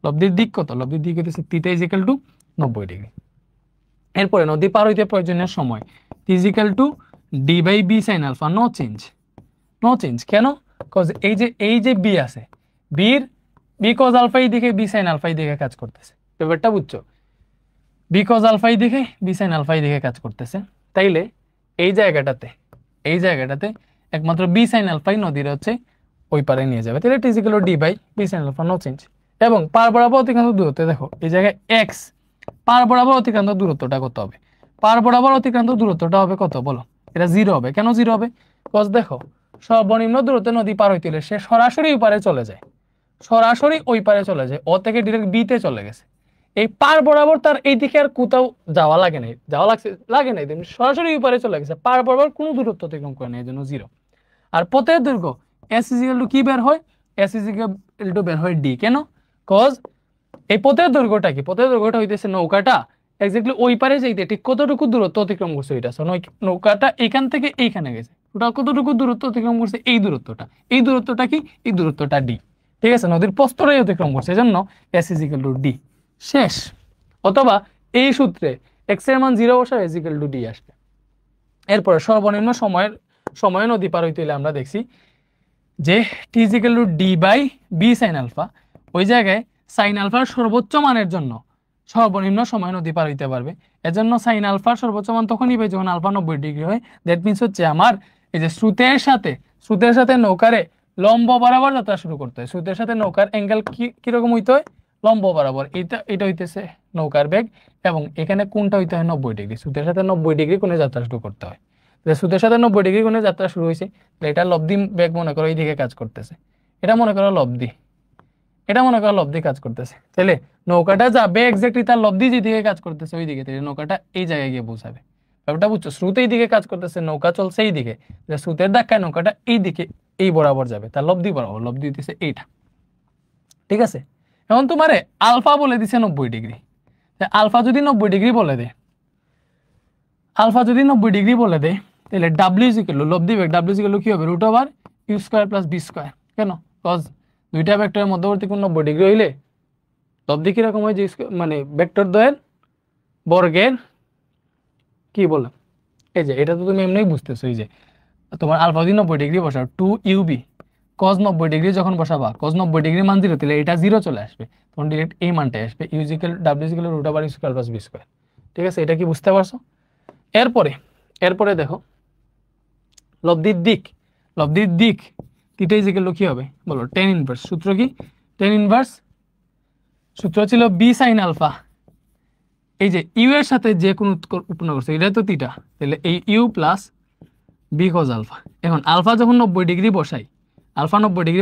লব্ধির দিক কত? লব্ধির দিক হচ্ছে theta is equal to 90 degree. এরপরে নদী পার হইতে প্রয়োজনীয় সময় T is equal to D by B sine alpha, no change. কেন? কজ এই যে বি আছে, বি কজ আলফা এই দিকে, বি সাইন আলফা এই দিকে কাজ করতেছে। ব্যাপারটা বুঝছো? বি কজ আলফা এই দিকে, বি সাইন আলফা এই দিকে কাজ করতেছে। তাইলে এই জায়গাটাতে একমাত্র বি সাইন আলফাই নদীর হচ্ছে ওই পারে নিয়ে যাবে। তাহলে T is equal to D by B sine alpha, no change. এবং পার বরাবর অতিক্রান্ত দূরত্ব দেখো এই জায়গায় এক্স, পার বরাবর অতিক্রান্ত দূরত্বটা কত হবে? পার বরাবর অতিক্রান্ত দূরত্বটা হবে কত বলো? এটা 0 হবে। কেন 0 হবে? কজ দেখো সর্বনিম্ন দূরত্বে নদী পার হইতে হলে সে সরাসরি ওই পারে চলে যায়, ও থেকে ডিরেক্ট বি তে চলে গেছে। এই পার বরাবর তার এই দিকে আর কোথাও যাওয়া লাগে নাই, সরাসরি ওই পারে চলে গেছে, পার বরাবর কোনো দূরত্ব অতিক্রম করে না, এই জন্য 0। আর পথের দৈর্ঘ্য এস ইজ ইকুয়াল টু কি বের হয়? এস ইজ ইকুয়াল টু বের হয় ডি। কেন? কজ এই পথের দৈর্ঘ্যটা কি? পথের দৈর্ঘ্যটা হইতেছে নৌকাটা এক্স্যাক্টলি ওই পারে যাইতে ঠিক কতটুকু দূরত্ব অতিক্রম করছে এটা। নৌকাটা এখান থেকে এইখানে গেছে, টোটাল কতটুকু দূরত্ব অতিক্রম করছে? এই দূরত্বটা কি? এই দূরত্বটা ডি, ঠিক আছে। নদীর প্রস্থটাই অতিক্রম করছে, এজন্য S is equal to D, শেষ। অথবা এই সূত্রে এক্স এর মান 0 বসাবে, এস ইকুয়াল টু ডি আসবে। এরপরে সর্বনিম্ন সময় নদী পার হইতে হলে আমরা দেখছি যে T is equal to D by B sine alpha, ওই জায়গায় সাইন আলফার সর্বোচ্চ মানের জন্য সর্বনিম্ন সময় নদী পার হইতে পারবে। এজন্য সাইন আলফার সর্বোচ্চ মান তখনই পাই যখন আলফা 90 ডিগ্রি হয়। দ্যাট মিনস হচ্ছে আমার এই যে স্রোতের সাথে নৌকারে লম্ব বরাবর যাত্রা শুরু করতে হয়। স্রোতের সাথে নৌকার অ্যাঙ্গেল কিরকম হইতে হয়? লম্ব বরাবর। এটা হইতেছে নৌকার বেগ, এবং এখানে কোনটা হইতে হয়? 90 ডিগ্রি। স্রোতের সাথে 90 ডিগ্রি কোণে যাত্রা শুরু করতে হয়। স্রোতের সাথে 90 ডিগ্রি কোণে যাত্রা শুরু হয়েছে, এটা লব্ধি বেগ মনে করো এইদিকে কাজ করতেছে, এটা মনে করো লব্ধি কাজ করতেছে। তাহলে নৌকাটা যাবে এক্স্যাক্টলি তার লব্ধি যেদিকে কাজ করতেছে ওই দিকে, তাহলে নৌকাটা এই জায়গায় গিয়ে পৌঁছাবে। ব্যাপারটা বুঝছো? স্রোত এই দিকে কাজ করতেছে, নৌকা চলছে এই দিকে, স্রোতের ধাক্কায় নৌকাটা এই দিকে এই বরাবর যাবে, তার লব্ধি বরাবর, লব্ধি হইতেছে এইটা, ঠিক আছে। এখন তোমারে আলফা বলে দিছে 90 ডিগ্রি। আলফা যদি 90 ডিগ্রি বলে দেয়, তাহলে ডাব্লিউ ইজ ইকুয়াল টু লব্ধি বেগ, ডাব্লিউ ইজ ইকুয়াল টু কি হবে? Root over you square plus B square. কেন? কজ দুইটা ভেক্টরের মধ্যবর্তী কোণ 90 ডিগ্রি হইলে লব্ধি কিরকম হয়? যে মানে ভেক্টর দ্বয়ের বর্গের কি বলে, এই যে এটা তো তুমি এমনিই বুঝতেছো, এই যে তোমার আলফা যদি 90 ডিগ্রি বসাও 2 ইউবি কজ 90 ডিগ্রি যখন বসাবা, কজ 90 ডিগ্রি মান 0, তাহলে এটা 0 চলে আসবে, তখন ডিরেক্ট এই মানটা আসবে U is equal W is equal to root over you square plus B square, ঠিক আছে। এটা কি বুঝতে পারছো? এরপরে দেখো লব্ধির দিক থিটা ইজ ইকুয়াল টু কি হবে বলো? Tan inverse. সূত্র কি? টেন ইনভার্স সূত্র ছিল বি সাইন আলফা, এই যে ইউ এর সাথে যে কোনো উৎপন্ন করছে এটা তো থিটা, তাহলে এই U plus B cos alpha. এখন আলফা যখন 90 ডিগ্রি বসাই,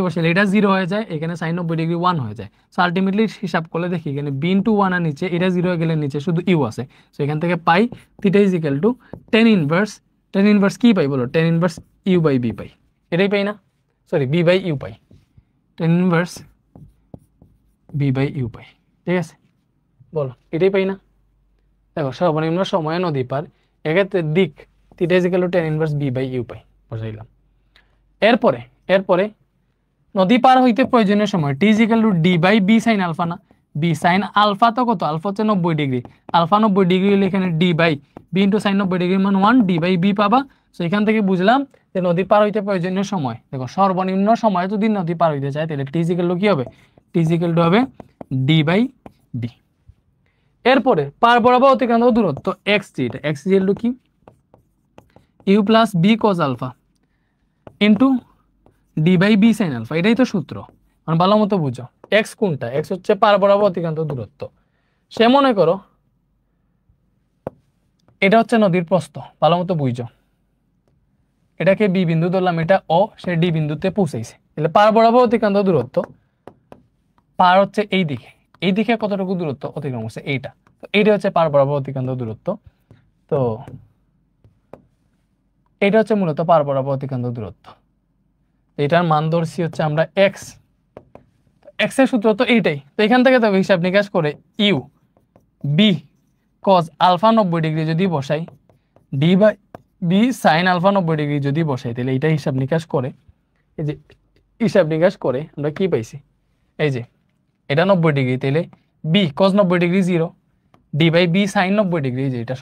বসাইলে এটা 0 হয়ে যায়, এখানে সাইন 90 ডিগ্রি 1 হয়ে যায়। সো আলটিমেটলি হিসাব করলে দেখি এখানে বি ইন্টু 1 আর নিচে এটা 0 হয়ে গেলে নিচে শুধু ইউ আছে। সো এখান থেকে পাই theta is equal to tan inverse কি পাই বলো? Tan inverse U by B পাই, এটাই পাই না? সরি, বি বাই ইউ পাই, tan inverse B by U পাই, ঠিক আছে। বলো এটাই পাই না? দেখো সর্বনিম্ন সময়ে নদী পার, এক্ষেত্রে দিক theta is equal to tan inverse B by U পাই বসাইলাম। এরপরে নদী পার হইতে প্রয়োজনীয় সময় T is equal to D by B sine alpha না? বি সাইন আলফা তো কত? আলফা হচ্ছে 90 ডিগ্রি, আলফা 90 ডিগ্রি হলে এখানে D by B into sine 90 degree মান 1, ডি বাই বি পাবা। সো এখান থেকে বুঝলাম যে নদী পার হইতে প্রয়োজনীয় সময়, দেখো সর্বনিম্ন সময় যদি নদী পার হইতে চায় তাহলে টি ইজ ইকুয়াল টু কি হবে? টি ইজ ইকুয়াল টু হবে ডি বাই বি। এরপরে পার বরাবর অতিক্রান্ত দূরত্ব এক্স জি, এটা এক্স ইকুয়াল টু কি? You plus B cos alpha into D by B sine alpha, এটাই তো সূত্র। মানে ভালো মতো বুঝো এক্স কোনটা? এক্স হচ্ছে পার বরাবর অতিক্রান্ত দূরত্ব। সে মনে করো এটা হচ্ছে নদীর প্রস্থ, ভালো মতো বুঝো। এটাকে বি বিন্দু ধরলাম, এটা ও, সে ডি বিন্দুতে পৌঁছাইছে, তাহলে পার বরাবর অতিক্রান্ত দূরত্ব, পার হচ্ছে এই দিকে কতটুকু দূরত্ব অতিক্রম করছে এইটা, তো এইটা হচ্ছে পার বরাবর অতিক্রান্ত দূরত্ব। তো এটা হচ্ছে মূলত পার বরাবর অতিক্রান্ত দূরত্ব। এটার মান ধরছি হচ্ছে আমরা এক্স, এক্স এর সূত্র তো এইটাই। তো এখান থেকে তো হিসাব নিকাশ করে U B cos alpha 90 degree যদি বসাই, D by B sine alpha 90 degree যদি বসাই, তাহলে এইটা হিসাব নিকাশ করে, এই যে হিসাব নিকাশ করে আমরা কি পাইছি, এই যে এটা 90 ডিগ্রি, তাহলে B cos 90 degree 0, D by B sine 90 degree, যে এটা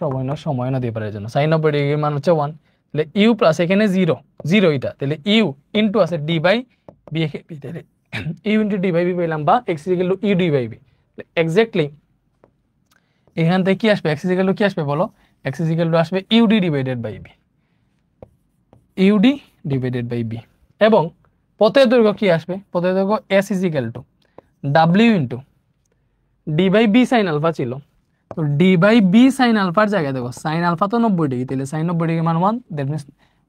সময় নদী পারের জন্য সাইন 90 ডিগ্রি মান হচ্ছে 1, তাহলে ইউ প্লাস এখানে 0 এটা, তাহলে ইউ ইন্টু আছে ডি বাই বি, তাহলে you into D by B পেলাম, বা X equal to U D by B. Exactly এখান থেকে কি আসবে, এক্স ইকুয়াল টু কি আসবে বলো, এক্স ইকুয়াল টু আসবে U D divided by B, U D divided by B. এবং পথের দৈর্ঘ্য কি আসবে, পথের দৈর্ঘ্য S is equal to W into D by B sine alpha ছিল, তো ডি বাই বি সাইন আলফার জায়গায় দেখো সাইন আলফা তো 90 ডিগ্রি, তাহলে সাইন 90 ডিগ্রি মান 1, দ্যাট মিনস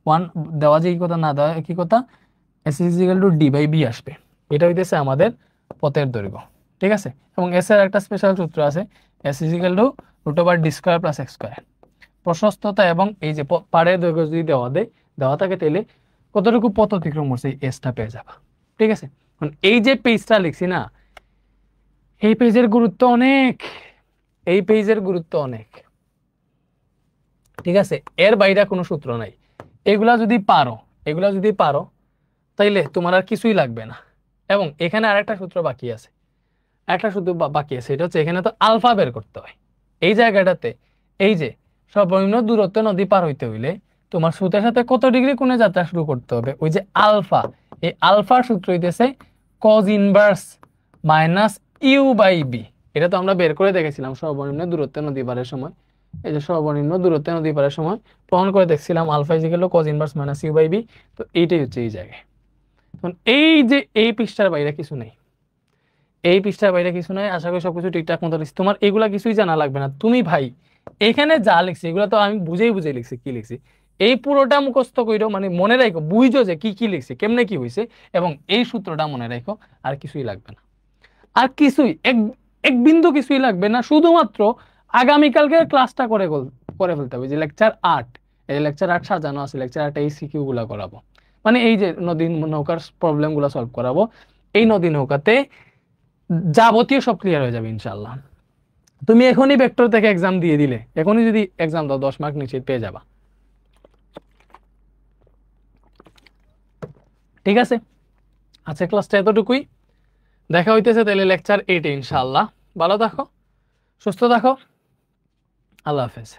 1 দেওয়া যায় কি কথা, না দেওয়া কি কথা, S is equal to D by B আসবে। এটা হইতেছে আমাদের পথের দৈর্ঘ্য, ঠিক আছে। এবং এস এর একটা স্পেশাল সূত্র আছে, S is equal to root over D square plus x square. প্রশস্ততা এবং এই যে পাড়ের দৈর্ঘ্য যদি দেওয়া থাকে, তাহলে কতটুকু পথ অতিক্রম করছে এই এসটা পেয়ে যাবা, ঠিক আছে। এই যে পেজটা লিখছি না, এই পেজের গুরুত্ব অনেক, এই পেজের গুরুত্ব অনেক, ঠিক আছে। এর বাইরে কোনো সূত্র নাই, এগুলা যদি পারো তাইলে তোমার আর কিছুই লাগবে না। এবং এখানে আরেকটা সূত্র বাকি আছে, এটা হচ্ছে এখানে তো আলফা বের করতে হয় এই জায়গাটাতে। এই যে সর্বনিম্ন দূরত্ব নদী পার হইতে হইলে তোমার স্রোতের সাথে কত ডিগ্রি কোণে যাত্রা শুরু করতে হবে, ওই যে আলফা, এই আলফার সূত্র হইতেছে cos inverse minus you by B. এটা তো আমরা বের করে দেখেছিলাম সর্বনিম্ন দূরত্বে নদী পারের সময়, এই যে সর্বনিম্ন দূরত্বে নদী পারের সময় প্রমাণ করে দেখছিলাম alpha is equal to cos inverse minus you by B. তো এইটাই হচ্ছে এই জায়গায়। এই যে এই পৃষ্ঠার বাইরে কিছু নেই, এই পৃষ্ঠার বাইরে কিছু নাই। আশা করি সবকিছু ঠিকঠাক মতো লিখছি, তোমার এগুলা কিছুই জানা লাগবে না। তুমি ভাই এখানে যা লিখছি এগুলো তো আমি বুঝেই লিখছি, কি লিখছি এই পুরোটা মুখস্থ কইরো, মানে মনে রাখো, বুঝছো যে কি কি লিখছি, কেমনে কি হয়েছে, এবং এই সূত্রটা মনে রাখো, আর কিছুই লাগবে না, আর কিছুই এক বিন্দু কিছুই লাগবে না। শুধুমাত্র আগামীকালকে ক্লাসটা করে ফেলতে হবে, যে লেকচার 8, এই লেকচার 8 সাজানো আছে, লেকচার 8 এই সিকিউ গুলা করাবো, মানে এই যে নদী নৌকার প্রবলেম গুলা সলভ করাবো। এই নদী নৌকাতে যাবতীয় সব ক্লিয়ার হয়ে যাবে ইনশাল্লাহ। তুমি এখনই ভেক্টর থেকে এক্সাম দিয়ে দিলে, এখনই যদি এক্সাম দাও 10 মার্ক নিশ্চিত পেয়ে যাবা, ঠিক আছে। আজকে ক্লাসটা এতটুকুই, দেখা হইতেছে তাহলে লেকচার 8 ইনশাল্লাহ। ভালো থাকো, সুস্থ থাকো, আল্লাহ হাফেজ।